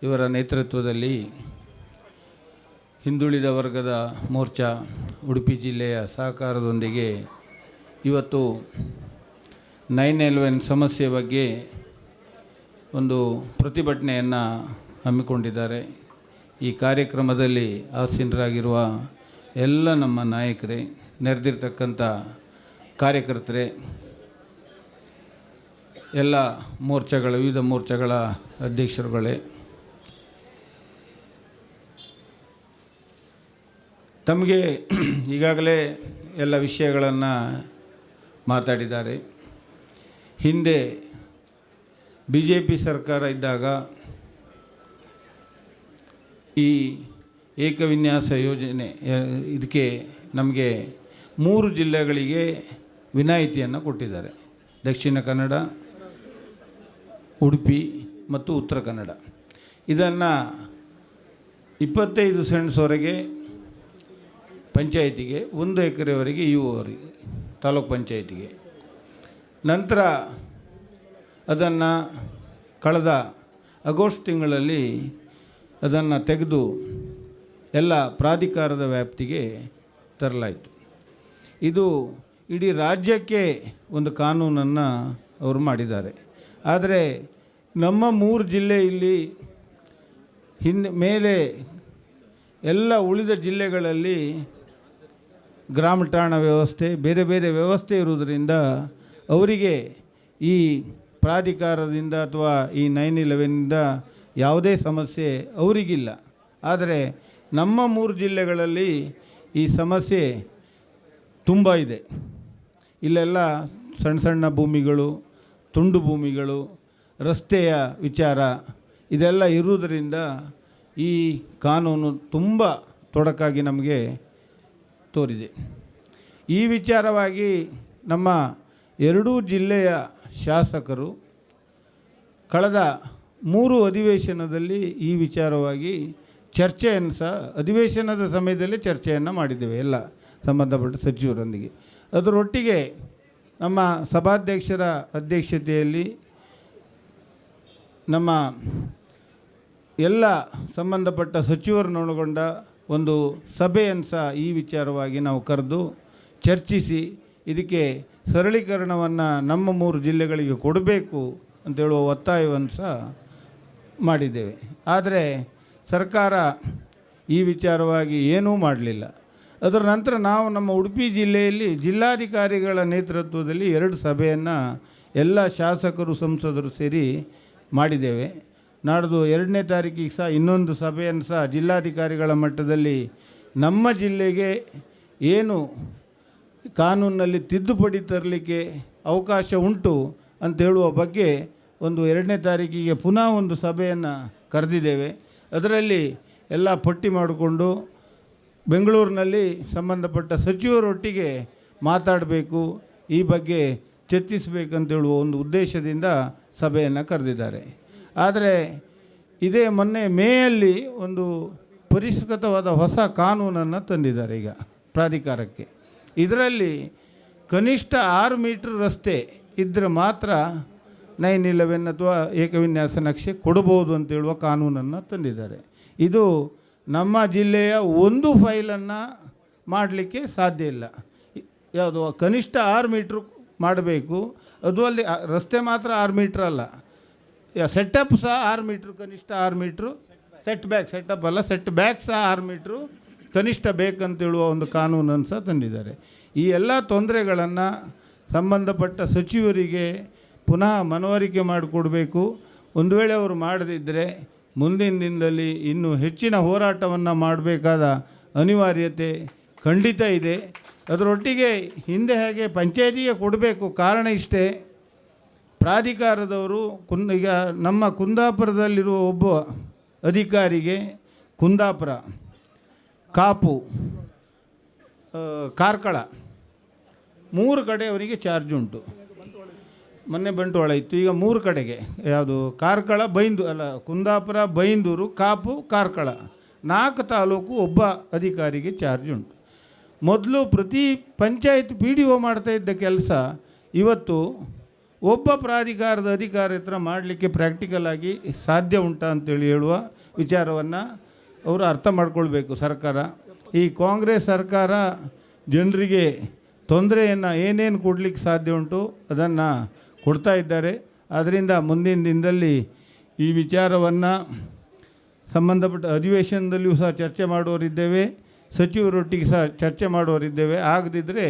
ಇವರ ನೇತೃತ್ವದಲ್ಲಿ ಹಿಂದುಳಿದ ವರ್ಗದ ಮೋರ್ಚಾ ಉಡುಪಿ ಜಿಲ್ಲೆಯ ಸಹಕಾರದೊಂದಿಗೆ ಇವತ್ತು 9/11 ಸಮಸ್ಯೆ ಬಗ್ಗೆ ಒಂದು ಪ್ರತಿಭಟನೆಯನ್ನು ಹಮ್ಮಿಕೊಂಡಿದ್ದಾರೆ. ಈ ಕಾರ್ಯಕ್ರಮದಲ್ಲಿ ಆಸೀನರಾಗಿರುವ ಎಲ್ಲ ನಮ್ಮ ನಾಯಕರೇ, ನೆರೆದಿರ್ತಕ್ಕಂಥ ಕಾರ್ಯಕರ್ತರೇ, ಎಲ್ಲ ಮೋರ್ಚಾಗಳ ವಿವಿಧ ಮೋರ್ಚಾಗಳ ಅಧ್ಯಕ್ಷರುಗಳೇ, ತಮಗೆ ಈಗಾಗಲೇ ಎಲ್ಲ ವಿಷಯಗಳನ್ನು ಮಾತಾಡಿದ್ದಾರೆ. ಹಿಂದೆ BJP ಸರ್ಕಾರ ಇದ್ದಾಗ ಈ ಏಕವಿನ್ಯಾಸ ಯೋಜನೆ ಇದಕ್ಕೆ ನಮಗೆ 3 ಜಿಲ್ಲೆಗಳಿಗೆ ವಿನಾಯಿತಿಯನ್ನು ಕೊಟ್ಟಿದ್ದಾರೆ. ದಕ್ಷಿಣ ಕನ್ನಡ, ಉಡುಪಿ ಮತ್ತು ಉತ್ತರ ಕನ್ನಡ. ಇದನ್ನು 25 ಸೆಂಟ್ಸ್ವರೆಗೆ ಪಂಚಾಯಿತಿಗೆ, 1 ಎಕರೆವರೆಗೆ ಇವರಿಗೆ ತಾಲೂಕು ಪಂಚಾಯಿತಿಗೆ. ನಂತರ ಅದನ್ನು ಕಳೆದ ಆಗಸ್ಟ್ ತಿಂಗಳಲ್ಲಿ ಅದನ್ನು ತೆಗೆದು ಎಲ್ಲ ಪ್ರಾಧಿಕಾರದ ವ್ಯಾಪ್ತಿಗೆ ತರಲಾಯಿತು. ಇದು ಇಡೀ ರಾಜ್ಯಕ್ಕೆ ಒಂದು ಕಾನೂನನ್ನು ಅವರು ಮಾಡಿದ್ದಾರೆ. ಆದರೆ ನಮ್ಮ 3 ಜಿಲ್ಲೆ ಇಲ್ಲಿ ಮೇಲೆ ಎಲ್ಲ ಉಳಿದ ಜಿಲ್ಲೆಗಳಲ್ಲಿ ಗ್ರಾಮ ಠಾಣಾ ವ್ಯವಸ್ಥೆ, ಬೇರೆ ಬೇರೆ ವ್ಯವಸ್ಥೆ ಇರುವುದರಿಂದ ಅವರಿಗೆ ಈ ಪ್ರಾಧಿಕಾರದಿಂದ ಅಥವಾ ಈ 9/11 ಯಾವುದೇ ಸಮಸ್ಯೆ ಅವರಿಗಿಲ್ಲ. ಆದರೆ ನಮ್ಮ 3 ಜಿಲ್ಲೆಗಳಲ್ಲಿ ಈ ಸಮಸ್ಯೆ ತುಂಬ ಇದೆ. ಇಲ್ಲೆಲ್ಲ ಸಣ್ಣ ಸಣ್ಣ ಭೂಮಿಗಳು, ತುಂಡು ಭೂಮಿಗಳು, ರಸ್ತೆಯ ವಿಚಾರ ಇದೆಲ್ಲ ಇರುವುದರಿಂದ ಈ ಕಾನೂನು ತುಂಬ ತೊಡಕಾಗಿ ನಮಗೆ ತೋರಿದೆ. ಈ ವಿಚಾರವಾಗಿ ನಮ್ಮ 2 ಜಿಲ್ಲೆಯ ಶಾಸಕರು ಕಳೆದ 3 ಅಧಿವೇಶನದಲ್ಲಿ ಈ ವಿಚಾರವಾಗಿ ಚರ್ಚೆಯನ್ನು ಸಹ ಅಧಿವೇಶನದ ಸಮಯದಲ್ಲಿ ಚರ್ಚೆಯನ್ನು ಮಾಡಿದ್ದೇವೆ ಎಲ್ಲ ಸಂಬಂಧಪಟ್ಟ ಸಚಿವರೊಂದಿಗೆ. ಅದರೊಟ್ಟಿಗೆ ನಮ್ಮ ಸಭಾಧ್ಯಕ್ಷರ ಅಧ್ಯಕ್ಷತೆಯಲ್ಲಿ ನಮ್ಮ ಎಲ್ಲ ಸಂಬಂಧಪಟ್ಟ ಸಚಿವರನ್ನೊಳಗೊಂಡ ಒಂದು ಸಭೆಯನ್ನು ಸಹ ಈ ವಿಚಾರವಾಗಿ ನಾವು ಕರೆದು ಚರ್ಚಿಸಿ ಇದಕ್ಕೆ ಸರಳೀಕರಣವನ್ನು ನಮ್ಮ 3 ಜಿಲ್ಲೆಗಳಿಗೆ ಕೊಡಬೇಕು ಅಂತೇಳುವ ಒತ್ತಾಯವನ್ನು ಸಹ ಮಾಡಿದ್ದೇವೆ. ಆದರೆ ಸರ್ಕಾರ ಈ ವಿಚಾರವಾಗಿ ಏನೂ ಮಾಡಲಿಲ್ಲ. ಅದರ ನಂತರ ನಾವು ನಮ್ಮ ಉಡುಪಿ ಜಿಲ್ಲೆಯಲ್ಲಿ ಜಿಲ್ಲಾಧಿಕಾರಿಗಳ ನೇತೃತ್ವದಲ್ಲಿ 2 ಸಭೆಯನ್ನು ಎಲ್ಲ ಶಾಸಕರು ಸಂಸದರು ಸೇರಿ ಮಾಡಿದ್ದೇವೆ. ನಾಡ್ದು 2ನೇ ತಾರೀಕಿಗೆ ಸಹ ಇನ್ನೊಂದು ಸಭೆಯನ್ನು ಸಹ ಜಿಲ್ಲಾಧಿಕಾರಿಗಳ ಮಟ್ಟದಲ್ಲಿ ನಮ್ಮ ಜಿಲ್ಲೆಗೆ ಏನು ಕಾನೂನಿನಲ್ಲಿ ತಿದ್ದುಪಡಿ ತರಲಿಕ್ಕೆ ಅವಕಾಶ ಉಂಟು ಅಂತ ಹೇಳುವ ಬಗ್ಗೆ ಒಂದು 2ನೇ ತಾರೀಕಿಗೆ ಪುನಃ ಒಂದು ಸಭೆಯನ್ನು ಕರೆದಿದ್ದೇವೆ. ಅದರಲ್ಲಿ ಎಲ್ಲ ಪಟ್ಟಿ ಮಾಡಿಕೊಂಡು ಬೆಂಗಳೂರಿನಲ್ಲಿ ಸಂಬಂಧಪಟ್ಟ ಸಚಿವರೊಟ್ಟಿಗೆ ಮಾತಾಡಬೇಕು, ಈ ಬಗ್ಗೆ ಚರ್ಚಿಸಬೇಕಂತೇಳುವ ಒಂದು ಉದ್ದೇಶದಿಂದ ಸಭೆಯನ್ನು ಕರೆದಿದ್ದಾರೆ. ಆದರೆ ಇದೇ ಮೊನ್ನೆ ಮೇಯಲ್ಲಿ ಒಂದು ಪರಿಷ್ಕೃತವಾದ ಹೊಸ ಕಾನೂನನ್ನು ತಂದಿದ್ದಾರೆ ಈಗ ಪ್ರಾಧಿಕಾರಕ್ಕೆ. ಇದರಲ್ಲಿ ಕನಿಷ್ಠ 6 ಮೀಟ್ರ್ ರಸ್ತೆ ಇದ್ದರೆ ಮಾತ್ರ 9/11 ಅಥವಾ ಏಕವಿನ್ಯಾಸ ನಕ್ಷೆ ಕೊಡಬಹುದು ಅಂತೇಳುವ ಕಾನೂನನ್ನು ತಂದಿದ್ದಾರೆ. ಇದು ನಮ್ಮ ಜಿಲ್ಲೆಯ ಒಂದು ಫೈಲನ್ನು ಮಾಡಲಿಕ್ಕೆ ಸಾಧ್ಯ ಇಲ್ಲ. ಯಾವುದು ಕನಿಷ್ಠ 6 ಮೀಟ್ರ್ ಮಾಡಬೇಕು. ಅದು ಅಲ್ಲಿ ರಸ್ತೆ ಮಾತ್ರ 6 ಮೀಟ್ರ್ ಅಲ್ಲ, ಸೆಟಪ್ ಸಹ 6 ಮೀಟ್ರ್, ಕನಿಷ್ಠ 6 ಮೀಟ್ರು. ಸೆಟಪ್ ಅಲ್ಲ, ಸೆಟ್ ಬ್ಯಾಕ್ ಸಹ 6 ಮೀಟ್ರು ಕನಿಷ್ಠ ಬೇಕಂತೇಳುವ ಒಂದು ಕಾನೂನನ್ನು ಸಹ ತಂದಿದ್ದಾರೆ. ಈ ಎಲ್ಲ ತೊಂದರೆಗಳನ್ನು ಸಂಬಂಧಪಟ್ಟ ಸಚಿವರಿಗೆ ಪುನಃ ಮನವರಿಕೆ ಮಾಡಿಕೊಡಬೇಕು. ಒಂದು ವೇಳೆ ಅವರು ಮಾಡದಿದ್ದರೆ ಮುಂದಿನ ದಿನದಲ್ಲಿ ಇನ್ನೂ ಹೆಚ್ಚಿನ ಹೋರಾಟವನ್ನು ಮಾಡಬೇಕಾದ ಅನಿವಾರ್ಯತೆ ಖಂಡಿತ ಇದೆ. ಅದರೊಟ್ಟಿಗೆ ಹಿಂದೆ ಹಾಗೆ ಪಂಚಾಯತಿಗೆ ಕೊಡಬೇಕು. ಕಾರಣ ಇಷ್ಟೇ, ಪ್ರಾಧಿಕಾರದವರು ಈಗ ನಮ್ಮ ಕುಂದಾಪುರದಲ್ಲಿರುವ ಒಬ್ಬ ಅಧಿಕಾರಿಗೆ ಕುಂದಾಪುರ, ಕಾಪು, ಕಾರ್ಕಳ 3 ಕಡೆ ಅವರಿಗೆ ಚಾರ್ಜ್ ಉಂಟು. ಮೊನ್ನೆ ಬಂಟ್ವಾಳ ಇತ್ತು, ಈಗ 3 ಕಡೆಗೆ ಯಾವುದು ಕಾರ್ಕಳ, ಕುಂದಾಪುರ, ಬೈಂದೂರು, ಕಾಪು, ಕಾರ್ಕಳ 4 ತಾಲೂಕು ಒಬ್ಬ ಅಧಿಕಾರಿಗೆ ಚಾರ್ಜ್ ಉಂಟು. ಮೊದಲು ಪ್ರತಿ ಪಂಚಾಯತ್ PDO ಮಾಡ್ತಾ ಇದ್ದ ಕೆಲಸ ಇವತ್ತು ಒಬ್ಬ ಪ್ರಾಧಿಕಾರದ ಅಧಿಕಾರಿ ಹತ್ರ ಮಾಡಲಿಕ್ಕೆ ಪ್ರಾಕ್ಟಿಕಲ್ ಆಗಿ ಸಾಧ್ಯ ಉಂಟಾ ಅಂತೇಳಿ ಹೇಳುವ ವಿಚಾರವನ್ನು ಅವರು ಅರ್ಥ ಮಾಡ್ಕೊಳ್ಬೇಕು ಸರ್ಕಾರ. ಈ ಕಾಂಗ್ರೆಸ್ ಸರ್ಕಾರ ಜನರಿಗೆ ತೊಂದರೆಯನ್ನು ಏನೇನು ಕೊಡಲಿಕ್ಕೆ ಸಾಧ್ಯ ಉಂಟು ಅದನ್ನು ಕೊಡ್ತಾ ಇದ್ದಾರೆ. ಆದ್ದರಿಂದ ಮುಂದಿನ ದಿನದಲ್ಲಿ ಈ ವಿಚಾರವನ್ನು ಸಂಬಂಧಪಟ್ಟ ಅಧಿವೇಶನದಲ್ಲಿಯೂ ಸಹ ಚರ್ಚೆ ಮಾಡುವರಿದ್ದೇವೆ. ಸಚಿವರೊಟ್ಟಿಗೆ ಸಹ ಚರ್ಚೆ ಮಾಡುವರಿದ್ದೇವೆ. ಆಗದಿದ್ದರೆ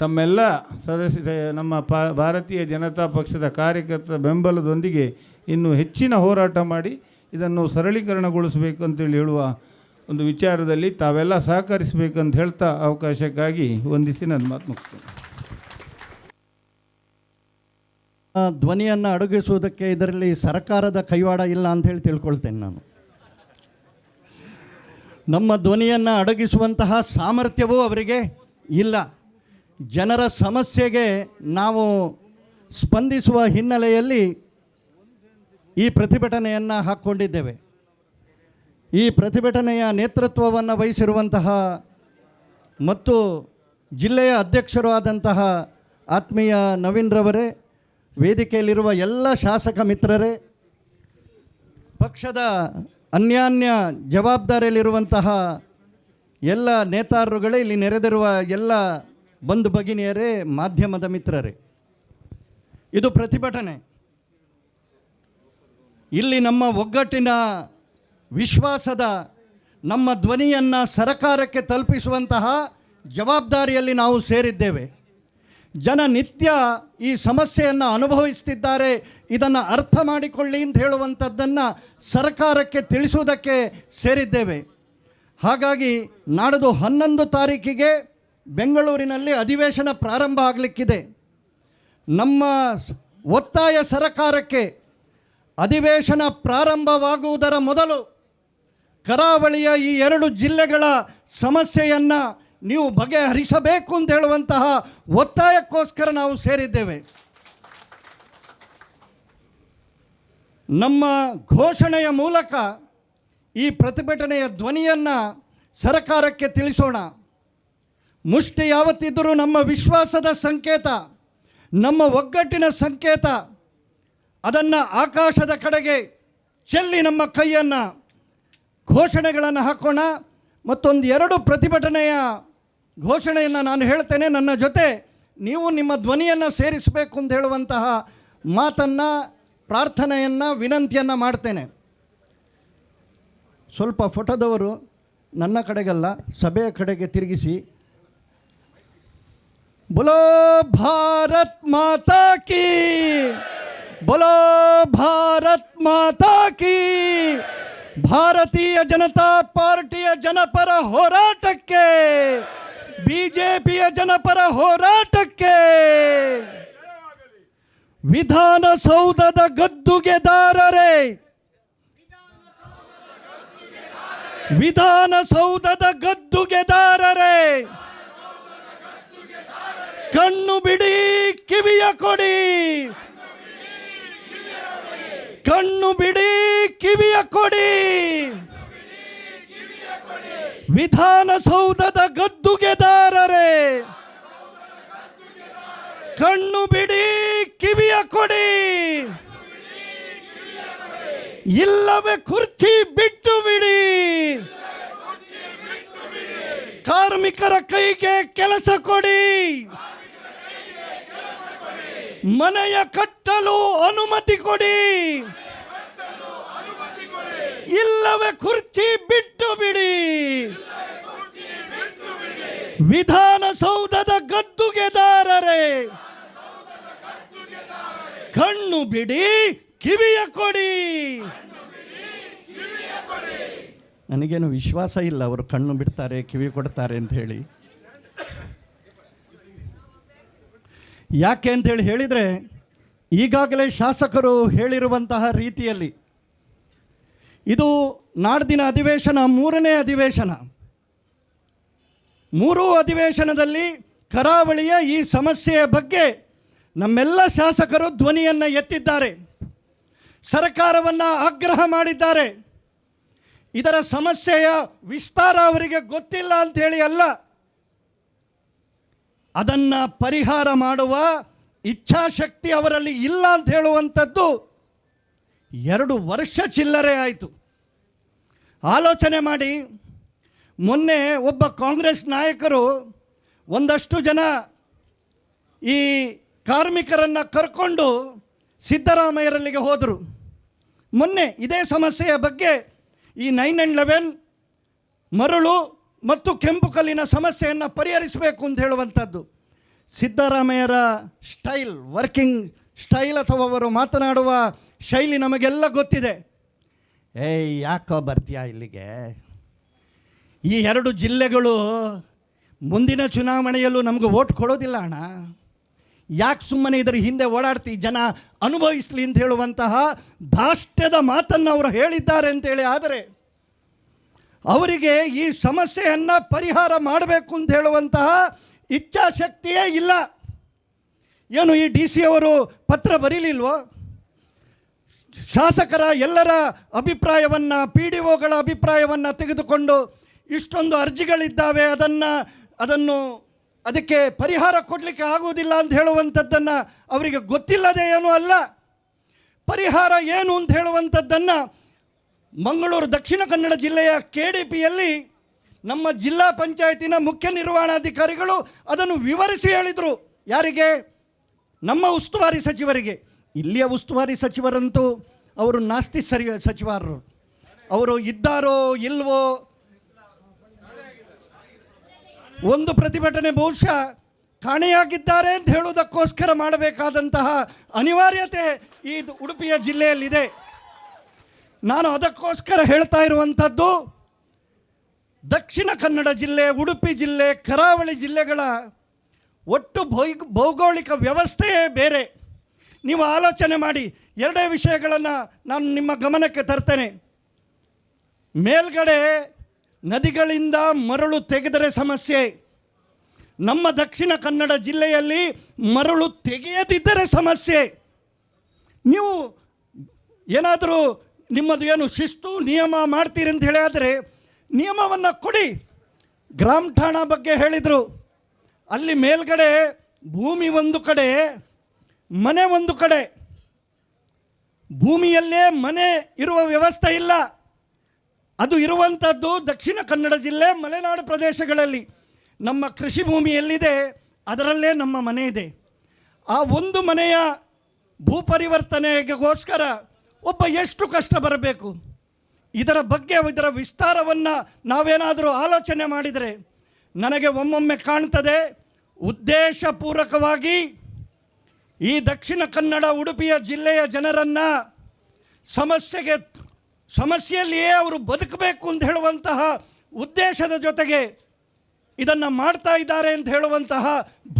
ತಮ್ಮೆಲ್ಲ ಸದಸ್ಯ ನಮ್ಮ ಭಾರತೀಯ ಜನತಾ ಪಕ್ಷದ ಕಾರ್ಯಕರ್ತರ ಬೆಂಬಲದೊಂದಿಗೆ ಇನ್ನೂ ಹೆಚ್ಚಿನ ಹೋರಾಟ ಮಾಡಿ ಇದನ್ನು ಸರಳೀಕರಣಗೊಳಿಸಬೇಕು ಅಂತೇಳಿ ಹೇಳುವ ಒಂದು ವಿಚಾರದಲ್ಲಿ ತಾವೆಲ್ಲ ಸಹಕರಿಸಬೇಕಂತ ಹೇಳ್ತಾ ಅವಕಾಶಕ್ಕಾಗಿ ವಂದಿಸಿ ನನ್ನ ಮಾತು ಮುಗಿಸ್ತೇನೆ. ಧ್ವನಿಯನ್ನು ಅಡಗಿಸುವುದಕ್ಕೆ ಇದರಲ್ಲಿ ಸರ್ಕಾರದ ಕೈವಾಡ ಇಲ್ಲ ಅಂಥೇಳಿ ತಿಳ್ಕೊಳ್ತೇನೆ ನಾನು. ನಮ್ಮ ಧ್ವನಿಯನ್ನು ಅಡಗಿಸುವಂತಹ ಸಾಮರ್ಥ್ಯವೂ ಅವರಿಗೆ ಇಲ್ಲ. ಜನರ ಸಮಸ್ಯೆಗೆ ನಾವು ಸ್ಪಂದಿಸುವ ಹಿನ್ನೆಲೆಯಲ್ಲಿ ಈ ಪ್ರತಿಭಟನೆಯನ್ನು ಹಾಕ್ಕೊಂಡಿದ್ದೇವೆ. ಈ ಪ್ರತಿಭಟನೆಯ ನೇತೃತ್ವವನ್ನು ವಹಿಸಿರುವಂತಹ ಮತ್ತು ಜಿಲ್ಲೆಯ ಅಧ್ಯಕ್ಷರು ಆದಂತಹ ಆತ್ಮೀಯ ನವೀನ್ರವರೇ, ವೇದಿಕೆಯಲ್ಲಿರುವ ಎಲ್ಲ ಶಾಸಕ ಮಿತ್ರರೇ, ಪಕ್ಷದ ಅನ್ಯಾನ್ಯ ಜವಾಬ್ದಾರಿಯಲ್ಲಿರುವಂತಹ ಎಲ್ಲ ನೇತಾರರುಗಳೇ, ಇಲ್ಲಿ ನೆರೆದಿರುವ ಎಲ್ಲ ಬಂಧು ಭಗಿನಿಯರೇ, ಮಾಧ್ಯಮದ ಮಿತ್ರರೇ, ಇದು ಪ್ರತಿಭಟನೆ. ಇಲ್ಲಿ ನಮ್ಮ ಒಗ್ಗಟ್ಟಿನ ವಿಶ್ವಾಸದ ನಮ್ಮ ಧ್ವನಿಯನ್ನು ಸರಕಾರಕ್ಕೆ ತಲುಪಿಸುವಂತಹ ಜವಾಬ್ದಾರಿಯಲ್ಲಿ ನಾವು ಸೇರಿದ್ದೇವೆ. ಜನ ನಿತ್ಯ ಈ ಸಮಸ್ಯೆಯನ್ನು ಅನುಭವಿಸ್ತಿದ್ದಾರೆ, ಇದನ್ನು ಅರ್ಥ ಮಾಡಿಕೊಳ್ಳಿ ಅಂತ ಹೇಳುವಂಥದ್ದನ್ನು ಸರ್ಕಾರಕ್ಕೆ ತಿಳಿಸುವುದಕ್ಕೆ ಸೇರಿದ್ದೇವೆ. ಹಾಗಾಗಿ ನಾಡಿದ್ದು 11 ತಾರೀಕಿಗೆ ಬೆಂಗಳೂರಿನಲ್ಲಿ ಅಧಿವೇಶನ ಪ್ರಾರಂಭ ಆಗಲಿಕ್ಕಿದೆ. ನಮ್ಮ ಒತ್ತಾಯ ಸರ್ಕಾರಕ್ಕೆ ಅಧಿವೇಶನ ಪ್ರಾರಂಭವಾಗುವುದರ ಮೊದಲು ಕರಾವಳಿಯ ಈ 2 ಜಿಲ್ಲೆಗಳ ಸಮಸ್ಯೆಯನ್ನು ನೀವು ಬಗೆಹರಿಸಬೇಕು ಅಂತ ಹೇಳುವಂತಹ ಒತ್ತಾಯಕ್ಕೋಸ್ಕರ ನಾವು ಸೇರಿದ್ದೇವೆ. ನಮ್ಮ ಘೋಷಣೆಯ ಮೂಲಕ ಈ ಪ್ರತಿಭಟನೆಯ ಧ್ವನಿಯನ್ನು ಸರ್ಕಾರಕ್ಕೆ ತಿಳಿಸೋಣ. ಮುಷ್ಟಿ ಯಾವತ್ತಿದ್ದರೂ ನಮ್ಮ ವಿಶ್ವಾಸದ ಸಂಕೇತ, ನಮ್ಮ ಒಗ್ಗಟ್ಟಿನ ಸಂಕೇತ. ಅದನ್ನು ಆಕಾಶದ ಕಡೆಗೆ ಚೆಲ್ಲಿ ನಮ್ಮ ಕೈಯನ್ನು ಘೋಷಣೆಗಳನ್ನು ಹಾಕೋಣ. ಮತ್ತೊಂದು 2 ಪ್ರತಿಭಟನೆಯ ಘೋಷಣೆಯನ್ನು ನಾನು ಹೇಳ್ತೇನೆ. ನನ್ನ ಜೊತೆ ನೀವು ನಿಮ್ಮ ಧ್ವನಿಯನ್ನು ಸೇರಿಸಬೇಕು ಅಂತ ಹೇಳುವಂತಹ ಮಾತನ್ನು, ಪ್ರಾರ್ಥನೆಯನ್ನು, ವಿನಂತಿಯನ್ನು ಮಾಡ್ತೇನೆ. ಸ್ವಲ್ಪ ಫೋಟೋದವರು ನನ್ನ ಕಡೆಗಲ್ಲ, ಸಭೆಯ ಕಡೆಗೆ ತಿರುಗಿಸಿ. बोलो भारत माता की, बोलो भारत माता की. ಭಾರತೀಯ ಜನತಾ ಪಾರ್ಟಿಯ ಜನಪರ ಹೋರಾಟಕ್ಕೆ, ಬಿಜೆಪಿಯ ಜನಪರ ಹೋರಾಟಕ್ಕೆ, ವಿಧಾನಸೌಧದ ಗದ್ದುಗೆದಾರರೇ, ವಿಧಾನಸೌಧದ ಗದ್ದುಗೆದಾರರೇ, ಕಣ್ಣು ಬಿಡಿ ಕಿವಿಯ ಕೊಡಿ, ಕಣ್ಣು ಬಿಡಿ ಕಿವಿಯ ಕೊಡಿ. ವಿಧಾನಸೌಧದ ಗದ್ದುಗೆದಾರರೇ, ಕಣ್ಣು ಬಿಡಿ ಕಿವಿಯ ಕೊಡಿ. ಇಲ್ಲವೇ ಕುರ್ಚಿ ಬಿಟ್ಟು ಬಿಡಿ. ಕಾರ್ಮಿಕರ ಕೈಗೆ ಕೆಲಸ ಕೊಡಿ. ಮನೆಯ ಕಟ್ಟಲು ಅನುಮತಿ ಕೊಡಿ. ಇಲ್ಲವೇ ಕುರ್ಚಿ ಬಿಟ್ಟು ಬಿಡಿ. ವಿಧಾನಸೌಧದ ಗದ್ದುಗೆದಾರರೇ, ಕಣ್ಣು ಬಿಡಿ ಕಿವಿಯ ಕೊಡಿ. ನನಗೇನು ವಿಶ್ವಾಸ ಇಲ್ಲ ಅವರು ಕಣ್ಣು ಬಿಡ್ತಾರೆ ಕಿವಿ ಕೊಡ್ತಾರೆ ಅಂತ ಹೇಳಿ. ಯಾಕೆ ಅಂತೇಳಿ ಹೇಳಿದರೆ, ಈಗಾಗಲೇ ಶಾಸಕರು ಹೇಳಿರುವಂತಹ ರೀತಿಯಲ್ಲಿ ಇದು ನಾಡ್ದಿನ ಅಧಿವೇಶನ 3ನೇ ಅಧಿವೇಶನ. 3 ಅಧಿವೇಶನದಲ್ಲಿ ಕರಾವಳಿಯ ಈ ಸಮಸ್ಯೆಯ ಬಗ್ಗೆ ನಮ್ಮೆಲ್ಲ ಶಾಸಕರು ಧ್ವನಿಯನ್ನು ಎತ್ತಿದ್ದಾರೆ, ಸರ್ಕಾರವನ್ನು ಆಗ್ರಹ ಮಾಡಿದ್ದಾರೆ. ಇದರ ಸಮಸ್ಯೆಯ ವಿಸ್ತಾರ ಅವರಿಗೆ ಗೊತ್ತಿಲ್ಲ ಅಂಥೇಳಿ ಅಲ್ಲ, ಅದನ್ನು ಪರಿಹಾರ ಮಾಡುವ ಇಚ್ಛಾಶಕ್ತಿ ಅವರಲ್ಲಿ ಇಲ್ಲ ಅಂತ ಹೇಳುವಂಥದ್ದು 2 ವರ್ಷ ಚಿಲ್ಲರೆ ಆಯಿತು. ಆಲೋಚನೆ ಮಾಡಿ, ಮೊನ್ನೆ ಒಬ್ಬ ಕಾಂಗ್ರೆಸ್ ನಾಯಕರು ಒಂದಷ್ಟು ಜನ ಈ ಕಾರ್ಮಿಕರನ್ನು ಕರ್ಕೊಂಡು ಸಿದ್ದರಾಮಯ್ಯರಲ್ಲಿಗೆ ಹೋದರು. ಮೊನ್ನೆ ಇದೇ ಸಮಸ್ಯೆಯ ಬಗ್ಗೆ ಈ 9/11 ಮರಳು ಮತ್ತು ಕೆಂಪು ಕಲ್ಲಿನ ಸಮಸ್ಯೆಯನ್ನು ಪರಿಹರಿಸಬೇಕು ಅಂತ ಹೇಳುವಂಥದ್ದು. ಸಿದ್ದರಾಮಯ್ಯರ ಸ್ಟೈಲ್, ವರ್ಕಿಂಗ್ ಸ್ಟೈಲ್ ಅಥವಾ ಅವರು ಮಾತನಾಡುವ ಶೈಲಿ ನಮಗೆಲ್ಲ ಗೊತ್ತಿದೆ. ಯಾಕೋ ಬರ್ತೀಯಾ ಇಲ್ಲಿಗೆ? ಈ 2 ಜಿಲ್ಲೆಗಳು ಮುಂದಿನ ಚುನಾವಣೆಯಲ್ಲೂ ನಮಗೆ ಓಟ್ ಕೊಡೋದಿಲ್ಲ ಅಣ್ಣ. ಯಾಕೆ ಸುಮ್ಮನೆ ಇದರ ಹಿಂದೆ ಓಡಾಡ್ತಿ, ಜನ ಅನುಭವಿಸಲಿ ಅಂತ ಹೇಳುವಂತಹ ಧಾಷ್ಟ್ಯದ ಮಾತನ್ನು ಅವರು ಹೇಳಿದ್ದಾರೆ ಅಂತೇಳಿ. ಆದರೆ ಅವರಿಗೆ ಈ ಸಮಸ್ಯೆಯನ್ನು ಪರಿಹಾರ ಮಾಡಬೇಕು ಅಂತ ಹೇಳುವಂತಹ ಇಚ್ಛಾಶಕ್ತಿಯೇ ಇಲ್ಲ. ಏನು ಈ DC ಅವರು ಪತ್ರ ಬರೀಲಿಲ್ವೋ? ಶಾಸಕರ ಎಲ್ಲರ ಅಭಿಪ್ರಾಯವನ್ನು, PDOಗಳ ಅಭಿಪ್ರಾಯವನ್ನು ತೆಗೆದುಕೊಂಡು ಇಷ್ಟೊಂದು ಅರ್ಜಿಗಳಿದ್ದಾವೆ, ಅದಕ್ಕೆ ಪರಿಹಾರ ಕೊಡಲಿಕ್ಕೆ ಆಗುವುದಿಲ್ಲ ಅಂತ ಹೇಳುವಂಥದ್ದನ್ನು ಅವರಿಗೆ ಗೊತ್ತಿಲ್ಲದೆ ಏನೂ ಅಲ್ಲ. ಪರಿಹಾರ ಏನು ಅಂತ ಹೇಳುವಂಥದ್ದನ್ನು ಮಂಗಳೂರು ದಕ್ಷಿಣ ಕನ್ನಡ ಜಿಲ್ಲೆಯ KDPಯಲ್ಲಿ ನಮ್ಮ ಜಿಲ್ಲಾ ಪಂಚಾಯತಿನ ಮುಖ್ಯ ನಿರ್ವಹಣಾಧಿಕಾರಿಗಳು ಅದನ್ನು ವಿವರಿಸಿ ಹೇಳಿದರು. ಯಾರಿಗೆ? ನಮ್ಮ ಉಸ್ತುವಾರಿ ಸಚಿವರಿಗೆ. ಇಲ್ಲಿಯ ಉಸ್ತುವಾರಿ ಸಚಿವರಂತೂ ಅವರು ನಾಸ್ತಿ ಸಚಿವರು. ಅವರು ಇದ್ದಾರೋ ಇಲ್ವೋ, ಒಂದು ಪ್ರತಿಭಟನೆ ಬಹುಶಃ ಕಾಣೆಯಾಗಿದ್ದಾರೆ ಅಂತ ಹೇಳುವುದಕ್ಕೋಸ್ಕರ ಮಾಡಬೇಕಾದಂತಹ ಅನಿವಾರ್ಯತೆ ಈ ಉಡುಪಿಯ ಜಿಲ್ಲೆಯಲ್ಲಿದೆ. ನಾನು ಅದಕ್ಕೋಸ್ಕರ ಹೇಳ್ತಾ ಇರುವಂಥದ್ದು, ದಕ್ಷಿಣ ಕನ್ನಡ ಜಿಲ್ಲೆ, ಉಡುಪಿ ಜಿಲ್ಲೆ, ಕರಾವಳಿ ಜಿಲ್ಲೆಗಳ ಒಟ್ಟು ಭೌಗೋಳಿಕ ವ್ಯವಸ್ಥೆಯೇ ಬೇರೆ. ನೀವು ಆಲೋಚನೆ ಮಾಡಿ. 2 ವಿಷಯಗಳನ್ನು ನಾನು ನಿಮ್ಮ ಗಮನಕ್ಕೆ ತರ್ತೇನೆ. ಮೇಲ್ಗಡೆ ನದಿಗಳಿಂದ ಮರಳು ತೆಗೆದರೆ ಸಮಸ್ಯೆ. ನಮ್ಮ ದಕ್ಷಿಣ ಕನ್ನಡ ಜಿಲ್ಲೆಯಲ್ಲಿ ಮರಳು ತೆಗೆಯದಿದ್ದರೆ ಸಮಸ್ಯೆ. ನೀವು ಏನಾದರೂ ನಿಮ್ಮದು ಏನು ಶಿಸ್ತು ನಿಯಮ ಮಾಡ್ತೀರಿ ಅಂತ ಹೇಳಿದರೆ ನಿಯಮವನ್ನು ಕೊಡಿ. ಗ್ರಾಮ ಠಾಣಾ ಬಗ್ಗೆ ಹೇಳಿದರು. ಅಲ್ಲಿ ಮೇಲ್ಗಡೆ ಭೂಮಿ ಒಂದು ಕಡೆ, ಮನೆ ಒಂದು ಕಡೆ. ಭೂಮಿಯಲ್ಲೇ ಮನೆ ಇರುವ ವ್ಯವಸ್ಥೆ ಇಲ್ಲ. ಅದು ಇರುವಂಥದ್ದು ದಕ್ಷಿಣ ಕನ್ನಡ ಜಿಲ್ಲೆ ಮಲೆನಾಡು ಪ್ರದೇಶಗಳಲ್ಲಿ. ನಮ್ಮ ಕೃಷಿ ಭೂಮಿ ಎಲ್ಲಿದೆ ಅದರಲ್ಲೇ ನಮ್ಮ ಮನೆ ಇದೆ. ಆ ಒಂದು ಮನೆಯ ಭೂಪರಿವರ್ತನೆಗೋಸ್ಕರ ಒಬ್ಬ ಎಷ್ಟು ಕಷ್ಟ ಬರಬೇಕು? ಇದರ ಬಗ್ಗೆ, ಇದರ ವಿಸ್ತಾರವನ್ನು ನಾವೇನಾದರೂ ಆಲೋಚನೆ ಮಾಡಿದರೆ ನನಗೆ ಒಮ್ಮೊಮ್ಮೆ ಕಾಣ್ತದೆ, ಉದ್ದೇಶಪೂರ್ವಕವಾಗಿ ಈ ದಕ್ಷಿಣ ಕನ್ನಡ ಉಡುಪಿಯ ಜಿಲ್ಲೆಯ ಜನರನ್ನು ಸಮಸ್ಯೆಯಲ್ಲಿಯೇ ಅವರು ಬದುಕಬೇಕು ಅಂತ ಹೇಳುವಂತಹ ಉದ್ದೇಶದ ಜೊತೆಗೆ ಇದನ್ನು ಮಾಡ್ತಾ ಇದ್ದಾರೆ ಅಂತ ಹೇಳುವಂತಹ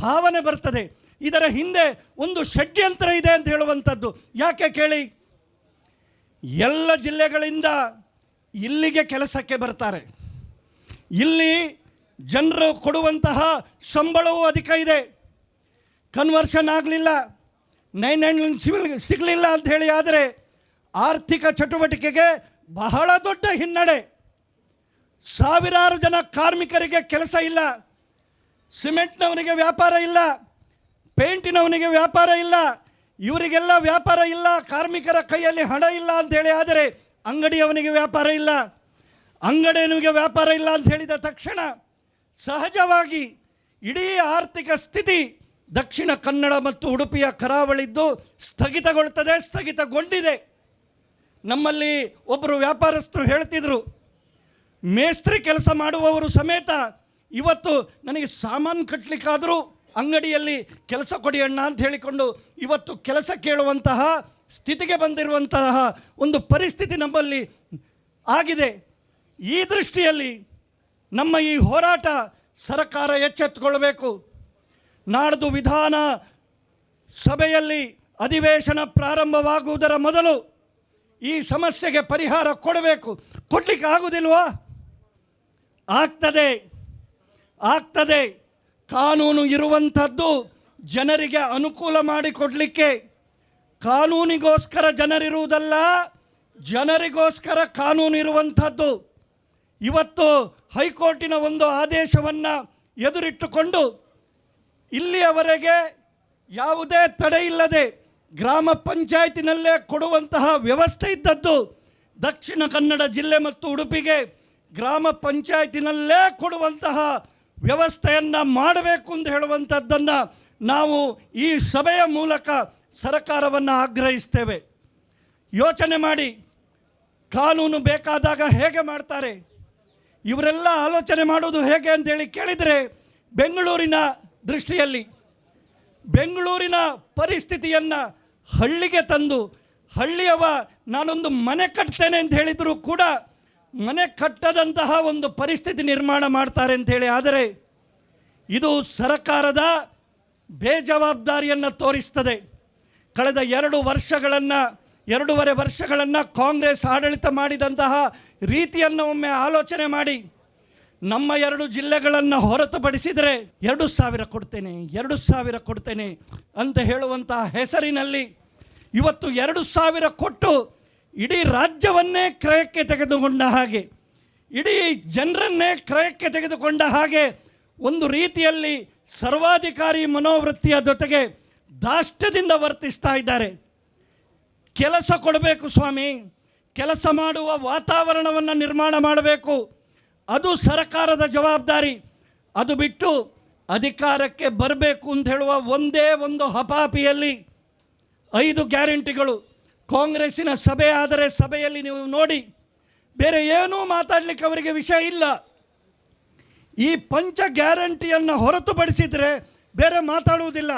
ಭಾವನೆ ಬರ್ತದೆ. ಇದರ ಹಿಂದೆ ಒಂದು ಷಡ್ಯಂತ್ರ ಇದೆ ಅಂತ ಹೇಳುವಂಥದ್ದು. ಯಾಕೆ ಕೇಳಿ? ಎಲ್ಲ ಜಿಲ್ಲೆಗಳಿಂದ ಇಲ್ಲಿಗೆ ಕೆಲಸಕ್ಕೆ ಬರ್ತಾರೆ. ಇಲ್ಲಿ ಜನರು ಕೊಡುವಂತಹ ಸಂಬಳವೂ ಅಧಿಕ ಇದೆ. ಕನ್ವರ್ಷನ್ ಆಗಲಿಲ್ಲ, 999 ಸಿಗಲಿಲ್ಲ ಅಂತ ಹೇಳಿ ಆದರೆ ಆರ್ಥಿಕ ಚಟುವಟಿಕೆಗೆ ಬಹಳ ದೊಡ್ಡ ಹಿನ್ನಡೆ. ಸಾವಿರಾರು ಜನ ಕಾರ್ಮಿಕರಿಗೆ ಕೆಲಸ ಇಲ್ಲ. ಸಿಮೆಂಟ್ನವನಿಗೆ ವ್ಯಾಪಾರ ಇಲ್ಲ, ಪೇಂಟಿನವನಿಗೆ ವ್ಯಾಪಾರ ಇಲ್ಲ, ಇವರಿಗೆಲ್ಲ ವ್ಯಾಪಾರ ಇಲ್ಲ. ಕಾರ್ಮಿಕರ ಕೈಯಲ್ಲಿ ಹಣ ಇಲ್ಲ ಅಂಥೇಳಿ ಆದರೆ ಅಂಗಡಿಯವನಿಗೆ ವ್ಯಾಪಾರ ಇಲ್ಲ, ಅಂಗಡಿಯವನಿಗೆ ವ್ಯಾಪಾರ ಇಲ್ಲ ಅಂತ ಹೇಳಿದ ತಕ್ಷಣ ಸಹಜವಾಗಿ ಇಡೀ ಆರ್ಥಿಕ ಸ್ಥಿತಿ ದಕ್ಷಿಣ ಕನ್ನಡ ಮತ್ತು ಉಡುಪಿಯ ಕರಾವಳಿದ್ದು ಸ್ಥಗಿತಗೊಂಡಿದೆ. ನಮ್ಮಲ್ಲಿ ಒಬ್ಬರು ವ್ಯಾಪಾರಸ್ಥರು ಹೇಳ್ತಿದ್ರು, ಮೇಸ್ತ್ರಿ ಕೆಲಸ ಮಾಡುವವರು ಸಮೇತ ಇವತ್ತು ನನಗೆ ಸಾಮಾನು ಕಟ್ಟಲಿಕ್ಕಾದರೂ ಅಂಗಡಿಯಲ್ಲಿ ಕೆಲಸ ಕೊಡಿ ಅಣ್ಣ ಅಂತ ಹೇಳಿಕೊಂಡು ಇವತ್ತು ಕೆಲಸ ಕೇಳುವಂತಹ ಸ್ಥಿತಿಗೆ ಬಂದಿರುವಂತಹ ಒಂದು ಪರಿಸ್ಥಿತಿ ನಮ್ಮಲ್ಲಿ ಆಗಿದೆ. ಈ ದೃಷ್ಟಿಯಲ್ಲಿ ನಮ್ಮ ಈ ಹೋರಾಟ ಸರ್ಕಾರ ಎಚ್ಚೆತ್ತುಕೊಳ್ಳಬೇಕು. ನಾಡ್ದು ವಿಧಾನ ಸಭೆಯಲ್ಲಿ ಅಧಿವೇಶನ ಪ್ರಾರಂಭವಾಗುವುದರ ಮೊದಲು ಈ ಸಮಸ್ಯೆಗೆ ಪರಿಹಾರ ಕೊಡಬೇಕು. ಕೊಡಲಿಕ್ಕೆ ಆಗುವುದಿಲ್ವಾ? ಆಗ್ತದೆ. ಕಾನೂನು ಇರುವಂಥದ್ದು ಜನರಿಗೆ ಅನುಕೂಲ ಮಾಡಿಕೊಡಲಿಕ್ಕೆ. ಕಾನೂನಿಗೋಸ್ಕರ ಜನರಿರುವುದಲ್ಲ, ಜನರಿಗೋಸ್ಕರ ಕಾನೂನು ಇರುವಂಥದ್ದು. ಇವತ್ತು ಹೈಕೋರ್ಟಿನ ಒಂದು ಆದೇಶವನ್ನು ಎದುರಿಟ್ಟುಕೊಂಡು ಇಲ್ಲಿಯವರೆಗೆ ಯಾವುದೇ ತಡೆ ಇಲ್ಲದೆ ಗ್ರಾಮ ಪಂಚಾಯತಿನಲ್ಲೇ ಕೊಡುವಂತಹ ವ್ಯವಸ್ಥೆ ಇದ್ದದ್ದು ದಕ್ಷಿಣ ಕನ್ನಡ ಜಿಲ್ಲೆ ಮತ್ತು ಉಡುಪಿಗೆ ಗ್ರಾಮ ಪಂಚಾಯತಿನಲ್ಲೇ ಕೊಡುವಂತಹ ವ್ಯವಸ್ಥೆಯನ್ನು ಮಾಡಬೇಕು ಅಂತ ಹೇಳುವಂಥದ್ದನ್ನು ನಾವು ಈ ಸಭೆಯ ಮೂಲಕ ಸರ್ಕಾರವನ್ನು ಆಗ್ರಹಿಸ್ತೇವೆ. ಯೋಚನೆ ಮಾಡಿ, ಕಾನೂನು ಬೇಕಾದಾಗ ಹೇಗೆ ಮಾಡ್ತಾರೆ? ಇವರೆಲ್ಲ ಆಲೋಚನೆ ಮಾಡೋದು ಹೇಗೆ ಅಂತೇಳಿ ಕೇಳಿದರೆ ಬೆಂಗಳೂರಿನ ದೃಷ್ಟಿಯಲ್ಲಿ ಬೆಂಗಳೂರಿನ ಪರಿಸ್ಥಿತಿಯನ್ನು ಹಳ್ಳಿಗೆ ತಂದು ಹಳ್ಳಿಯವ ನಾನೊಂದು ಮನೆ ಕಟ್ತೇನೆ ಅಂತ ಹೇಳಿದರೂ ಕೂಡ ಮನೆ ಕಟ್ಟದಂತಹ ಒಂದು ಪರಿಸ್ಥಿತಿ ನಿರ್ಮಾಣ ಮಾಡ್ತಾರೆ ಅಂಥೇಳಿ. ಆದರೆ ಇದು ಸರ್ಕಾರದ ಬೇಜವಾಬ್ದಾರಿಯನ್ನು ತೋರಿಸ್ತದೆ. ಕಳೆದ 2.5 ವರ್ಷಗಳನ್ನು ಕಾಂಗ್ರೆಸ್ ಆಡಳಿತ ಮಾಡಿದಂತಹ ರೀತಿಯನ್ನು ಒಮ್ಮೆ ಆಲೋಚನೆ ಮಾಡಿ. ನಮ್ಮ 2 ಜಿಲ್ಲೆಗಳನ್ನು ಹೊರತುಪಡಿಸಿದರೆ 2,000 ಕೊಡ್ತೇನೆ ಅಂತ ಹೇಳುವಂತಹ ಹೆಸರಿನಲ್ಲಿ ಇವತ್ತು 2,000 ಕೊಟ್ಟು ಇಡೀ ರಾಜ್ಯವನ್ನೇ ಕ್ರಯಕ್ಕೆ ತೆಗೆದುಕೊಂಡ ಹಾಗೆ, ಇಡೀ ಜನರನ್ನೇ ಕ್ರಯಕ್ಕೆ ತೆಗೆದುಕೊಂಡ ಹಾಗೆ ಒಂದು ರೀತಿಯಲ್ಲಿ ಸರ್ವಾಧಿಕಾರಿ ಮನೋವೃತ್ತಿಯ ಜೊತೆಗೆ ದಾಷ್ಟ್ಯದಿಂದ ವರ್ತಿಸ್ತಾ ಇದ್ದಾರೆ. ಕೆಲಸ ಕೊಡಬೇಕು ಸ್ವಾಮಿ, ಕೆಲಸ ಮಾಡುವ ವಾತಾವರಣವನ್ನು ನಿರ್ಮಾಣ ಮಾಡಬೇಕು, ಅದು ಸರ್ಕಾರದ ಜವಾಬ್ದಾರಿ. ಅದು ಬಿಟ್ಟು ಅಧಿಕಾರಕ್ಕೆ ಬರಬೇಕು ಅಂತ ಹೇಳುವ ಒಂದೇ ಒಂದು ಹಪಾಪಿಯಲ್ಲಿ 5 ಗ್ಯಾರಂಟಿಗಳು. ಕಾಂಗ್ರೆಸ್ಸಿನ ಸಭೆ ಆದರೆ ಸಭೆಯಲ್ಲಿ ನೀವು ನೋಡಿ ಬೇರೆ ಏನೂ ಮಾತಾಡಲಿಕ್ಕೆ ಅವರಿಗೆ ವಿಷಯ ಇಲ್ಲ. ಈ ಪಂಚ ಗ್ಯಾರಂಟಿಯನ್ನು ಹೊರತುಪಡಿಸಿದರೆ ಬೇರೆ ಮಾತಾಡುವುದಿಲ್ಲ.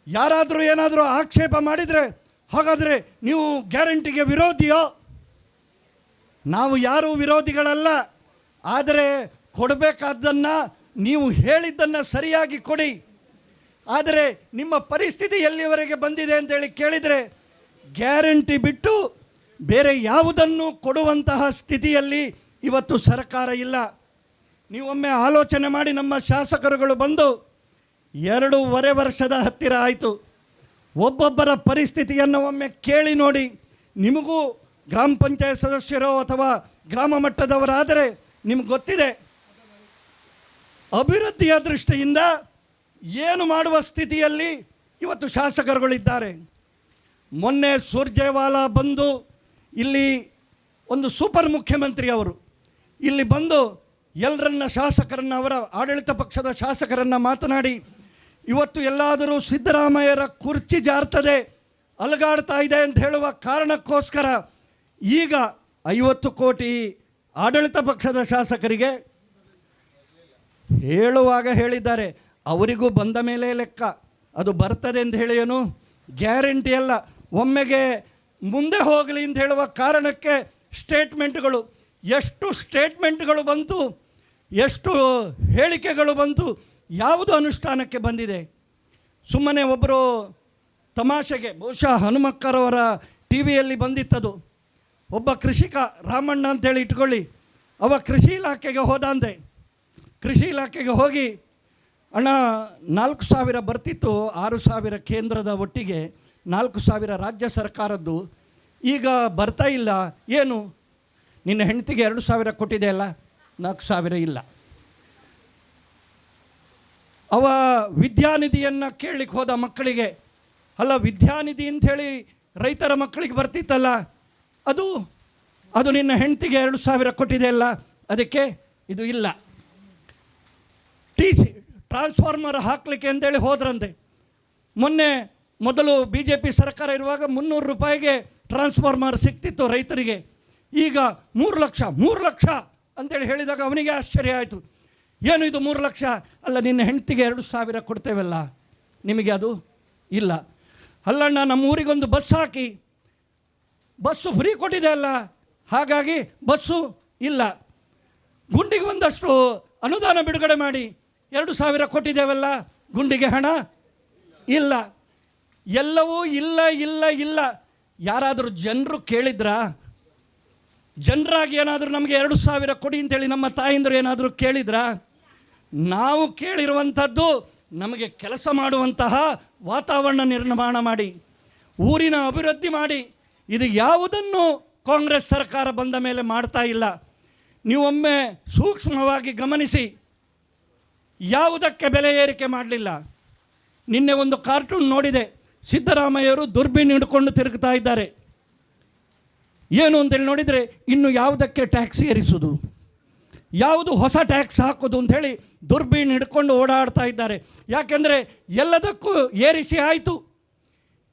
ಯಾರಾದರೂ ಏನಾದರೂ ಆಕ್ಷೇಪ ಮಾಡಿದರೆ ಹಾಗಾದರೆ ನೀವು ಗ್ಯಾರಂಟಿಗೆ ವಿರೋಧಿಯೋ? ನಾವು ಯಾರೂ ವಿರೋಧಿಗಳಲ್ಲ. ಆದರೆ ಕೊಡಬೇಕಾದ್ದನ್ನು ನೀವು ಹೇಳಿದ್ದನ್ನು ಸರಿಯಾಗಿ ಕೊಡಿ. ಆದರೆ ನಿಮ್ಮ ಪರಿಸ್ಥಿತಿ ಎಲ್ಲಿವರೆಗೆ ಬಂದಿದೆ ಅಂತೇಳಿ ಕೇಳಿದರೆ ಗ್ಯಾರಂಟಿ ಬಿಟ್ಟು ಬೇರೆ ಯಾವುದನ್ನು ಕೊಡುವಂತಹ ಸ್ಥಿತಿಯಲ್ಲಿ ಇವತ್ತು ಸರ್ಕಾರ ಇಲ್ಲ. ನೀವೊಮ್ಮೆ ಆಲೋಚನೆ ಮಾಡಿ, ನಮ್ಮ ಶಾಸಕರುಗಳು ಬಂದು 2.5 ವರ್ಷದ ಹತ್ತಿರ ಆಯಿತು. ಒಬ್ಬೊಬ್ಬರ ಪರಿಸ್ಥಿತಿಯನ್ನು ಒಮ್ಮೆ ಕೇಳಿ ನೋಡಿ. ನಿಮಗೂ ಗ್ರಾಮ ಪಂಚಾಯತ್ ಸದಸ್ಯರೋ ಅಥವಾ ಗ್ರಾಮ ಮಟ್ಟದವರಾದರೆ ನಿಮ್ಗೆ ಗೊತ್ತಿದೆ ಅಭಿವೃದ್ಧಿಯ ದೃಷ್ಟಿಯಿಂದ ಏನು ಮಾಡುವ ಸ್ಥಿತಿಯಲ್ಲಿ ಇವತ್ತು ಶಾಸಕರುಗಳಿದ್ದಾರೆ. ಮೊನ್ನೆ ಸುರ್ಜೇವಾಲಾ ಬಂದು ಇಲ್ಲಿ ಒಂದು ಸೂಪರ್ ಮುಖ್ಯಮಂತ್ರಿ ಅವರು ಇಲ್ಲಿ ಬಂದು ಎಲ್ಲರನ್ನ ಶಾಸಕರನ್ನು, ಅವರ ಆಡಳಿತ ಪಕ್ಷದ ಶಾಸಕರನ್ನು ಮಾತನಾಡಿ ಇವತ್ತು ಎಲ್ಲಾದರೂ ಸಿದ್ದರಾಮಯ್ಯರ ಕುರ್ಚಿ ಜಾರ್ತದೆ, ಅಲಗಾಡ್ತಾ ಇದೆ ಅಂತ ಹೇಳುವ ಕಾರಣಕ್ಕೋಸ್ಕರ ಈಗ 50 ಕೋಟಿ ಆಡಳಿತ ಪಕ್ಷದ ಶಾಸಕರಿಗೆ ಹೇಳುವಾಗ ಹೇಳಿದ್ದಾರೆ. ಅವರಿಗೂ ಬಂದ ಮೇಲೆ ಲೆಕ್ಕ, ಅದು ಬರ್ತದೆ ಅಂತ ಹೇಳಿ ಏನು ಗ್ಯಾರಂಟಿ ಅಲ್ಲ, ಒಮ್ಮೆಗೆ ಮುಂದೆ ಹೋಗಲಿ ಅಂತ ಹೇಳುವ ಕಾರಣಕ್ಕೆ ಸ್ಟೇಟ್ಮೆಂಟ್ಗಳು, ಎಷ್ಟು ಸ್ಟೇಟ್ಮೆಂಟ್ಗಳು ಬಂತು, ಎಷ್ಟು ಹೇಳಿಕೆಗಳು ಬಂತು, ಯಾವುದು ಅನುಷ್ಠಾನಕ್ಕೆ ಬಂದಿದೆ? ಸುಮ್ಮನೆ ಒಬ್ಬರು ತಮಾಷೆಗೆ, ಬಹುಶಃ ಹನುಮಕ್ಕರವರ ಟಿ ವಿಯಲ್ಲಿ ಬಂದಿತ್ತದು, ಒಬ್ಬ ಕೃಷಿಕ ರಾಮಣ್ಣ ಅಂತೇಳಿ ಇಟ್ಕೊಳ್ಳಿ, ಅವ ಕೃಷಿ ಇಲಾಖೆಗೆ ಹೋದಂತೆ. ಕೃಷಿ ಇಲಾಖೆಗೆ ಹೋಗಿ, ಅಣ್ಣ 4,000 ಬರ್ತಿತ್ತು, 6,000 ಕೇಂದ್ರದ ಒಟ್ಟಿಗೆ 4,000 ರಾಜ್ಯ ಸರ್ಕಾರದ್ದು, ಈಗ ಬರ್ತಾ ಇಲ್ಲ, ಏನು ನಿನ್ನ ಹೆಂಡತಿಗೆ 2,000 ಕೊಟ್ಟಿದೆ ಅಲ್ಲ, 4,000 ಇಲ್ಲ. ಅವ ವಿದ್ಯಾನಿಧಿಯನ್ನು ಕೇಳಲಿಕ್ಕೆ ಹೋದ ಮಕ್ಕಳಿಗೆ, ಅಲ್ಲ ವಿದ್ಯಾನಿಧಿ ಅಂಥೇಳಿ ರೈತರ ಮಕ್ಕಳಿಗೆ ಬರ್ತಿತ್ತಲ್ಲ, ಅದು ನಿನ್ನ ಹೆಂಡತಿಗೆ 2,000 ಕೊಟ್ಟಿದೆ ಅಲ್ಲ, ಅದಕ್ಕೆ ಇದು ಇಲ್ಲ. ಟ್ರಾನ್ಸ್ಫಾರ್ಮರ್ ಹಾಕಲಿಕ್ಕೆ ಅಂತೇಳಿ ಹೋದ್ರಂತೆ. ಮೊದಲು BJP ಸರ್ಕಾರ ಇರುವಾಗ 300 ರೂಪಾಯಿಗೆ ಟ್ರಾನ್ಸ್ಫಾರ್ಮರ್ ಸಿಕ್ತಿತ್ತು ರೈತರಿಗೆ, ಈಗ 3 ಲಕ್ಷ ಅಂತೇಳಿ ಹೇಳಿದಾಗ ಅವನಿಗೆ ಆಶ್ಚರ್ಯ ಆಯಿತು. ಏನು ಇದು 3 ಲಕ್ಷ? ಅಲ್ಲ ನಿನ್ನ ಹೆಂಡತಿಗೆ 2,000 ಕೊಡ್ತೇವಲ್ಲ, ನಿಮಗೆ ಅದು ಇಲ್ಲ. ಅಲ್ಲಣ್ಣ ನಮ್ಮ ಊರಿಗೊಂದು ಬಸ್ ಹಾಕಿ, ಬಸ್ಸು ಫ್ರೀ ಕೊಟ್ಟಿದೆ ಅಲ್ಲ, ಹಾಗಾಗಿ ಬಸ್ಸು ಇಲ್ಲ. ಗುಂಡಿಗೆ ಒಂದಷ್ಟು ಅನುದಾನ ಬಿಡುಗಡೆ ಮಾಡಿ 2,000 ಕೊಟ್ಟಿದ್ದೇವಲ್ಲ, ಗುಂಡಿಗೆ ಹಣ ಇಲ್ಲ. ಎಲ್ಲವೂ ಇಲ್ಲ ಇಲ್ಲ ಇಲ್ಲ. ಯಾರಾದರೂ ಜನರು ಕೇಳಿದ್ರಾ? ಜನರಾಗಿ ಏನಾದರೂ ನಮಗೆ 2,000 ಕೊಡಿ ಅಂತೇಳಿ ನಮ್ಮ ತಾಯಿಂದರು ಏನಾದರೂ ಕೇಳಿದ್ರಾ? ನಾವು ಕೇಳಿರುವಂಥದ್ದು ನಮಗೆ ಕೆಲಸ ಮಾಡುವಂತಹ ವಾತಾವರಣ ನಿರ್ಮಾಣ ಮಾಡಿ, ಊರಿನ ಅಭಿವೃದ್ಧಿ ಮಾಡಿ. ಇದು ಯಾವುದನ್ನು ಕಾಂಗ್ರೆಸ್ ಸರ್ಕಾರ ಬಂದ ಮೇಲೆ ಮಾಡ್ತಾ ಇಲ್ಲ. ನೀವೊಮ್ಮೆ ಸೂಕ್ಷ್ಮವಾಗಿ ಗಮನಿಸಿ, ಯಾವುದಕ್ಕೆ ಬೆಲೆ ಏರಿಕೆ ಮಾಡಲಿಲ್ಲ. ನಿನ್ನೆ ಒಂದು ಕಾರ್ಟೂನ್ ನೋಡಿದೆ, ಸಿದ್ದರಾಮಯ್ಯರು ದುರ್ಬೀನ್ ಹಿಡ್ಕೊಂಡು ತಿರುಗ್ತಾ ಇದ್ದಾರೆ. ಏನು ಅಂತೇಳಿ ನೋಡಿದರೆ, ಇನ್ನು ಯಾವುದಕ್ಕೆ ಟ್ಯಾಕ್ಸ್ ಏರಿಸೋದು, ಯಾವುದು ಹೊಸ ಟ್ಯಾಕ್ಸ್ ಹಾಕೋದು ಅಂಥೇಳಿ ದುರ್ಬೀನ್ ಹಿಡ್ಕೊಂಡು ಓಡಾಡ್ತಾ ಇದ್ದಾರೆ. ಯಾಕೆಂದರೆ ಎಲ್ಲದಕ್ಕೂ ಏರಿಸಿ ಆಯಿತು.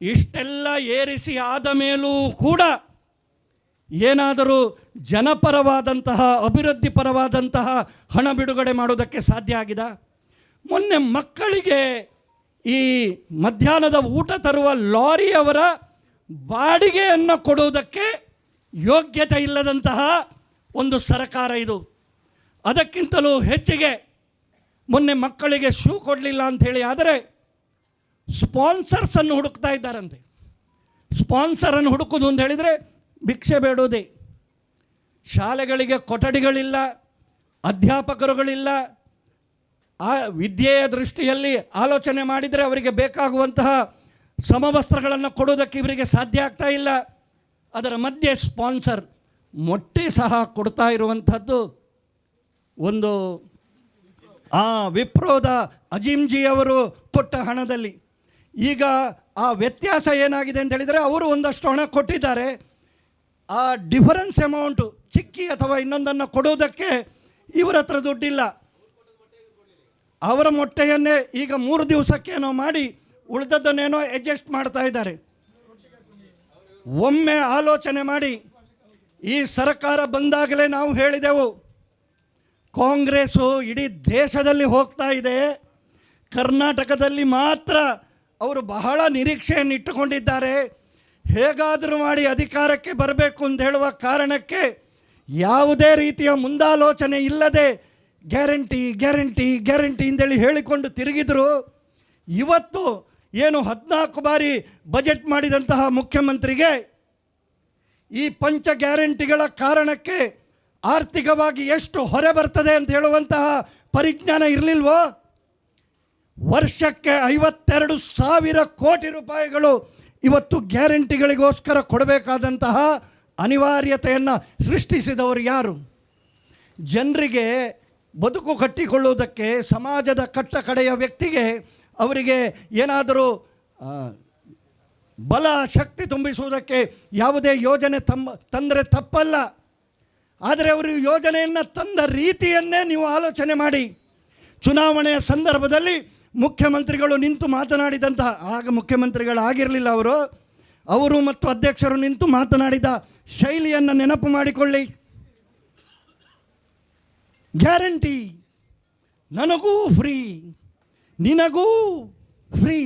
ಇಷ್ಟೆಲ್ಲ ಏರಿಸಿ ಆದ ಮೇಲೂ ಕೂಡ ಏನಾದರೂ ಜನಪರವಾದಂತಹ ಅಭಿವೃದ್ಧಿ ಪರವಾದಂತಹ ಹಣ ಬಿಡುಗಡೆ ಮಾಡೋದಕ್ಕೆ ಸಾಧ್ಯ ಆಗಿದೆ? ಮೊನ್ನೆ ಮಕ್ಕಳಿಗೆ ಈ ಮಧ್ಯಾಹ್ನದ ಊಟ ತರುವ ಲಾರಿಯವರ ಬಾಡಿಗೆಯನ್ನು ಕೊಡುವುದಕ್ಕೆ ಯೋಗ್ಯತೆ ಇಲ್ಲದಂತಹ ಒಂದು ಸರ್ಕಾರ ಇದು. ಅದಕ್ಕಿಂತಲೂ ಹೆಚ್ಚಿಗೆ ಮೊನ್ನೆ ಮಕ್ಕಳಿಗೆ ಶೂ ಕೊಡಲಿಲ್ಲ ಅಂಥೇಳಿ ಆದರೆ ಸ್ಪಾನ್ಸರ್ಸನ್ನು ಹುಡುಕ್ತಾ ಇದ್ದಾರಂತೆ. ಸ್ಪಾನ್ಸರನ್ನು ಹುಡುಕೋದು ಅಂತ ಹೇಳಿದರೆ ಭಿಕ್ಷೆ ಬೇಡೋದೇ. ಶಾಲೆಗಳಿಗೆ ಕೊಠಡಿಗಳಿಲ್ಲ, ಅಧ್ಯಾಪಕರುಗಳಿಲ್ಲ. ಆ ವಿದ್ಯೆಯ ದೃಷ್ಟಿಯಲ್ಲಿ ಆಲೋಚನೆ ಮಾಡಿದರೆ ಅವರಿಗೆ ಬೇಕಾಗುವಂತಹ ಸಮವಸ್ತ್ರಗಳನ್ನು ಕೊಡೋದಕ್ಕೆ ಇವರಿಗೆ ಸಾಧ್ಯ ಆಗ್ತಾ ಇಲ್ಲ. ಅದರ ಮಧ್ಯೆ ಸ್ಪಾನ್ಸರ್ ಮೊಟ್ಟೆ ಸಹ ಕೊಡ್ತಾ ಇರುವಂಥದ್ದು ಒಂದು ವಿಪ್ರೋದ ಅಜೀಮ್ಜಿ ಅವರು ಕೊಟ್ಟ ಹಣದಲ್ಲಿ. ಈಗ ಆ ವ್ಯತ್ಯಾಸ ಏನಾಗಿದೆ ಅಂತ ಹೇಳಿದರೆ ಅವರು ಒಂದಷ್ಟು ಹಣ ಕೊಟ್ಟಿದ್ದಾರೆ, ಆ ಡಿಫರೆನ್ಸ್ ಅಮೌಂಟು ಚಿಕ್ಕಿ ಅಥವಾ ಇನ್ನೊಂದನ್ನು ಕೊಡೋದಕ್ಕೆ ಇವರ ಹತ್ರ ದುಡ್ಡಿಲ್ಲ. ಅವರ ಮೊಟ್ಟೆಯನ್ನೇ ಈಗ 3 ದಿವಸಕ್ಕೇನೋ ಮಾಡಿ ಉಳಿದದ್ದನ್ನೇನೋ ಅಡ್ಜಸ್ಟ್ ಮಾಡ್ತಾ ಇದ್ದಾರೆ. ಒಮ್ಮೆ ಆಲೋಚನೆ ಮಾಡಿ, ಈ ಸರ್ಕಾರ ಬಂದಾಗಲೇ ನಾವು ಹೇಳಿದೆವು ಕಾಂಗ್ರೆಸ್ಸು ಇಡೀ ದೇಶದಲ್ಲಿ ಹೋಗ್ತಾ ಇದೆ, ಕರ್ನಾಟಕದಲ್ಲಿ ಮಾತ್ರ ಅವರು ಬಹಳ ನಿರೀಕ್ಷೆಯನ್ನು ಇಟ್ಟುಕೊಂಡಿದ್ದಾರೆ, ಹೇಗಾದರೂ ಮಾಡಿ ಅಧಿಕಾರಕ್ಕೆ ಬರಬೇಕು ಅಂತ ಹೇಳುವ ಕಾರಣಕ್ಕೆ ಯಾವುದೇ ರೀತಿಯ ಮುಂದಾಲೋಚನೆ ಇಲ್ಲದೆ ಗ್ಯಾರಂಟಿ ಗ್ಯಾರಂಟಿ ಗ್ಯಾರಂಟಿ ಅಂತೇಳಿ ಹೇಳಿಕೊಂಡು ತಿರುಗಿದರು. ಇವತ್ತು ಏನು 14 ಬಾರಿ ಬಜೆಟ್ ಮಾಡಿದಂತಹ ಮುಖ್ಯಮಂತ್ರಿಗೆ ಈ ಪಂಚ ಗ್ಯಾರಂಟಿಗಳ ಕಾರಣಕ್ಕೆ ಆರ್ಥಿಕವಾಗಿ ಎಷ್ಟು ಹೊರೆ ಬರ್ತದೆ ಅಂತ ಹೇಳುವಂತಹ ಪರಿಜ್ಞಾನ ಇರಲಿಲ್ವೋ? ವರ್ಷಕ್ಕೆ 52,000 ಕೋಟಿ ರೂಪಾಯಿಗಳು ಇವತ್ತು ಗ್ಯಾರಂಟಿಗಳಿಗೋಸ್ಕರ ಕೊಡಬೇಕಾದಂತಹ ಅನಿವಾರ್ಯತೆಯನ್ನು ಸೃಷ್ಟಿಸಿದವರು ಯಾರು? ಜನರಿಗೆ ಬದುಕು ಕಟ್ಟಿಕೊಳ್ಳುವುದಕ್ಕೆ ಸಮಾಜದ ಕಟ್ಟ ಕಡೆಯ ವ್ಯಕ್ತಿಗೆ ಅವರಿಗೆ ಏನಾದರೂ ಬಲ ಶಕ್ತಿ ತುಂಬಿಸುವುದಕ್ಕೆ ಯಾವುದೇ ಯೋಜನೆ ತಂದರೆ ತಪ್ಪಲ್ಲ. ಆದರೆ ಅವರು ಯೋಜನೆಯನ್ನು ತಂದ ರೀತಿಯನ್ನೇ ನೀವು ಆಲೋಚನೆ ಮಾಡಿ. ಚುನಾವಣೆಯ ಸಂದರ್ಭದಲ್ಲಿ ಮುಖ್ಯಮಂತ್ರಿಗಳು ನಿಂತು ಮಾತನಾಡಿದಂತಹ, ಆಗ ಮುಖ್ಯಮಂತ್ರಿಗಳಾಗಿರಲಿಲ್ಲ ಅವರು ಮತ್ತು ಅಧ್ಯಕ್ಷರು ನಿಂತು ಮಾತನಾಡಿದ ಶೈಲಿಯನ್ನು ನೆನಪು ಮಾಡಿಕೊಳ್ಳಿ. ಗ್ಯಾರಂಟಿ, ನನಗೂ ಫ್ರೀ, ನಿನಗೂ ಫ್ರೀ,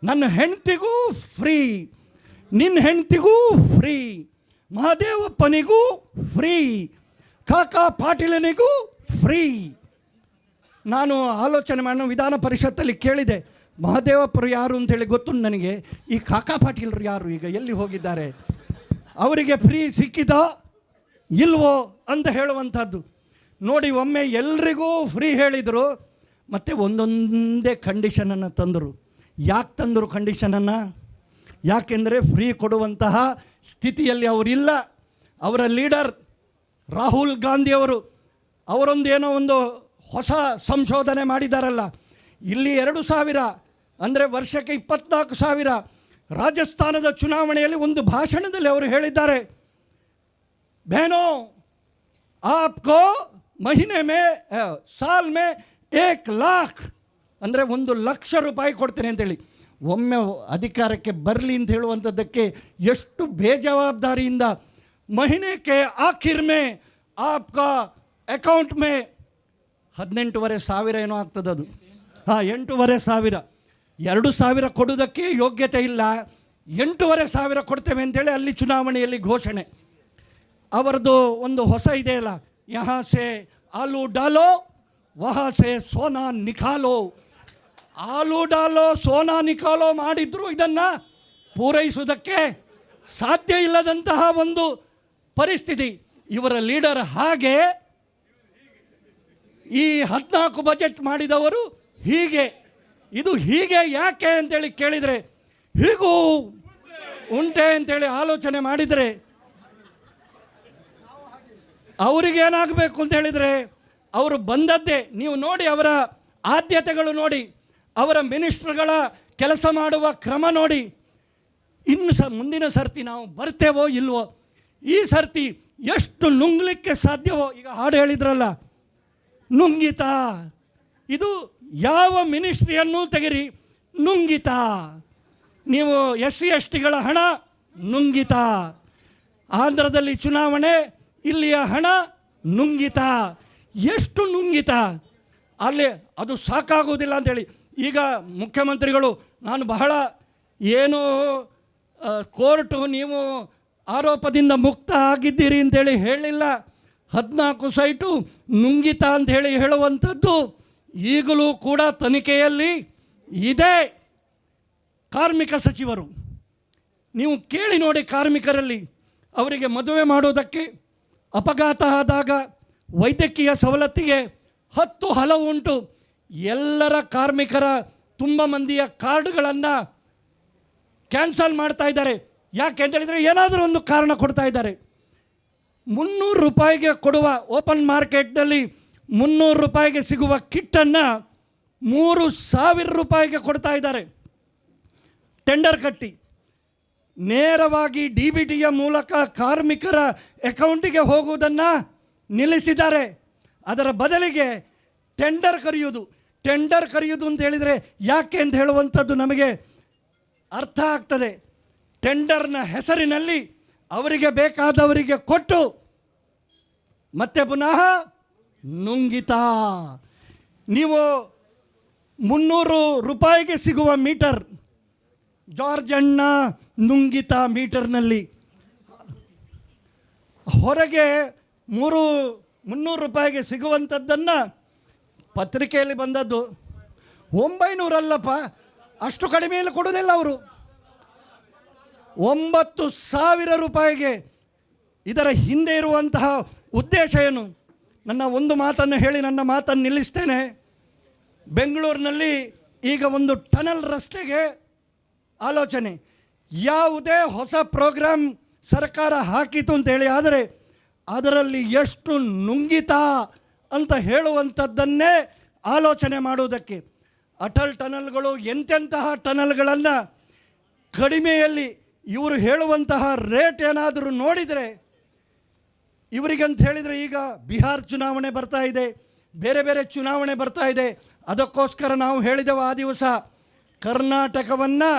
ನನ್ನ ಹೆಂಡತಿಗೂ ಫ್ರೀ, ನಿನ್ನ ಹೆಂಡತಿಗೂ ಫ್ರೀ, ಮಹದೇವಪ್ಪನಿಗೂ ಫ್ರೀ, ಕಾಕಾ ಪಾಟೀಲನಿಗೂ ಫ್ರೀ. ನಾನು ಆಲೋಚನೆ ಮಾಡಿ ವಿಧಾನ ಪರಿಷತ್ತಲ್ಲಿ ಕೇಳಿದೆ, ಮಹದೇವಪ್ಪರು ಯಾರು ಅಂತೇಳಿ ಗೊತ್ತು ನನಗೆ, ಈ ಕಾಕಾ ಪಾಟೀಲರು ಯಾರು, ಈಗ ಎಲ್ಲಿ ಹೋಗಿದ್ದಾರೆ, ಅವರಿಗೆ ಫ್ರೀ ಸಿಕ್ಕಿದೋ ಇಲ್ವೋ ಅಂತ ಹೇಳುವಂಥದ್ದು ನೋಡಿ. ಒಮ್ಮೆ ಎಲ್ರಿಗೂ ಫ್ರೀ ಹೇಳಿದರು, ಮತ್ತು ಒಂದೊಂದೇ ಕಂಡೀಷನನ್ನು ತಂದರು. ಯಾಕೆ ತಂದರು ಕಂಡೀಷನನ್ನು? ಯಾಕೆಂದರೆ ಫ್ರೀ ಕೊಡುವಂತಹ ಸ್ಥಿತಿಯಲ್ಲಿ ಅವರಿಲ್ಲ. ಅವರ ಲೀಡರ್ ರಾಹುಲ್ ಗಾಂಧಿಯವರು ಅವರೊಂದೇನೋ ಒಂದು ಹೊಸ ಸಂಶೋಧನೆ ಮಾಡಿದಾರಲ್ಲ, ಇಲ್ಲಿ 2,000 ಅಂದರೆ ವರ್ಷಕ್ಕೆ 24,000. ರಾಜಸ್ಥಾನದ ಚುನಾವಣೆಯಲ್ಲಿ ಒಂದು ಭಾಷಣದಲ್ಲಿ ಅವರು ಹೇಳಿದ್ದಾರೆ, ಬೇನೋ ಆಪ್ಕೋ ಮಹಿನೆ ಮೇ ಸಾಲ್ ಮೇ 1 ಲಾಖ್ ಅಂದರೆ 1,00,000 ರೂಪಾಯಿ ಕೊಡ್ತೇನೆ ಅಂತೇಳಿ. ಒಮ್ಮೆ ಅಧಿಕಾರಕ್ಕೆ ಬರಲಿ ಅಂತ ಹೇಳುವಂಥದ್ದಕ್ಕೆ ಎಷ್ಟು ಬೇಜವಾಬ್ದಾರಿಯಿಂದ, ಮಹಿನೆಗೆ ಆಖಿರ್ ಮೇ ಆಪ್ಕಾ ಅಕೌಂಟ್ ಮೇ 18,500 ಏನೋ ಆಗ್ತದೆ, 8,500. 2,000 ಕೊಡೋದಕ್ಕೆ ಯೋಗ್ಯತೆ ಇಲ್ಲ, 8,500 ಕೊಡ್ತೇವೆ ಅಂತೇಳಿ ಅಲ್ಲಿ ಚುನಾವಣೆಯಲ್ಲಿ ಘೋಷಣೆ. ಅವರದ್ದು ಒಂದು ಹೊಸ ಇದೆಯಲ್ಲ, ಯಹಾ ಸೆ ಆಲೂ ಡಾಲೋ ವಹಾ ಸೆ ಸೋನಾ ನಿಖಾಲೋ. ಆಲೂ ಡಾಲೋ ಸೋನಾ ನಿಖಾಲೋ ಮಾಡಿದ್ರು ಇದನ್ನು ಪೂರೈಸುವುದಕ್ಕೆ ಸಾಧ್ಯ ಇಲ್ಲದಂತಹ ಒಂದು ಪರಿಸ್ಥಿತಿ. ಇವರ ಲೀಡರ್ ಹಾಗೆ, ಈ 14 ಬಜೆಟ್ ಮಾಡಿದವರು ಹೀಗೆ. ಇದು ಹೀಗೆ ಯಾಕೆ ಅಂತೇಳಿ ಕೇಳಿದರೆ, ಹೀಗೂ ಉಂಟೆ ಅಂತೇಳಿ ಆಲೋಚನೆ ಮಾಡಿದರೆ ಅವರಿಗೇನಾಗಬೇಕು ಅಂತ ಹೇಳಿದರೆ, ಅವರು ಬಂದದ್ದೇ ನೀವು ನೋಡಿ, ಅವರ ಆದ್ಯತೆಗಳು ನೋಡಿ, ಅವರ ಮಿನಿಸ್ಟ್ರುಗಳ ಕೆಲಸ ಮಾಡುವ ಕ್ರಮ ನೋಡಿ. ಇನ್ನು ಮುಂದಿನ ಸರ್ತಿ ನಾವು ಬರ್ತೇವೋ ಇಲ್ವೋ, ಈ ಸರ್ತಿ ಎಷ್ಟು ನುಂಗ್ಲಿಕ್ಕೆ ಸಾಧ್ಯವೋ. ಈಗ ಹಾಡು ಹೇಳಿದ್ರಲ್ಲ, ನುಂಗಿತಾ, ಇದು ಯಾವ ಮಿನಿಸ್ಟ್ರಿಯನ್ನು ತೆಗಿರಿ ನುಂಗಿತಾ. ನೀವು SC STಗಳ ಹಣ ನುಂಗಿತಾ, ಆಂಧ್ರದಲ್ಲಿ ಚುನಾವಣೆ, ಇಲ್ಲಿಯ ಹಣ ನುಂಗಿತ. ಎಷ್ಟು ನುಂಗಿತ ಅಲ್ಲಿ, ಅದು ಸಾಕಾಗೋದಿಲ್ಲ ಅಂಥೇಳಿ ಈಗ ಮುಖ್ಯಮಂತ್ರಿಗಳು ನಾನು ಬಹಳ ಏನು ಕೋರ್ಟು ನೀವು ಆರೋಪದಿಂದ ಮುಕ್ತ ಆಗಿದ್ದೀರಿ ಅಂತೇಳಿ ಹೇಳಿಲ್ಲ. 14 ಸೈಟು ನುಂಗಿತ ಅಂಥೇಳಿ ಹೇಳುವಂಥದ್ದು ಈಗಲೂ ಕೂಡ ತನಿಖೆಯಲ್ಲಿ ಇದೆ. ಕಾರ್ಮಿಕ ಸಚಿವರು ನೀವು ಕೇಳಿ ನೋಡಿ, ಕಾರ್ಮಿಕರಲ್ಲಿ ಅವರಿಗೆ ಮದುವೆ ಮಾಡೋದಕ್ಕೆ, ಅಪಘಾತ ಆದಾಗ ವೈದ್ಯಕೀಯ ಸವಲತ್ತಿಗೆ 10 ಹಲವು ಉಂಟು. ಎಲ್ಲರ ಕಾರ್ಮಿಕರ ತುಂಬ ಮಂದಿಯ ಕಾರ್ಡ್ಗಳನ್ನು ಕ್ಯಾನ್ಸಲ್ ಮಾಡ್ತಾ ಇದ್ದಾರೆ. ಯಾಕೆ ಅಂತ ಹೇಳಿದರೆ ಏನಾದರೂ ಒಂದು ಕಾರಣ ಕೊಡ್ತಾ ಇದ್ದಾರೆ. 300 ರೂಪಾಯಿಗೆ ಕೊಡುವ, ಓಪನ್ ಮಾರ್ಕೆಟ್ನಲ್ಲಿ 300 ರೂಪಾಯಿಗೆ ಸಿಗುವ ಕಿಟ್ಟನ್ನು 3000 ರೂಪಾಯಿಗೆ ಕೊಡ್ತಾ ಇದ್ದಾರೆ. ಟೆಂಡರ್ ಕಟ್ಟಿ ನೇರವಾಗಿ DBTಯ ಮೂಲಕ ಕಾರ್ಮಿಕರ ಅಕೌಂಟಿಗೆ ಹೋಗುವುದನ್ನು ನಿಲ್ಲಿಸಿದ್ದಾರೆ. ಅದರ ಬದಲಿಗೆ ಟೆಂಡರ್ ಕರೆಯುವುದು ಅಂತ ಹೇಳಿದರೆ ಯಾಕೆ ಅಂತ ಹೇಳುವಂಥದ್ದು ನಮಗೆ ಅರ್ಥ ಆಗ್ತದೆ. ಟೆಂಡರ್ನ ಹೆಸರಿನಲ್ಲಿ ಅವರಿಗೆ ಬೇಕಾದವರಿಗೆ ಕೊಟ್ಟು ಮತ್ತೆ ಪುನಃ ನುಂಗಿತ. ನೀವು 300 ರೂಪಾಯಿಗೆ ಸಿಗುವ ಮೀಟರ್, ಜಾರ್ಜ್ ಅಣ್ಣ ನುಂಗಿತ ಮೀಟರ್ನಲ್ಲಿ ಹೊರಗೆ 300 ರೂಪಾಯಿಗೆ ಸಿಗುವಂಥದ್ದನ್ನು ಪತ್ರಿಕೆಯಲ್ಲಿ ಬಂದದ್ದು 900 ಅಲ್ಲಪ್ಪ, ಅಷ್ಟು ಕಡಿಮೆಯಲ್ಲಿ ಕೊಡೋದಿಲ್ಲ ಅವರು, 9000 ರೂಪಾಯಿಗೆ. ಇದರ ಹಿಂದೆ ಇರುವಂತಹ ಉದ್ದೇಶ ಏನು? ನನ್ನ ಒಂದು ಮಾತನ್ನು ಹೇಳಿ ನನ್ನ ಮಾತನ್ನು ನಿಲ್ಲಿಸ್ತೇನೆ. ಬೆಂಗಳೂರಿನಲ್ಲಿ ಈಗ ಒಂದು ಟನಲ್ ರಸ್ತೆಗೆ ಆಲೋಚನೆ, ಯಾವುದೇ ಹೊಸ ಪ್ರೋಗ್ರಾಮ್ ಸರ್ಕಾರ ಹಾಕಿತು ಅಂತೇಳಿ ಆದರೆ ಅದರಲ್ಲಿ ಎಷ್ಟು ನುಂಗಿತ ಅಂತ ಹೇಳುವಂಥದ್ದನ್ನೇ ಆಲೋಚನೆ ಮಾಡುವುದಕ್ಕೆ. ಅಟಲ್ ಟನಲ್ಗಳು ಎಂತೆಂತಹ ಟನಲ್ಗಳನ್ನು ಕಡಿಮೆಯಲ್ಲಿ ಇವರು ಹೇಳುವಂತಹ ರೇಟ್ ಏನಾದರೂ ನೋಡಿದರೆ, ಇವರಿಗಂತ ಹೇಳಿದರೆ ಈಗ ಬಿಹಾರ್ ಚುನಾವಣೆ ಬರ್ತಾ ಇದೆ, ಬೇರೆ ಬೇರೆ ಚುನಾವಣೆ ಬರ್ತಾ ಇದೆ. ಅದಕ್ಕೋಸ್ಕರ ನಾವು ಹೇಳಿದೆವು ಆ ದಿವಸ, ಕರ್ನಾಟಕವನ್ನು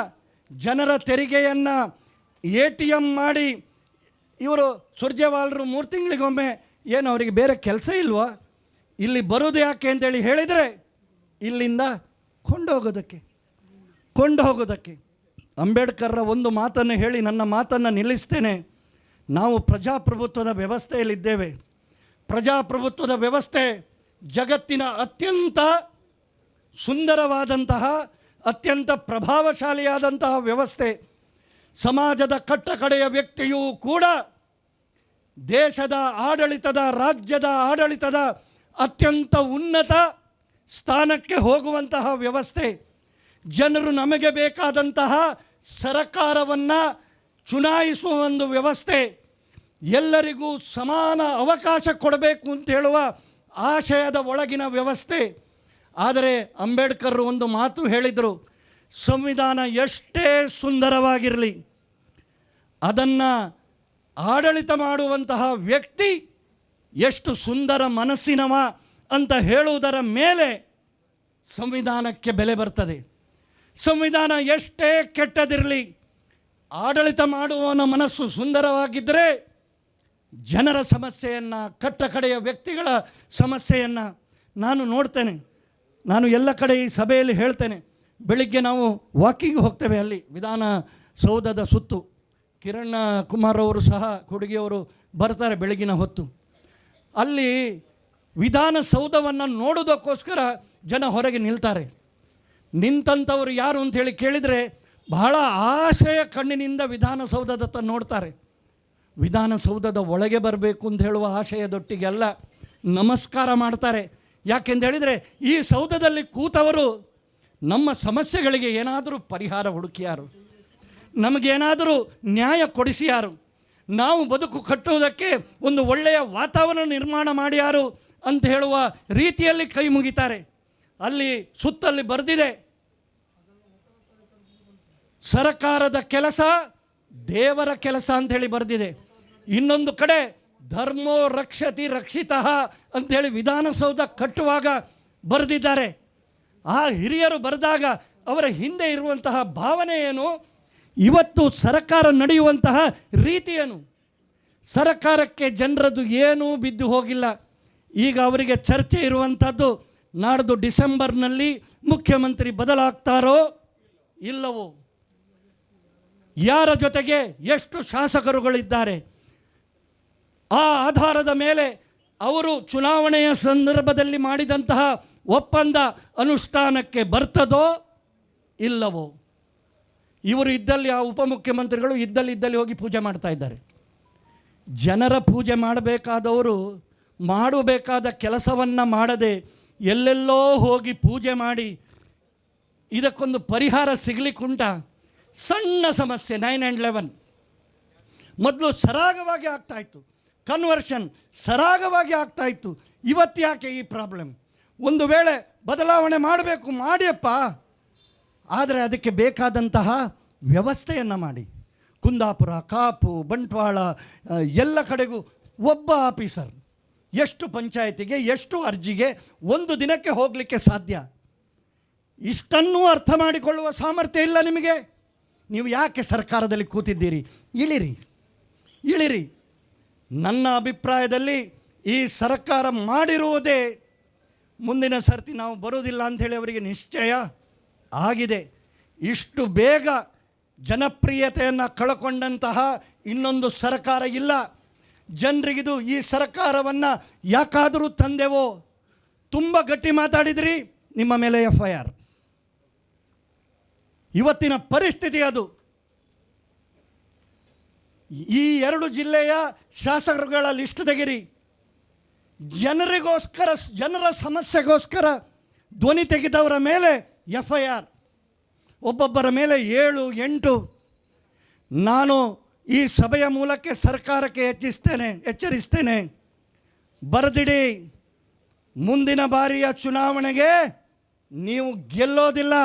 ಜನರ ತೆರಿಗೆಯನ್ನು ATM ಮಾಡಿ ಇವರು ಸುರ್ಜೇವಾಲರು 3 ತಿಂಗಳಿಗೊಮ್ಮೆ ಏನು ಅವರಿಗೆ ಬೇರೆ ಕೆಲಸ ಇಲ್ವಾ, ಇಲ್ಲಿ ಬರೋದು ಯಾಕೆ ಅಂತೇಳಿ ಹೇಳಿದರೆ ಇಲ್ಲಿಂದ ಕೊಂಡು ಹೋಗೋದಕ್ಕೆ. ಅಂಬೇಡ್ಕರ್ರ ಒಂದು ಮಾತನ್ನು ಹೇಳಿ ನನ್ನ ಮಾತನ್ನು ನಿಲ್ಲಿಸ್ತೇನೆ. ನಾವು ಪ್ರಜಾಪ್ರಭುತ್ವದ ವ್ಯವಸ್ಥೆಯಲ್ಲಿದ್ದೇವೆ. ಪ್ರಜಾಪ್ರಭುತ್ವದ ವ್ಯವಸ್ಥೆ ಜಗತ್ತಿನ ಅತ್ಯಂತ ಸುಂದರವಾದಂತಹ, ಅತ್ಯಂತ ಪ್ರಭಾವಶಾಲಿಯಾದಂತಹ ವ್ಯವಸ್ಥೆ. ಸಮಾಜದ ಕಟ್ಟಕಡೆಯ ವ್ಯಕ್ತಿಯೂ ಕೂಡ ದೇಶದ ಆಡಳಿತದ, ರಾಜ್ಯದ ಆಡಳಿತದ ಅತ್ಯಂತ ಉನ್ನತ ಸ್ಥಾನಕ್ಕೆ ಹೋಗುವಂತಹ ವ್ಯವಸ್ಥೆ. ಜನರು ನಮಗೆ ಬೇಕಾದಂತಹ ಸರಕಾರವನ್ನು ಚುನಾಯಿಸುವ ಒಂದು ವ್ಯವಸ್ಥೆ. ಎಲ್ಲರಿಗೂ ಸಮಾನ ಅವಕಾಶ ಕೊಡಬೇಕು ಅಂತ ಹೇಳುವ ಆಶಯದ ಒಳಗಿನ ವ್ಯವಸ್ಥೆ. ಆದರೆ ಅಂಬೇಡ್ಕರ್ ಒಂದು ಮಾತು ಹೇಳಿದರು, ಸಂವಿಧಾನ ಎಷ್ಟೇ ಸುಂದರವಾಗಿರಲಿ, ಅದನ್ನು ಆಡಳಿತ ಮಾಡುವಂತಹ ವ್ಯಕ್ತಿ ಎಷ್ಟು ಸುಂದರ ಮನಸ್ಸಿನವ ಅಂತ ಹೇಳುವುದರ ಮೇಲೆ ಸಂವಿಧಾನಕ್ಕೆ ಬೆಲೆ ಬರ್ತದೆ. ಸಂವಿಧಾನ ಎಷ್ಟೇ ಕೆಟ್ಟದಿರಲಿ, ಆಡಳಿತ ಮಾಡುವವನ ಮನಸ್ಸು ಸುಂದರವಾಗಿದ್ದರೆ ಜನರ ಸಮಸ್ಯೆಯನ್ನು, ಕಟ್ಟಕಡೆಯ ವ್ಯಕ್ತಿಗಳ ಸಮಸ್ಯೆಯನ್ನು ನಾನು ನೋಡ್ತೇನೆ. ನಾನು ಎಲ್ಲ ಕಡೆ ಈ ಸಭೆಯಲ್ಲಿ ಹೇಳ್ತೇನೆ. ಬೆಳಿಗ್ಗೆ ನಾವು ವಾಕಿಂಗ್ ಹೋಗ್ತೇವೆ, ಅಲ್ಲಿ ವಿಧಾನಸೌಧದ ಸುತ್ತು. ಕಿರಣ್ ಕುಮಾರ್ ಅವರು ಸಹ, ಹುಡುಗಿಯವರು ಬರ್ತಾರೆ ಬೆಳಗಿನ ಹೊತ್ತು. ಅಲ್ಲಿ ವಿಧಾನಸೌಧವನ್ನು ನೋಡೋದಕ್ಕೋಸ್ಕರ ಜನ ಹೊರಗೆ ನಿಲ್ತಾರೆ. ನಿಂತಂಥವರು ಯಾರು ಅಂಥೇಳಿ ಕೇಳಿದರೆ ಬಹಳ ಆಶೆಯ ಕಣ್ಣಿನಿಂದ ವಿಧಾನಸೌಧದತ್ತ ನೋಡ್ತಾರೆ. ವಿಧಾನಸೌಧದ ಒಳಗೆ ಬರಬೇಕು ಅಂತ ಹೇಳುವ ಆಶಯದೊಟ್ಟಿಗೆ ಅಲ್ಲ, ನಮಸ್ಕಾರ ಮಾಡ್ತಾರೆ. ಯಾಕೆಂದು ಹೇಳಿದರೆ ಈ ಸೌಧದಲ್ಲಿ ಕೂತವರು ನಮ್ಮ ಸಮಸ್ಯೆಗಳಿಗೆ ಏನಾದರೂ ಪರಿಹಾರ ಹುಡುಕಿಯಾರು, ನಮಗೇನಾದರೂ ನ್ಯಾಯ ಕೊಡಿಸಿಯಾರು, ನಾವು ಬದುಕು ಕಟ್ಟುವುದಕ್ಕೆ ಒಂದು ಒಳ್ಳೆಯ ವಾತಾವರಣ ನಿರ್ಮಾಣ ಮಾಡಿಯಾರು ಅಂತ ಹೇಳುವ ರೀತಿಯಲ್ಲಿ ಕೈ ಮುಗಿತಾರೆ. ಅಲ್ಲಿ ಸುತ್ತಲ್ಲಿ ಬರೆದಿದೆ, ಸರಕಾರದ ಕೆಲಸ ದೇವರ ಕೆಲಸ ಅಂಥೇಳಿ ಬರೆದಿದೆ. ಇನ್ನೊಂದು ಕಡೆ ಧರ್ಮೋ ರಕ್ಷತಿ ರಕ್ಷಿತಃ ಅಂಥೇಳಿ ವಿಧಾನಸೌಧ ಕಟ್ಟುವಾಗ ಬರೆದಿದ್ದಾರೆ. ಆ ಹಿರಿಯರು ಬರೆದಾಗ ಅವರ ಹಿಂದೆ ಇರುವಂತಹ ಭಾವನೆ ಏನು, ಇವತ್ತು ಸರ್ಕಾರ ನಡೆಯುವಂತಹ ರೀತಿ ಏನು, ಸರ್ಕಾರಕ್ಕೆ ಜನರದ್ದು ಏನೂ ಬಿದ್ದು ಹೋಗಿಲ್ಲ. ಈಗ ಅವರಿಗೆ ಚರ್ಚೆ ಇರುವಂಥದ್ದು ನಾಡ್ದು ಡಿಸೆಂಬರ್ನಲ್ಲಿ ಮುಖ್ಯಮಂತ್ರಿ ಬದಲಾಗ್ತಾರೋ ಇಲ್ಲವೋ, ಯಾರ ಜೊತೆಗೆ ಎಷ್ಟು ಶಾಸಕರುಗಳಿದ್ದಾರೆ, ಆ ಆಧಾರದ ಮೇಲೆ ಅವರು ಚುನಾವಣೆಯ ಸಂದರ್ಭದಲ್ಲಿ ಮಾಡಿದಂತಹ ಒಪ್ಪಂದ ಅನುಷ್ಠಾನಕ್ಕೆ ಬರ್ತದೋ ಇಲ್ಲವೋ. ಇವರು ಇದ್ದಲ್ಲಿ, ಆ ಉಪಮುಖ್ಯಮಂತ್ರಿಗಳು ಇದ್ದಲ್ಲಿ ಹೋಗಿ ಪೂಜೆ ಮಾಡ್ತಾ ಇದ್ದಾರೆ. ಜನರ ಪೂಜೆ ಮಾಡಬೇಕಾದವರು ಮಾಡಬೇಕಾದ ಕೆಲಸವನ್ನು ಮಾಡದೆ ಎಲ್ಲೆಲ್ಲೋ ಹೋಗಿ ಪೂಜೆ ಮಾಡಿ ಇದಕ್ಕೊಂದು ಪರಿಹಾರ ಸಿಗಲಿಕ್ಕುಂಟ. ಸಣ್ಣ ಸಮಸ್ಯೆ 9 and 11 ಮೊದಲು ಸರಾಗವಾಗಿ ಆಗ್ತಾಯಿತ್ತು, ಕನ್ವರ್ಷನ್ ಸರಾಗವಾಗಿ ಆಗ್ತಾಯಿತ್ತು. ಇವತ್ತು ಯಾಕೆ ಈ ಪ್ರಾಬ್ಲಮ್? ಒಂದು ವೇಳೆ ಬದಲಾವಣೆ ಮಾಡಬೇಕು, ಮಾಡಿಯಪ್ಪ, ಆದರೆ ಅದಕ್ಕೆ ಬೇಕಾದಂತಹ ವ್ಯವಸ್ಥೆಯನ್ನು ಮಾಡಿ. ಕುಂದಾಪುರ, ಕಾಪು, ಬಂಟ್ವಾಳ ಎಲ್ಲ ಕಡೆಗೂ ಒಬ್ಬ ಆಫೀಸರ್ ಎಷ್ಟು ಪಂಚಾಯತಿಗೆ ಎಷ್ಟು ಅರ್ಜಿಗೆ ಒಂದು ದಿನಕ್ಕೆ ಹೋಗಲಿಕ್ಕೆ ಸಾಧ್ಯ? ಇಷ್ಟನ್ನೂ ಅರ್ಥ ಮಾಡಿಕೊಳ್ಳುವ ಸಾಮರ್ಥ್ಯ ಇಲ್ಲ ನಿಮಗೆ. ನೀವು ಯಾಕೆ ಸರ್ಕಾರದಲ್ಲಿ ಕೂತಿದ್ದೀರಿ? ಇಳಿರಿ. ನನ್ನ ಅಭಿಪ್ರಾಯದಲ್ಲಿ ಈ ಸರ್ಕಾರ ಮಾಡಿರುವುದೇ ಮುಂದಿನ ಸರ್ತಿ ನಾವು ಬರೋದಿಲ್ಲ ಅಂಥೇಳಿ ಅವರಿಗೆ ನಿಶ್ಚಯ ಆಗಿದೆ. ಇಷ್ಟು ಬೇಗ ಜನಪ್ರಿಯತೆಯನ್ನು ಕಳ್ಕೊಂಡಂತಹ ಇನ್ನೊಂದು ಸರ್ಕಾರ ಇಲ್ಲ. ಜನರಿಗಿದು ಈ ಸರ್ಕಾರವನ್ನು ಯಾಕಾದರೂ ತಂದೆವೋ, ತುಂಬ ಗಟ್ಟಿ ಮಾತಾಡಿದ್ರಿ, ನಿಮ್ಮ ಮೇಲೆ FIR. ಇವತ್ತಿನ ಪರಿಸ್ಥಿತಿ ಅದು. ಈ 2 ಜಿಲ್ಲೆಯ ಶಾಸಕರುಗಳ ಲಿಸ್ಟ್ ತೆಗಿರಿ. ಜನರಿಗೋಸ್ಕರ, ಜನರ ಸಮಸ್ಯೆಗೋಸ್ಕರ ಧ್ವನಿ ತೆಗೆದವರ ಮೇಲೆ FIR, ಒಬ್ಬೊಬ್ಬರ ಮೇಲೆ 7, 8. ನಾನು ಈ ಸಭೆಯ ಮೂಲಕ ಸರ್ಕಾರಕ್ಕೆ ಎಚ್ಚರಿಸ್ತೇನೆ, ಬರೆದಿಡಿ, ಮುಂದಿನ ಬಾರಿಯ ಚುನಾವಣೆಗೆ ನೀವು ಗೆಲ್ಲೋದಿಲ್ಲ.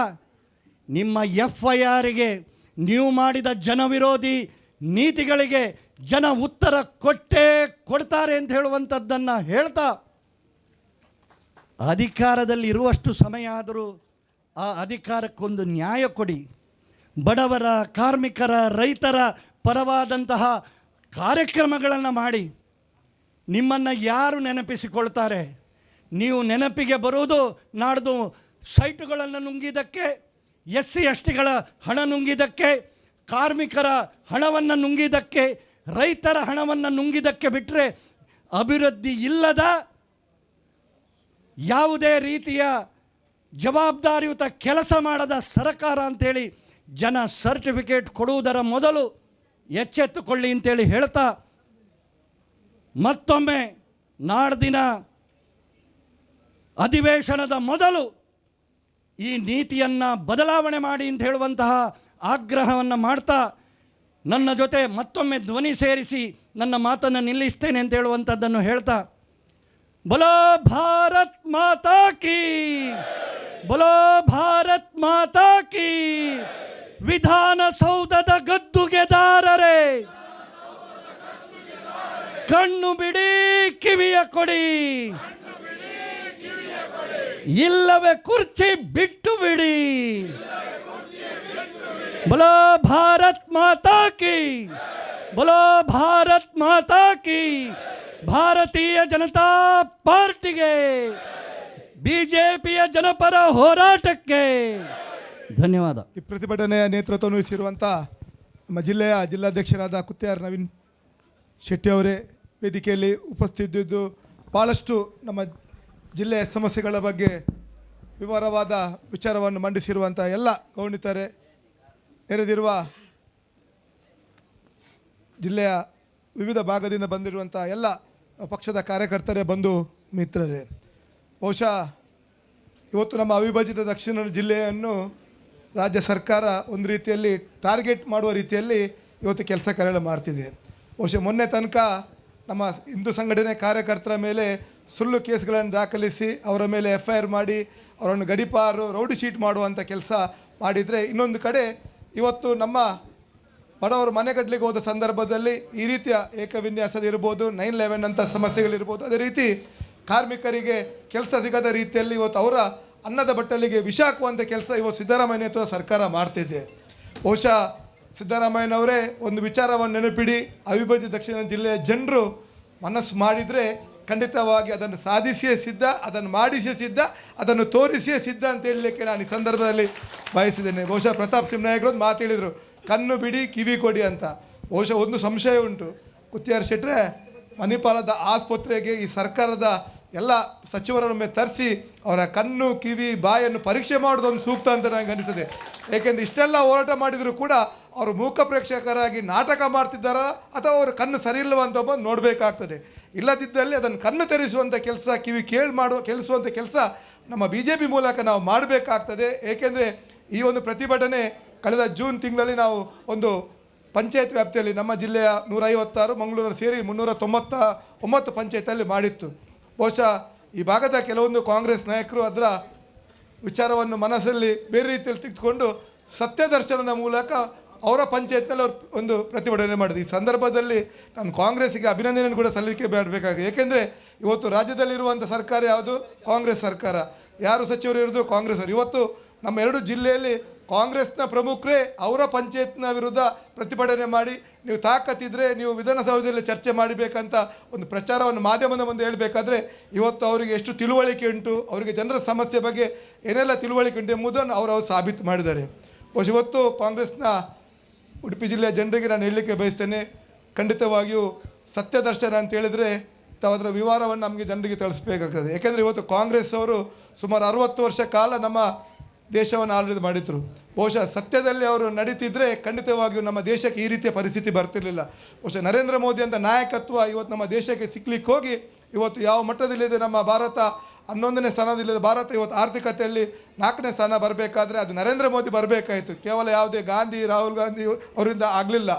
ನಿಮ್ಮ FIRಗೆ, ನೀವು ಮಾಡಿದ ಜನವಿರೋಧಿ ನೀತಿಗಳಿಗೆ ಜನ ಉತ್ತರ ಕೊಡ್ತಾರೆ ಅಂತ ಹೇಳುವಂಥದ್ದನ್ನು ಹೇಳ್ತಾ, ಅಧಿಕಾರದಲ್ಲಿ ಇರುವಷ್ಟು ಸಮಯ ಆದರೂ ಆ ಅಧಿಕಾರಕ್ಕೊಂದು ನ್ಯಾಯ ಕೊಡಿ. ಬಡವರ, ಕಾರ್ಮಿಕರ, ರೈತರ ಪರವಾದಂತಹ ಕಾರ್ಯಕ್ರಮಗಳನ್ನು ಮಾಡಿ. ನಿಮ್ಮನ್ನು ಯಾರು ನೆನಪಿಸಿಕೊಳ್ತಾರೆ? ನೀವು ನೆನಪಿಗೆ ಬರುವುದು ನಾಡ್ದು ಸೈಟುಗಳನ್ನು ನುಂಗಿದ್ದಕ್ಕೆ, SC STಗಳ ಹಣ ನುಂಗಿದ್ದಕ್ಕೆ, ಕಾರ್ಮಿಕರ ಹಣವನ್ನು ನುಂಗಿದ್ದಕ್ಕೆ, ರೈತರ ಹಣವನ್ನು ನುಂಗಿದ್ದಕ್ಕೆ ಬಿಟ್ಟರೆ ಅಭಿವೃದ್ಧಿ ಇಲ್ಲದ, ಯಾವುದೇ ರೀತಿಯ ಜವಾಬ್ದಾರಿಯುತ ಕೆಲಸ ಮಾಡದ ಸರ್ಕಾರ ಅಂಥೇಳಿ ಜನ ಸರ್ಟಿಫಿಕೇಟ್ ಕೊಡುವುದರ ಮೊದಲು ಎಚ್ಚೆತ್ತುಕೊಳ್ಳಿ ಅಂತೇಳಿ ಹೇಳ್ತಾ, ಮತ್ತೊಮ್ಮೆ ನಾಡ್ದಿನ ಅಧಿವೇಶನದ ಮೊದಲು ಈ ನೀತಿಯನ್ನು ಬದಲಾವಣೆ ಮಾಡಿ ಅಂತ ಹೇಳುವಂತಹ ಆಗ್ರಹವನ್ನು ಮಾಡ್ತಾ, ನನ್ನ ಜೊತೆ ಮತ್ತೊಮ್ಮೆ ಧ್ವನಿ ಸೇರಿಸಿ ನನ್ನ ಮಾತನ್ನು ನಿಲ್ಲಿಸ್ತೇನೆ ಅಂತ ಹೇಳುವಂಥದ್ದನ್ನು ಹೇಳ್ತಾ, बोलो भारत माता की, बोलो भारत माता की. ವಿಧಾನಸೌಧದ ಗದ್ದುಗೆದಾರರೇ, ಕಣ್ಣು ಬಿಡಿ, ಕಿವಿಯ ಕೊಡಿ, ಇಲ್ಲವೇ ಕುರ್ಚಿ ಬಿಟ್ಟು ಬಿಡಿ. बोलो भारत माता की, बोलो भारत माता की. ಭಾರತೀಯ ಜನತಾ ಪಾರ್ಟಿಗೆ, ಬಿಜೆಪಿಯ ಜನಪರ ಹೋರಾಟಕ್ಕೆ ಧನ್ಯವಾದ. ಈ ಪ್ರತಿಭಟನೆಯ ನೇತೃತ್ವವನ್ನು ವಹಿಸಿರುವಂಥ ನಮ್ಮ ಜಿಲ್ಲೆಯ ಜಿಲ್ಲಾಧ್ಯಕ್ಷರಾದ ಕುತ್ಯಾರ್ ನವೀನ್ ಶೆಟ್ಟಿ ಅವರೇ ವೇದಿಕೆಯಲ್ಲಿ ಉಪಸ್ಥಿತಿದ್ದು ಭಾಳಷ್ಟು ನಮ್ಮ ಜಿಲ್ಲೆಯ ಸಮಸ್ಯೆಗಳ ಬಗ್ಗೆ ವಿವರವಾದ ವಿಚಾರವನ್ನು ಮಂಡಿಸಿರುವಂಥ ಎಲ್ಲ ಗೌರವಾನ್ವಿತರೇ, ನೆರೆದಿರುವ ಜಿಲ್ಲೆಯ ವಿವಿಧ ಭಾಗದಿಂದ ಬಂದಿರುವಂಥ ಎಲ್ಲ ಪಕ್ಷದ ಕಾರ್ಯಕರ್ತರೇ, ಬಂಧು ಮಿತ್ರರೇ, ಬಹುಶಃ ಇವತ್ತು ನಮ್ಮ ಅವಿಭಜಿತ ದಕ್ಷಿಣ ಜಿಲ್ಲೆಯನ್ನು ರಾಜ್ಯ ಸರ್ಕಾರ ಒಂದು ರೀತಿಯಲ್ಲಿ ಟಾರ್ಗೆಟ್ ಮಾಡುವ ರೀತಿಯಲ್ಲಿ ಇವತ್ತು ಕೆಲಸ ಕಾರ್ಯ ಮಾಡ್ತಿದೆ. ಬಹುಶಃ ಮೊನ್ನೆ ತನಕ ನಮ್ಮ ಹಿಂದೂ ಸಂಘಟನೆ ಕಾರ್ಯಕರ್ತರ ಮೇಲೆ ಸುಳ್ಳು ಕೇಸ್ಗಳನ್ನು ದಾಖಲಿಸಿ ಅವರ ಮೇಲೆ FIR ಮಾಡಿ ಅವರನ್ನು ಗಡೀಪಾರು, ರೌಡಿ ಶೀಟ್ ಮಾಡುವಂಥ ಕೆಲಸ ಮಾಡಿದರೆ, ಇನ್ನೊಂದು ಕಡೆ ಇವತ್ತು ನಮ್ಮ ಬಡವರು ಮನೆಗಟ್ಟಲಿಕ್ಕೆ ಹೋದ ಸಂದರ್ಭದಲ್ಲಿ ಈ ರೀತಿಯ ಏಕವಿನ್ಯಾಸದ ಇರ್ಬೋದು, 9/11 ಅಂಥ ಸಮಸ್ಯೆಗಳಿರ್ಬೋದು, ಅದೇ ರೀತಿ ಕಾರ್ಮಿಕರಿಗೆ ಕೆಲಸ ಸಿಗದ ರೀತಿಯಲ್ಲಿ ಇವತ್ತು ಅವರ ಅನ್ನದ ಬಟ್ಟಲಿಗೆ ವಿಷ ಹಾಕುವಂಥ ಕೆಲಸ ಇವತ್ತು ಸಿದ್ದರಾಮಯ್ಯ ನೇತೃತ್ವದ ಸರ್ಕಾರ ಮಾಡ್ತಿದೆ. ಬಹುಶಃ ಸಿದ್ದರಾಮಯ್ಯನವರೇ ಒಂದು ವಿಚಾರವನ್ನು ನೆನಪಿಡಿ, ಅವಿಭಜಿತ ದಕ್ಷಿಣ ಜಿಲ್ಲೆಯ ಜನರು ಮನಸ್ಸು ಮಾಡಿದರೆ ಖಂಡಿತವಾಗಿ ಅದನ್ನು ಸಾಧಿಸಿಯೇ ಸಿದ್ಧ, ಅದನ್ನು ಮಾಡಿಸಿಯೇ ಸಿದ್ಧ, ಅದನ್ನು ತೋರಿಸಿಯೇ ಸಿದ್ಧ ಅಂತ ಹೇಳಲಿಕ್ಕೆ ನಾನು ಈ ಸಂದರ್ಭದಲ್ಲಿ ಬಯಸಿದ್ದೇನೆ. ಬಹುಶಃ ಪ್ರತಾಪ್ ಸಿಂಹ ನಾಯಕರು ಮಾತು ಹೇಳಿದರು, ಕಣ್ಣು ಬಿಡಿ ಕಿವಿ ಕೊಡಿ ಅಂತ. ಬಹುಶಃ ಒಂದು ಸಂಶಯ ಉಂಟು, ಗುತ್ತಿಯಾರ್ ಶೆಟ್ರೆ, ಮಣಿಪಾಲದ ಆಸ್ಪತ್ರೆಗೆ ಈ ಸರ್ಕಾರದ ಎಲ್ಲ ಸಚಿವರನ್ನೊಮ್ಮೆ ತರಿಸಿ ಅವರ ಕಣ್ಣು ಕಿವಿ ಬಾಯನ್ನು ಪರೀಕ್ಷೆ ಮಾಡೋದೊಂದು ಸೂಕ್ತ ಅಂತ ನನಗೆ ಅನಿಸ್ತದೆ. ಏಕೆಂದರೆ ಇಷ್ಟೆಲ್ಲ ಹೋರಾಟ ಮಾಡಿದರೂ ಕೂಡ ಅವರು ಮೂಕ ಪ್ರೇಕ್ಷಕರಾಗಿ ನಾಟಕ ಮಾಡ್ತಿದ್ದಾರ ಅಥವಾ ಅವರು ಕಣ್ಣು ಸರಿ ಇಲ್ಲವಂತ ಬಂದು ನೋಡಬೇಕಾಗ್ತದೆ. ಇಲ್ಲದಿದ್ದಲ್ಲಿ ಅದನ್ನು ಕಣ್ಣು ತೆರೆಸುವಂಥ ಕೆಲಸ, ಕಿವಿ ಕೇಳಿಸುವಂಥ ಕೆಲಸ ನಮ್ಮ BJP ಮೂಲಕ ನಾವು ಮಾಡಬೇಕಾಗ್ತದೆ. ಏಕೆಂದರೆ ಈ ಒಂದು ಪ್ರತಿಭಟನೆ ಕಳೆದ ಜೂನ್ ತಿಂಗಳಲ್ಲಿ ನಾವು ಒಂದು ಪಂಚಾಯತ್ ವ್ಯಾಪ್ತಿಯಲ್ಲಿ ನಮ್ಮ ಜಿಲ್ಲೆಯ 156, ಮಂಗಳೂರು ಸೇರಿ 399 ಪಂಚಾಯತಲ್ಲಿ ಮಾಡಿತ್ತು. ಬಹುಶಃ ಈ ಭಾಗದ ಕೆಲವೊಂದು ಕಾಂಗ್ರೆಸ್ ನಾಯಕರು ಅದರ ವಿಚಾರವನ್ನು ಮನಸ್ಸಲ್ಲಿ ಬೇರೆ ರೀತಿಯಲ್ಲಿ ತೆಗೆದುಕೊಂಡು ಸತ್ಯದರ್ಶನದ ಮೂಲಕ ಅವರ ಪಂಚಾಯತ್ನಲ್ಲಿ ಅವರು ಒಂದು ಪ್ರತಿಭಟನೆ ಮಾಡಿದ್ರು. ಈ ಸಂದರ್ಭದಲ್ಲಿ ನಾನು ಕಾಂಗ್ರೆಸ್ಸಿಗೆ ಅಭಿನಂದನೆ ಕೂಡ ಸಲ್ಲಿಕೆ ಮಾಡಬೇಕಾಗಿದೆ. ಏಕೆಂದರೆ ಇವತ್ತು ರಾಜ್ಯದಲ್ಲಿರುವಂಥ ಸರ್ಕಾರ ಯಾವುದು? ಕಾಂಗ್ರೆಸ್ ಸರ್ಕಾರ. ಯಾರು ಸಚಿವರು ಇರೋದು? ಕಾಂಗ್ರೆಸ್ ಅವರು. ಇವತ್ತು ನಮ್ಮ 2 ಜಿಲ್ಲೆಯಲ್ಲಿ ಕಾಂಗ್ರೆಸ್ನ ಪ್ರಮುಖರೇ ಅವರ ಪಂಚಾಯತ್ನ ವಿರುದ್ಧ ಪ್ರತಿಭಟನೆ ಮಾಡಿ, ನೀವು ತಾಕತ್ತಿದ್ರೆ ನೀವು ವಿಧಾನಸೌಧದಲ್ಲಿ ಚರ್ಚೆ ಮಾಡಬೇಕಂತ ಒಂದು ಪ್ರಚಾರವನ್ನು ಮಾಧ್ಯಮದ ಮುಂದೆ ಹೇಳಬೇಕಾದ್ರೆ ಇವತ್ತು ಅವರಿಗೆ ಎಷ್ಟು ತಿಳುವಳಿಕೆ ಉಂಟು, ಅವರಿಗೆ ಜನರ ಸಮಸ್ಯೆ ಬಗ್ಗೆ ಏನೆಲ್ಲ ತಿಳುವಳಿಕೆ ಉಂಟು ಎಂಬುದನ್ನು ಅವರು ಸಾಬೀತು ಮಾಡಿದ್ದಾರೆ. ಬಹುಶಃ ಇವತ್ತು ಕಾಂಗ್ರೆಸ್ನ ಉಡುಪಿ ಜಿಲ್ಲೆಯ ಜನರಿಗೆ ನಾನು ಹೇಳಲಿಕ್ಕೆ ಬಯಸ್ತೇನೆ, ಖಂಡಿತವಾಗಿಯೂ ಸತ್ಯದರ್ಶನ ಅಂತ ಹೇಳಿದರೆ ಅದರ ವಿವರವನ್ನು ನಮಗೆ ಜನರಿಗೆ ತಿಳಿಸ್ಬೇಕಾಗ್ತದೆ. ಏಕೆಂದರೆ ಇವತ್ತು ಕಾಂಗ್ರೆಸ್ ಅವರು ಸುಮಾರು 60 ವರ್ಷ ಕಾಲ ನಮ್ಮ ದೇಶವನ್ನು ಆಡಳಿತ ಮಾಡಿದ್ರು. ಬಹುಶಃ ಸತ್ಯದಲ್ಲಿ ಅವರು ನಡೀತಿದ್ರೆ ಖಂಡಿತವಾಗಿಯೂ ನಮ್ಮ ದೇಶಕ್ಕೆ ಈ ರೀತಿಯ ಪರಿಸ್ಥಿತಿ ಬರ್ತಿರಲಿಲ್ಲ. ಬಹುಶಃ ನರೇಂದ್ರ ಮೋದಿ ಅಂತ ನಾಯಕತ್ವ ಇವತ್ತು ನಮ್ಮ ದೇಶಕ್ಕೆ ಸಿಕ್ಲಿಕ್ಕೆ ಹೋಗಿ ಇವತ್ತು ಯಾವ ಮಟ್ಟದಲ್ಲಿದೆ ನಮ್ಮ ಭಾರತ, 11ನೇ ಸ್ಥಾನದಲ್ಲಿದೆ ಭಾರತ. ಇವತ್ತು ಆರ್ಥಿಕತೆಯಲ್ಲಿ 4ನೇ ಸ್ಥಾನ ಬರಬೇಕಾದ್ರೆ ಅದು ನರೇಂದ್ರ ಮೋದಿ ಬರಬೇಕಾಯಿತು, ಕೇವಲ ಯಾವುದೇ ಗಾಂಧಿ, ರಾಹುಲ್ ಗಾಂಧಿ ಅವರಿಂದ ಆಗಲಿಲ್ಲ.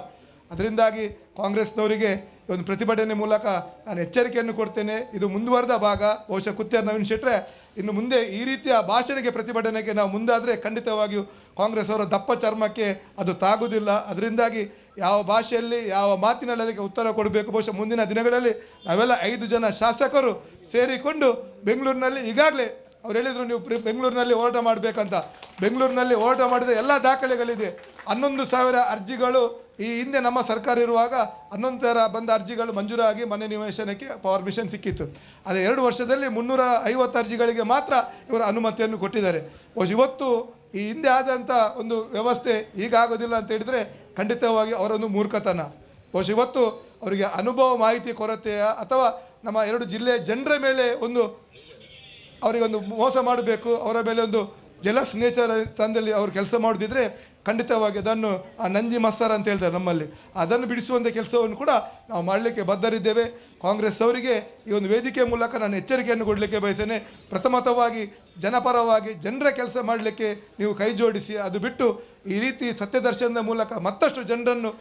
ಅದರಿಂದಾಗಿ ಕಾಂಗ್ರೆಸ್ನವರಿಗೆ ಒಂದು ಪ್ರತಿಭಟನೆ ಮೂಲಕ ನಾನು ಎಚ್ಚರಿಕೆಯನ್ನು ಕೊಡ್ತೇನೆ, ಇದು ಮುಂದುವರೆದ ಭಾಗ. ಬಹುಶಃ ಗುತ್ತಿಯಾರ್ ನವೀನ್ ಶೆಟ್ರೆ, ಇನ್ನು ಮುಂದೆ ಈ ರೀತಿಯ ಭಾಷಣೆಗೆ ಪ್ರತಿಭಟನೆಗೆ ನಾವು ಮುಂದಾದರೆ ಖಂಡಿತವಾಗಿಯೂ ಕಾಂಗ್ರೆಸ್ ಅವರ ದಪ್ಪ ಚರ್ಮಕ್ಕೆ ಅದು ತಾಗುವುದಿಲ್ಲ. ಅದರಿಂದಾಗಿ ಯಾವ ಭಾಷೆಯಲ್ಲಿ ಯಾವ ಮಾತಿನಲ್ಲಿ ಅದಕ್ಕೆ ಉತ್ತರ ಕೊಡಬೇಕು. ಬಹುಶಃ ಮುಂದಿನ ದಿನಗಳಲ್ಲಿ ನಾವೆಲ್ಲ 5 ಜನ ಶಾಸಕರು ಸೇರಿಕೊಂಡು ಬೆಂಗಳೂರಿನಲ್ಲಿ ಈಗಾಗಲೇ ಅವ್ರು ಹೇಳಿದರು ನೀವು ಬೆಂಗಳೂರಿನಲ್ಲಿ ಹೋರಾಟ ಮಾಡಬೇಕಂತ. ಬೆಂಗಳೂರಿನಲ್ಲಿ ಹೋರಾಟ ಮಾಡಿದ ಎಲ್ಲ ದಾಖಲೆಗಳಿದೆ. 11,000 ಅರ್ಜಿಗಳು ಈ ಹಿಂದೆ ನಮ್ಮ ಸರ್ಕಾರ ಇರುವಾಗ 11,000 ಬಂದ ಅರ್ಜಿಗಳು ಮಂಜೂರಾಗಿ ಮನೆ ನಿವೇಶನಕ್ಕೆ ಪರ್ಮಿಷನ್ ಸಿಕ್ಕಿತ್ತು. ಅದೇ 2 ವರ್ಷದಲ್ಲಿ 350 ಅರ್ಜಿಗಳಿಗೆ ಮಾತ್ರ ಇವರ ಅನುಮತಿಯನ್ನು ಕೊಟ್ಟಿದ್ದಾರೆ. ಇವತ್ತು ಈ ಹಿಂದೆ ಆದಂಥ ಒಂದು ವ್ಯವಸ್ಥೆ ಈಗಾಗೋದಿಲ್ಲ ಅಂತ ಹೇಳಿದರೆ ಖಂಡಿತವಾಗಿ ಅವರೊಂದು ಮೂರ್ಖತನ. ಬಹುಶಃ ಇವತ್ತು ಅವರಿಗೆ ಅನುಭವ ಮಾಹಿತಿ ಕೊರತೆಯ ಅಥವಾ ನಮ್ಮ 2 ಜಿಲ್ಲೆಯ ಜನರ ಮೇಲೆ ಒಂದು ಅವರಿಗೊಂದು ಮೋಸ ಮಾಡಬೇಕು, ಅವರ ಮೇಲೆ ಒಂದು ಜಲಸ್ ನೇಚರ್ ತಂದಲ್ಲಿ ಅವರು ಕೆಲಸ ಮಾಡೋದಿದ್ರೆ ಖಂಡಿತವಾಗಿ ಅದನ್ನು ಆ ನಂಜಿ ಮಸ್ಸಾರ ಅಂತ ಹೇಳ್ತಾರೆ ನಮ್ಮಲ್ಲಿ, ಅದನ್ನು ಬಿಡಿಸುವಂಥ ಕೆಲಸವನ್ನು ಕೂಡ ನಾವು ಮಾಡಲಿಕ್ಕೆ ಬದ್ಧರಿದ್ದೇವೆ. ಕಾಂಗ್ರೆಸ್ ಅವರಿಗೆ ಈ ಒಂದು ವೇದಿಕೆ ಮೂಲಕ ನಾನು ಎಚ್ಚರಿಕೆಯನ್ನು ಕೊಡಲಿಕ್ಕೆ ಬಯಸ್ತೇನೆ. ಪ್ರಥಮತವಾಗಿ ಜನಪರವಾಗಿ ಜನರ ಕೆಲಸ ಮಾಡಲಿಕ್ಕೆ ನೀವು ಕೈ ಜೋಡಿಸಿ, ಅದು ಬಿಟ್ಟು ಈ ರೀತಿ ಸತ್ಯದರ್ಶನದ ಮೂಲಕ ಮತ್ತಷ್ಟು ಜನರನ್ನು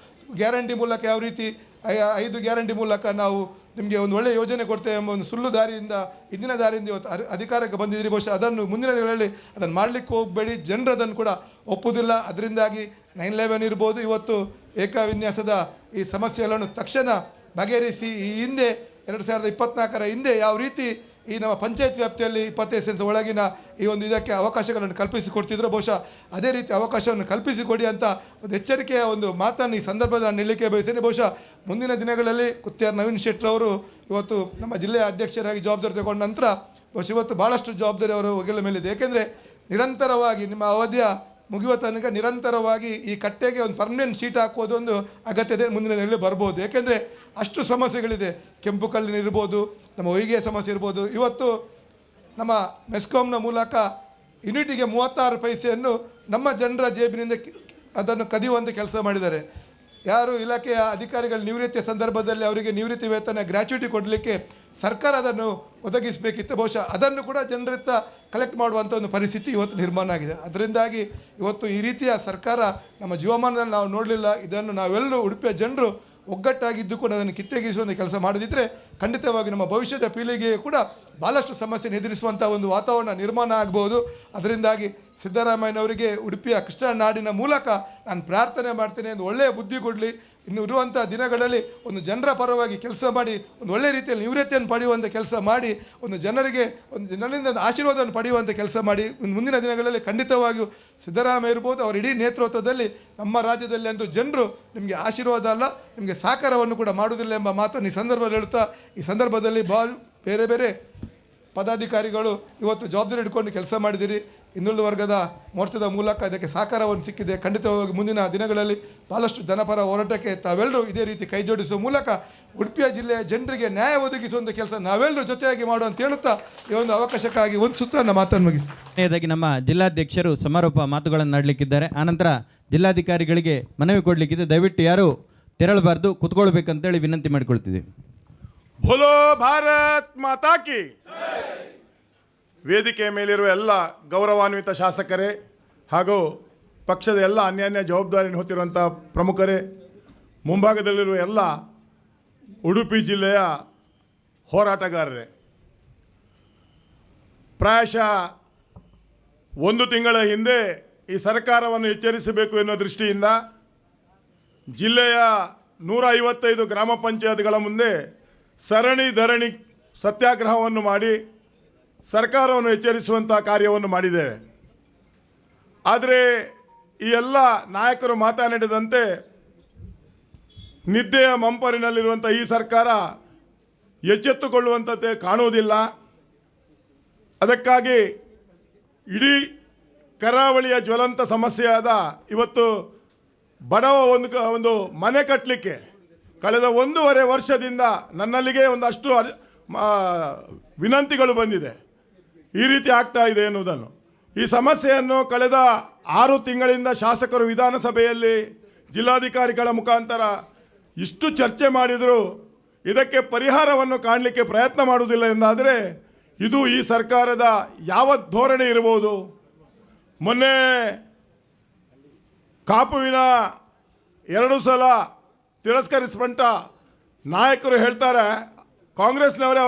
ಗ್ಯಾರಂಟಿ ಮೂಲಕ ಯಾವ ರೀತಿ 5 ಗ್ಯಾರಂಟಿ ಮೂಲಕ ನಾವು ನಿಮಗೆ ಒಂದು ಒಳ್ಳೆಯ ಯೋಜನೆ ಕೊಡ್ತೇವೆ ಎಂಬ ಒಂದು ಸುಳ್ಳು ದಾರಿಯಿಂದ ಇಂದಿನ ದಾರಿಯಿಂದ ಇವತ್ತು ಅಧಿಕಾರಕ್ಕೆ ಬಂದಿದ್ದೀರಿ. ಬಹುಶಃ ಅದನ್ನು ಮುಂದಿನ ದಿನಗಳಲ್ಲಿ ಅದನ್ನು ಮಾಡಲಿಕ್ಕೆ ಹೋಗಬೇಡಿ, ಜನರು ಅದನ್ನು ಕೂಡ ಒಪ್ಪುವುದಿಲ್ಲ. ಅದರಿಂದಾಗಿ 9/11 ಇರ್ಬೋದು, ಇವತ್ತು ಏಕವಿನ್ಯಾಸದ ಈ ಸಮಸ್ಯೆಗಳನ್ನು ತಕ್ಷಣ ಬಗೆಹರಿಸಿ ಈ ಹಿಂದೆ 2024 ಹಿಂದೆ ಯಾವ ರೀತಿ ಈ ನಮ್ಮ ಪಂಚಾಯತ್ ವ್ಯಾಪ್ತಿಯಲ್ಲಿ 25 ಸೆನ್ಸ್ ಒಳಗಿನ ಈ ಒಂದು ಇದಕ್ಕೆ ಅವಕಾಶಗಳನ್ನು ಕಲ್ಪಿಸಿಕೊಡ್ತಿದ್ರು, ಬಹುಶಃ ಅದೇ ರೀತಿ ಅವಕಾಶವನ್ನು ಕಲ್ಪಿಸಿಕೊಡಿ ಅಂತ ಒಂದು ಎಚ್ಚರಿಕೆಯ ಒಂದು ಮಾತನ್ನು ಈ ಸಂದರ್ಭದಲ್ಲಿ ನಾನು ನಿಲ್ಲಕ್ಕೆ ಬಯಸ್ತೇನೆ. ಬಹುಶಃ ಮುಂದಿನ ದಿನಗಳಲ್ಲಿ ಗುತ್ತಿಯಾರ್ ನವೀನ್ ಶೆಟ್ಟಿ ಅವರು ಇವತ್ತು ನಮ್ಮ ಜಿಲ್ಲೆಯ ಅಧ್ಯಕ್ಷರಾಗಿ ಜವಾಬ್ದಾರಿ ತಗೊಂಡ ನಂತರ ಬಹುಶಃ ಇವತ್ತು ಭಾಳಷ್ಟು ಜವಾಬ್ದಾರಿ ಅವರ ಒಗೆಲ ಮೇಲಿದೆ. ಏಕೆಂದರೆ ನಿರಂತರವಾಗಿ ನಿಮ್ಮ ಅವಧಿಯ ಮುಗಿಯುವ ತನಕ ನಿರಂತರವಾಗಿ ಈ ಕಟ್ಟೆಗೆ ಒಂದು ಪರ್ಮನೆಂಟ್ ಶೀಟ್ ಹಾಕುವುದೊಂದು ಅಗತ್ಯತೆ ಮುಂದಿನ ದಿನಗಳಲ್ಲಿ ಬರ್ಬೋದು. ಏಕೆಂದರೆ ಅಷ್ಟು ಸಮಸ್ಯೆಗಳಿದೆ, ಕೆಂಪು ಕಲ್ಲಿನ ಇರ್ಬೋದು, ನಮ್ಮ ಹೊಯ್ಗೆ ಸಮಸ್ಯೆ ಇರ್ಬೋದು. ಇವತ್ತು ನಮ್ಮ ಮೆಸ್ಕಾಂನ ಮೂಲಕ ಯೂನಿಟಿಗೆ 36 ಪೈಸೆಯನ್ನು ನಮ್ಮ ಜನರ ಜೇಬಿನಿಂದ ಅದನ್ನು ಕದಿಯುವಂಥ ಕೆಲಸ ಮಾಡಿದ್ದಾರೆ. ಯಾರು ಇಲಾಖೆಯ ಅಧಿಕಾರಿಗಳ ನಿವೃತ್ತಿಯ ಸಂದರ್ಭದಲ್ಲಿ ಅವರಿಗೆ ನಿವೃತ್ತಿ ವೇತನ ಗ್ರ್ಯಾಚ್ಯುಟಿ ಕೊಡಲಿಕ್ಕೆ ಸರ್ಕಾರ ಅದನ್ನು ಒದಗಿಸಬೇಕಿತ್ತು, ಬಹುಶಃ ಅದನ್ನು ಕೂಡ ಜನರಿತ್ತ ಕಲೆಕ್ಟ್ ಮಾಡುವಂಥ ಒಂದು ಪರಿಸ್ಥಿತಿ ಇವತ್ತು ನಿರ್ಮಾಣ ಆಗಿದೆ. ಅದರಿಂದಾಗಿ ಇವತ್ತು ಈ ರೀತಿಯ ಸರ್ಕಾರ ನಮ್ಮ ಜೀವಮಾನದಲ್ಲಿ ನಾವು ನೋಡಲಿಲ್ಲ. ಇದನ್ನು ನಾವೆಲ್ಲರೂ ಉಡುಪಿಯ ಜನರು ಒಗ್ಗಟ್ಟಾಗಿದ್ದು ಕೂಡ ಅದನ್ನು ಕಿತ್ತೆಗೆಸುವಂಥ ಕೆಲಸ ಮಾಡದಿದ್ದರೆ ಖಂಡಿತವಾಗಿ ನಮ್ಮ ಭವಿಷ್ಯದ ಪೀಳಿಗೆಗೆ ಕೂಡ ಭಾಳಷ್ಟು ಸಮಸ್ಯೆ ಎದುರಿಸುವಂಥ ಒಂದು ವಾತಾವರಣ ನಿರ್ಮಾಣ ಆಗ್ಬೋದು. ಅದರಿಂದಾಗಿ ಸಿದ್ದರಾಮಯ್ಯನವರಿಗೆ ಉಡುಪಿಯ ಕೃಷ್ಣ ನಾಡಿನ ಮೂಲಕ ನಾನು ಪ್ರಾರ್ಥನೆ ಮಾಡ್ತೇನೆ, ಒಂದು ಒಳ್ಳೆಯ ಬುದ್ಧಿ ಕೊಡಲಿ, ಇನ್ನು ಇರುವಂಥ ದಿನಗಳಲ್ಲಿ ಒಂದು ಜನರ ಪರವಾಗಿ ಕೆಲಸ ಮಾಡಿ ಒಂದು ಒಳ್ಳೆಯ ರೀತಿಯಲ್ಲಿ ನಿವೃತ್ತಿಯನ್ನು ಪಡೆಯುವಂಥ ಕೆಲಸ ಮಾಡಿ ಒಂದು ಜನರಿಗೆ ನನ್ನಿಂದ ಒಂದು ಆಶೀರ್ವಾದವನ್ನು ಪಡೆಯುವಂಥ ಕೆಲಸ ಮಾಡಿ ಮುಂದಿನ ದಿನಗಳಲ್ಲಿ ಖಂಡಿತವಾಗಿಯೂ ಸಿದ್ದರಾಮಯ್ಯ ಇರ್ಬೋದು ಅವರ ಇಡೀ ನೇತೃತ್ವದಲ್ಲಿ ನಮ್ಮ ರಾಜ್ಯದಲ್ಲಿ ಅಂತೂ ಜನರು ನಿಮಗೆ ಆಶೀರ್ವಾದ ಅಲ್ಲ ನಿಮಗೆ ಸಹಕಾರವನ್ನು ಕೂಡ ಮಾಡುವುದಿಲ್ಲ ಎಂಬ ಮಾತನ್ನು ಈ ಸಂದರ್ಭದಲ್ಲಿ ಹೇಳುತ್ತಾ, ಈ ಸಂದರ್ಭದಲ್ಲಿ ಬೇರೆ ಬೇರೆ ಪದಾಧಿಕಾರಿಗಳು ಇವತ್ತು ಜವಾಬ್ದಾರಿ ಇಟ್ಕೊಂಡು ಕೆಲಸ ಮಾಡಿದಿರಿ. ಹಿಂದುಳಿದ ವರ್ಗದ ಮೋರ್ಚಾದ ಮೂಲಕ ಇದಕ್ಕೆ ಸಹಕಾರವನ್ನು ಸಿಕ್ಕಿದೆ. ಖಂಡಿತವಾಗಿ ಮುಂದಿನ ದಿನಗಳಲ್ಲಿ ಭಾಳಷ್ಟು ಜನಪರ ಹೋರಾಟಕ್ಕೆ ತಾವೆಲ್ಲರೂ ಇದೇ ರೀತಿ ಕೈ ಜೋಡಿಸುವ ಮೂಲಕ ಉಡುಪಿಯ ಜಿಲ್ಲೆಯ ಜನರಿಗೆ ನ್ಯಾಯ ಒದಗಿಸುವಂಥ ಕೆಲಸ ನಾವೆಲ್ಲರೂ ಜೊತೆಯಾಗಿ ಮಾಡುವ ಅಂತ ಹೇಳುತ್ತಾ ಈ ಒಂದು ಅವಕಾಶಕ್ಕಾಗಿ ಒಂದು ಸುತ್ತ ನನ್ನ ಮಾತನ್ನು ಮುಗಿಸಿ. ಕೊನೆಯದಾಗಿ ನಮ್ಮ ಜಿಲ್ಲಾಧ್ಯಕ್ಷರು ಸಮಾರೋಪ ಮಾತುಗಳನ್ನು ಆಡಲಿಕ್ಕಿದ್ದಾರೆ. ಆನಂತರ ಜಿಲ್ಲಾಧಿಕಾರಿಗಳಿಗೆ ಮನವಿ ಕೊಡಲಿಕ್ಕಿದೆ. ದಯವಿಟ್ಟು ಯಾರು ತೆರಳಬಾರ್ದು, ಕುತ್ಕೊಳ್ಬೇಕಂತೇಳಿ ವಿನಂತಿ ಮಾಡಿಕೊಳ್ತಿದ್ದೀವಿ. ಬೋಲೋ ಭಾರತ್ ಮಾತಾ ಕಿ. ವೇದಿಕೆ ಮೇಲಿರುವ ಎಲ್ಲ ಗೌರವಾನ್ವಿತ ಶಾಸಕರೇ ಹಾಗೂ ಪಕ್ಷದ ಎಲ್ಲ ಅನ್ಯಾನ್ಯ ಜವಾಬ್ದಾರಿಯನ್ನು ಹೊತ್ತಿರುವಂಥ ಪ್ರಮುಖರೇ, ಮುಂಭಾಗದಲ್ಲಿರುವ ಎಲ್ಲ ಉಡುಪಿ ಜಿಲ್ಲೆಯ ಹೋರಾಟಗಾರರೇ, ಪ್ರಾಯಶಃ 1 ತಿಂಗಳ ಹಿಂದೆ ಈ ಸರ್ಕಾರವನ್ನು ಎಚ್ಚರಿಸಬೇಕು ಎನ್ನುವ ದೃಷ್ಟಿಯಿಂದ ಜಿಲ್ಲೆಯ 155 ಗ್ರಾಮ ಪಂಚಾಯತ್ಗಳ ಮುಂದೆ ಸರಣಿ ಧರಣಿ ಸತ್ಯಾಗ್ರಹವನ್ನು ಮಾಡಿ ಸರ್ಕಾರವನ್ನು ಎಚ್ಚರಿಸುವಂಥ ಕಾರ್ಯವನ್ನು ಮಾಡಿದ್ದೇವೆ. ಆದರೆ ಈ ಎಲ್ಲ ನಾಯಕರು ಮಾತನಾಡಿದಂತೆ ನಿದ್ದೆಯ ಮಂಪರಿನಲ್ಲಿರುವಂಥ ಈ ಸರ್ಕಾರ ಎಚ್ಚೆತ್ತುಕೊಳ್ಳುವಂಥದ್ದೇ ಕಾಣುವುದಿಲ್ಲ. ಅದಕ್ಕಾಗಿ ಇಡೀ ಕರಾವಳಿಯ ಜ್ವಲಂತ ಸಮಸ್ಯೆಯಾದ ಇವತ್ತು ಬಡವ ಒಂದು ಮನೆ ಕಟ್ಟಲಿಕ್ಕೆ ಕಳೆದ 1.5 ವರ್ಷದಿಂದ ನನ್ನಲ್ಲಿಗೆ ಒಂದಷ್ಟು ವಿನಂತಿಗಳು ಬಂದಿದೆ. ಈ ರೀತಿ ಆಗ್ತಾ ಇದೆ ಎನ್ನುವುದನ್ನು, ಈ ಸಮಸ್ಯೆಯನ್ನು ಕಳೆದ 6 ತಿಂಗಳಿಂದ ಶಾಸಕರು ವಿಧಾನಸಭೆಯಲ್ಲಿ ಜಿಲ್ಲಾಧಿಕಾರಿಗಳ ಮುಖಾಂತರ ಇಷ್ಟು ಚರ್ಚೆ ಮಾಡಿದರೂ ಇದಕ್ಕೆ ಪರಿಹಾರವನ್ನು ಕಾಣಲಿಕ್ಕೆ ಪ್ರಯತ್ನ ಮಾಡುವುದಿಲ್ಲ ಎಂದಾದರೆ ಇದು ಈ ಸರ್ಕಾರದ ಯಾವ ಧೋರಣೆ ಇರಬಹುದು. ಮೊನ್ನೆ ಕಾಪುವಿನ 2 ಸಲ ತಿರಸ್ಕರಿಸಿಕೊಂಡ ನಾಯಕರು ಹೇಳ್ತಾರೆ, ಕಾಂಗ್ರೆಸ್ನವರೇ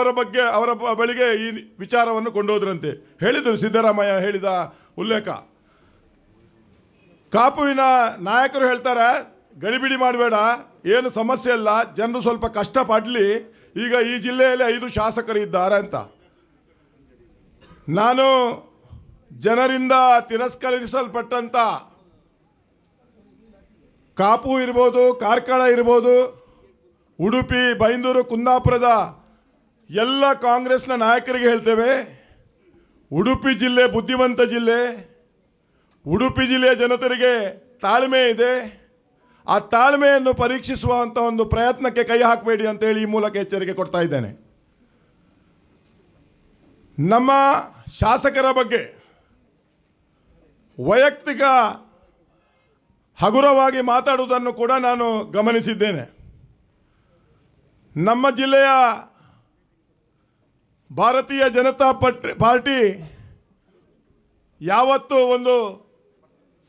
ಅವರ ಬಳಿಗೆ ಈ ವಿಚಾರವನ್ನು ಕೊಂಡೋದ್ರಂತೆ. ಹೇಳಿದರು ಸಿದ್ದರಾಮಯ್ಯ ಹೇಳಿದ ಉಲ್ಲೇಖ. ಕಾಪುವಿನ ನಾಯಕರು ಹೇಳ್ತಾರೆ, ಗಡಿಬಿಡಿ ಮಾಡಬೇಡ, ಏನು ಸಮಸ್ಯೆ ಇಲ್ಲ, ಜನರು ಸ್ವಲ್ಪ ಕಷ್ಟಪಡಲಿ, ಈಗ ಈ ಜಿಲ್ಲೆಯಲ್ಲಿ 5 ಶಾಸಕರು ಇದ್ದಾರೆ ಅಂತ. ನಾನು ಜನರಿಂದ ತಿರಸ್ಕರಿಸಲ್ಪಟ್ಟಂಥ ಕಾಪು ಇರ್ಬೋದು, ಕಾರ್ಕಳ ಇರ್ಬೋದು, ಉಡುಪಿ, ಬೈಂದೂರು, ಕುಂದಾಪುರದ ಎಲ್ಲ ಕಾಂಗ್ರೆಸ್ನ ನಾಯಕರಿಗೆ ಹೇಳ್ತೇವೆ, ಉಡುಪಿ ಜಿಲ್ಲೆ ಬುದ್ಧಿವಂತ ಜಿಲ್ಲೆ, ಉಡುಪಿ ಜಿಲ್ಲೆಯ ಜನತೆಗೆ ತಾಳ್ಮೆ ಇದೆ, ಆ ತಾಳ್ಮೆಯನ್ನು ಪರೀಕ್ಷಿಸುವಂಥ ಒಂದು ಪ್ರಯತ್ನಕ್ಕೆ ಕೈ ಹಾಕಬೇಡಿ ಅಂತೇಳಿ ಈ ಮೂಲಕ ಎಚ್ಚರಿಕೆ ಕೊಡ್ತಾ ಇದ್ದೇನೆ. ನಮ್ಮ ಶಾಸಕರ ಬಗ್ಗೆ ವೈಯಕ್ತಿಕ ಹಗುರವಾಗಿ ಮಾತಾಡುವುದನ್ನು ಕೂಡ ನಾನು ಗಮನಿಸಿದ್ದೇನೆ. ನಮ್ಮ ಜಿಲ್ಲೆಯ ಭಾರತೀಯ ಜನತಾ ಪಾರ್ಟಿ ಯಾವತ್ತೂ ಒಂದು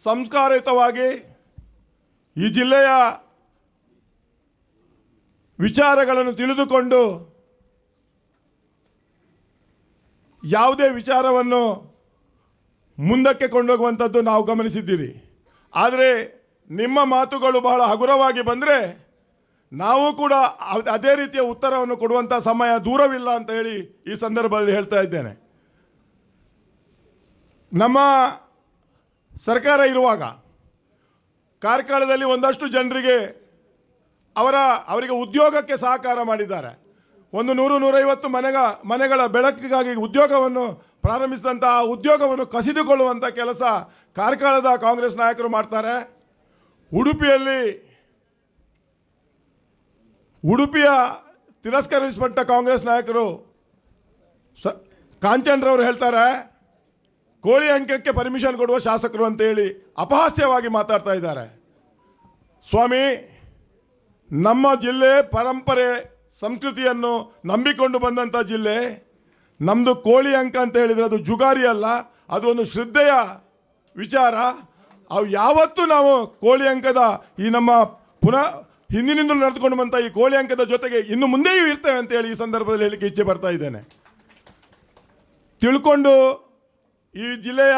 ಸಂಸ್ಕಾರಯುತವಾಗಿ ಈ ಜಿಲ್ಲೆಯ ವಿಚಾರಗಳನ್ನು ತಿಳಿದುಕೊಂಡು ಯಾವುದೇ ವಿಚಾರವನ್ನು ಮುಂದಕ್ಕೆ ಕೊಂಡೋಗುವಂಥದ್ದು ನಾವು ಗಮನಿಸಿದ್ದೀರಿ. ಆದರೆ ನಿಮ್ಮ ಮಾತುಗಳು ಬಹಳ ಹಗುರವಾಗಿ ಬಂದರೆ ನಾವು ಕೂಡ ಅದೇ ರೀತಿಯ ಉತ್ತರವನ್ನು ಕೊಡುವಂಥ ಸಮಯ ದೂರವಿಲ್ಲ ಅಂತ ಹೇಳಿ ಈ ಸಂದರ್ಭದಲ್ಲಿ ಹೇಳ್ತಾ ಇದ್ದೇನೆ. ನಮ್ಮ ಸರ್ಕಾರ ಇರುವಾಗ ಕಾರ್ಕಳದಲ್ಲಿ ಒಂದಷ್ಟು ಜನರಿಗೆ ಅವರಿಗೆ ಉದ್ಯೋಗಕ್ಕೆ ಸಹಕಾರ ಮಾಡಿದ್ದಾರೆ. 100-150 ಮನೆಗಳ ಬೆಳಕಿಗಾಗಿ ಉದ್ಯೋಗವನ್ನು ಪ್ರಾರಂಭಿಸಿದಂಥ ಉದ್ಯೋಗವನ್ನು ಕಸಿದುಕೊಳ್ಳುವಂಥ ಕೆಲಸ ಕಾರ್ಕಳದ ಕಾಂಗ್ರೆಸ್ ನಾಯಕರು ಮಾಡ್ತಾರೆ. ಉಡುಪಿಯ ತಿರಸ್ಕರಿಸಲ್ಪಟ್ಟ ಕಾಂಗ್ರೆಸ್ ನಾಯಕರು ಕಾಂಚನ್ರವರು ಹೇಳ್ತಾರೆ, ಕೋಳಿ ಅಂಕಕ್ಕೆ ಪರ್ಮಿಷನ್ ಕೊಡುವ ಶಾಸಕರು ಅಂತೇಳಿ ಅಪಹಾಸ್ಯವಾಗಿ ಮಾತಾಡ್ತಾ ಇದ್ದಾರೆ. ಸ್ವಾಮಿ, ನಮ್ಮ ಜಿಲ್ಲೆ ಪರಂಪರೆ ಸಂಸ್ಕೃತಿಯನ್ನು ನಂಬಿಕೊಂಡು ಬಂದಂಥ ಜಿಲ್ಲೆ. ನಮ್ಮದು ಕೋಳಿ ಅಂಕ ಅಂತ ಹೇಳಿದರೆ ಅದು ಜುಗಾರಿ ಅಲ್ಲ, ಅದು ಒಂದು ಶ್ರದ್ಧೆಯ ವಿಚಾರ. ಅವು ಯಾವತ್ತೂ ನಾವು ಕೋಳಿ ಅಂಕದ ಈ ನಮ್ಮ ಹಿಂದಿನಿಂದಲೂ ನಡೆದುಕೊಂಡು ಬಂತ ಈ ಕೋಳಿ ಅಂಕದ ಜೊತೆಗೆ ಇನ್ನು ಮುಂದೆಯೂ ಇರ್ತೇವೆ ಅಂತೇಳಿ ಈ ಸಂದರ್ಭದಲ್ಲಿ ಹೇಳಲಿಕ್ಕೆ ಇಚ್ಛೆ ಪಡ್ತಾ ಇದ್ದೇನೆ. ತಿಳ್ಕೊಂಡು ಈ ಜಿಲ್ಲೆಯ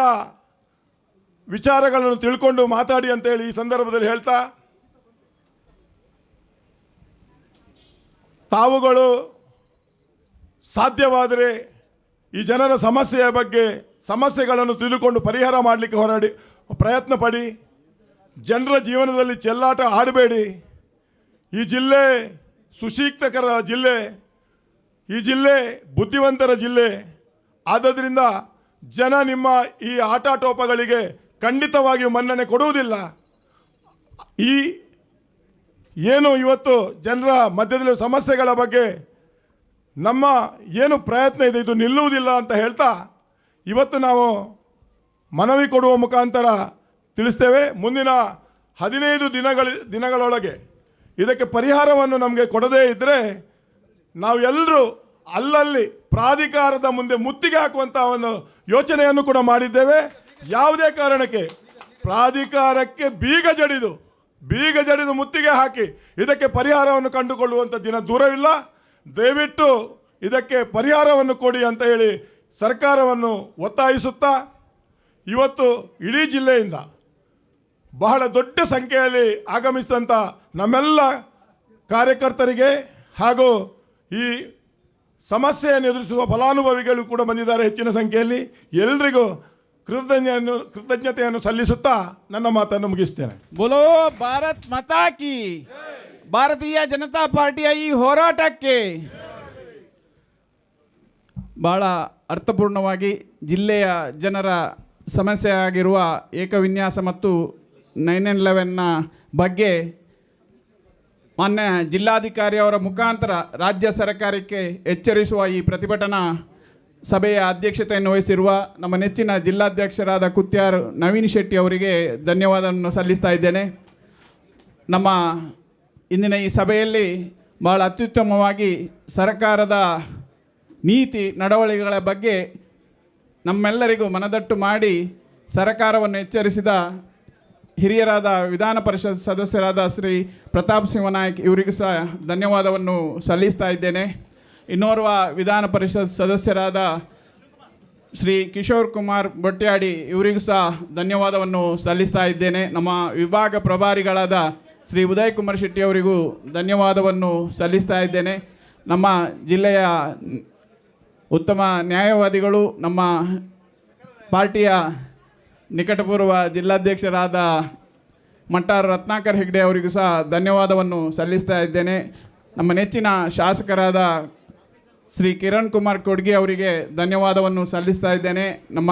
ವಿಚಾರಗಳನ್ನು ತಿಳ್ಕೊಂಡು ಮಾತಾಡಿ ಅಂತೇಳಿ ಈ ಸಂದರ್ಭದಲ್ಲಿ ಹೇಳ್ತಾ, ತಾವುಗಳು ಸಾಧ್ಯವಾದರೆ ಈ ಜನರ ಸಮಸ್ಯೆಗಳನ್ನು ತಿಳಿದುಕೊಂಡು ಪರಿಹಾರ ಮಾಡಲಿಕ್ಕೆ ಪ್ರಯತ್ನ ಪಡಿ. ಜನರ ಜೀವನದಲ್ಲಿ ಚೆಲ್ಲಾಟ ಆಡಬೇಡಿ. ಈ ಜಿಲ್ಲೆ ಸುಶಿಕ್ಷಿತರ ಜಿಲ್ಲೆ, ಈ ಜಿಲ್ಲೆ ಬುದ್ಧಿವಂತರ ಜಿಲ್ಲೆ. ಆದ್ದರಿಂದ ಜನ ನಿಮ್ಮ ಈ ಆಟಾಟೋಪಗಳಿಗೆ ಖಂಡಿತವಾಗಿಯೂ ಮನ್ನಣೆ ಕೊಡುವುದಿಲ್ಲ. ಈ ಏನು ಇವತ್ತು ಜನರ ಮಧ್ಯದಲ್ಲಿ ಸಮಸ್ಯೆಗಳ ಬಗ್ಗೆ ನಮ್ಮ ಏನು ಪ್ರಯತ್ನ ಇದೆ ಇದು ನಿಲ್ಲುವುದಿಲ್ಲ ಅಂತ ಹೇಳ್ತಾ ಇವತ್ತು ನಾವು ಮನವಿ ಕೊಡುವ ಮುಖಾಂತರ ತಿಳಿಸ್ತೇವೆ. ಮುಂದಿನ 15 ದಿನಗಳೊಳಗೆ ಇದಕ್ಕೆ ಪರಿಹಾರವನ್ನು ನಮಗೆ ಕೊಡದೇ ಇದ್ದರೆ ನಾವು ಎಲ್ಲರೂ ಅಲ್ಲಲ್ಲಿ ಪ್ರಾಧಿಕಾರದ ಮುಂದೆ ಮುತ್ತಿಗೆ ಹಾಕುವಂಥ ಒಂದು ಯೋಚನೆಯನ್ನು ಕೂಡ ಮಾಡಿದ್ದೇವೆ. ಯಾವುದೇ ಕಾರಣಕ್ಕೆ ಪ್ರಾಧಿಕಾರಕ್ಕೆ ಬೀಗ ಜಡಿದು ಮುತ್ತಿಗೆ ಹಾಕಿ ಇದಕ್ಕೆ ಪರಿಹಾರವನ್ನು ಕಂಡುಕೊಳ್ಳುವಂಥ ದಿನ ದೂರವಿಲ್ಲ. ದಯವಿಟ್ಟು ಇದಕ್ಕೆ ಪರಿಹಾರವನ್ನು ಕೊಡಿ ಅಂತ ಹೇಳಿ ಸರ್ಕಾರವನ್ನು ಒತ್ತಾಯಿಸುತ್ತಾ ಇವತ್ತು ಇಡೀ ಜಿಲ್ಲೆಯಿಂದ ಬಹಳ ದೊಡ್ಡ ಸಂಖ್ಯೆಯಲ್ಲಿ ಆಗಮಿಸಿದಂಥ ನಮ್ಮೆಲ್ಲ ಕಾರ್ಯಕರ್ತರಿಗೆ ಹಾಗೂ ಈ ಸಮಸ್ಯೆಯನ್ನು ಎದುರಿಸುವ ಫಲಾನುಭವಿಗಳು ಕೂಡ ಬಂದಿದ್ದಾರೆ ಹೆಚ್ಚಿನ ಸಂಖ್ಯೆಯಲ್ಲಿ. ಎಲ್ರಿಗೂ ಕೃತಜ್ಞತೆಯನ್ನು ಸಲ್ಲಿಸುತ್ತಾ ನನ್ನ ಮಾತನ್ನು ಮುಗಿಸ್ತೇನೆ. ಬೋಲೋ ಭಾರತ್ ಮಾತಾ ಕಿ. ಭಾರತೀಯ ಜನತಾ ಪಾರ್ಟಿಯ ಈ ಹೋರಾಟಕ್ಕೆ ಬಹಳ ಅರ್ಥಪೂರ್ಣವಾಗಿ ಜಿಲ್ಲೆಯ ಜನರ ಸಮಸ್ಯೆ ಆಗಿರುವ ಏಕವಿನ್ಯಾಸ ಮತ್ತು 9/11ನ ಬಗ್ಗೆ ಮಾನ್ಯ ಜಿಲ್ಲಾಧಿಕಾರಿ ಅವರ ಮುಖಾಂತರ ರಾಜ್ಯ ಸರ್ಕಾರಕ್ಕೆ ಎಚ್ಚರಿಸುವ ಈ ಪ್ರತಿಭಟನಾ ಸಭೆಯ ಅಧ್ಯಕ್ಷತೆಯನ್ನು ವಹಿಸಿರುವ ನಮ್ಮ ನೆಚ್ಚಿನ ಜಿಲ್ಲಾಧ್ಯಕ್ಷರಾದ ಕುತ್ಯಾರ್ ನವೀನ್ ಶೆಟ್ಟಿ ಅವರಿಗೆ ಧನ್ಯವಾದವನ್ನು ಸಲ್ಲಿಸ್ತಾ ಇದ್ದೇನೆ. ನಮ್ಮ ಇಂದಿನ ಈ ಸಭೆಯಲ್ಲಿ ಭಾಳ ಅತ್ಯುತ್ತಮವಾಗಿ ಸರ್ಕಾರದ ನೀತಿ ನಡವಳಿಕೆಗಳ ಬಗ್ಗೆ ನಮ್ಮೆಲ್ಲರಿಗೂ ಮನದಟ್ಟು ಮಾಡಿ ಸರ್ಕಾರವನ್ನು ಎಚ್ಚರಿಸಿದ ಹಿರಿಯರಾದ ವಿಧಾನ ಪರಿಷತ್ ಸದಸ್ಯರಾದ ಶ್ರೀ ಪ್ರತಾಪ್ ಸಿಂಹ ನಾಯ್ಕ್ ಇವರಿಗೂ ಸಹ ಧನ್ಯವಾದವನ್ನು ಸಲ್ಲಿಸ್ತಾ ಇದ್ದೇನೆ. ಇನ್ನೋರ್ವ ವಿಧಾನ ಪರಿಷತ್ ಸದಸ್ಯರಾದ ಶ್ರೀ ಕಿಶೋರ್ ಕುಮಾರ್ ಬೊಟ್ಯಾಡಿ ಇವರಿಗೂ ಸಹ ಧನ್ಯವಾದವನ್ನು ಸಲ್ಲಿಸ್ತಾ ಇದ್ದೇನೆ. ನಮ್ಮ ವಿಭಾಗ ಪ್ರಭಾರಿಗಳಾದ ಶ್ರೀ ಉದಯ್ ಕುಮಾರ್ ಶೆಟ್ಟಿ ಅವರಿಗೂ ಧನ್ಯವಾದವನ್ನು ಸಲ್ಲಿಸ್ತಾ ಇದ್ದೇನೆ. ನಮ್ಮ ಜಿಲ್ಲೆಯ ಉತ್ತಮ ನ್ಯಾಯವಾದಿಗಳು ನಮ್ಮ ಪಾರ್ಟಿಯ ನಿಕಟಪೂರ್ವ ಜಿಲ್ಲಾಧ್ಯಕ್ಷರಾದ ಮಟ್ಟಾರ್ ರತ್ನಾಕರ್ ಹೆಗ್ಡೆ ಅವರಿಗೂ ಸಹ ಧನ್ಯವಾದವನ್ನು ಸಲ್ಲಿಸ್ತಾ ಇದ್ದೇನೆ. ನಮ್ಮ ನೆಚ್ಚಿನ ಶಾಸಕರಾದ ಶ್ರೀ ಕಿರಣ್ ಕುಮಾರ್ ಕೊಡ್ಗೆ ಅವರಿಗೆ ಧನ್ಯವಾದವನ್ನು ಸಲ್ಲಿಸ್ತಾ ಇದ್ದೇನೆ. ನಮ್ಮ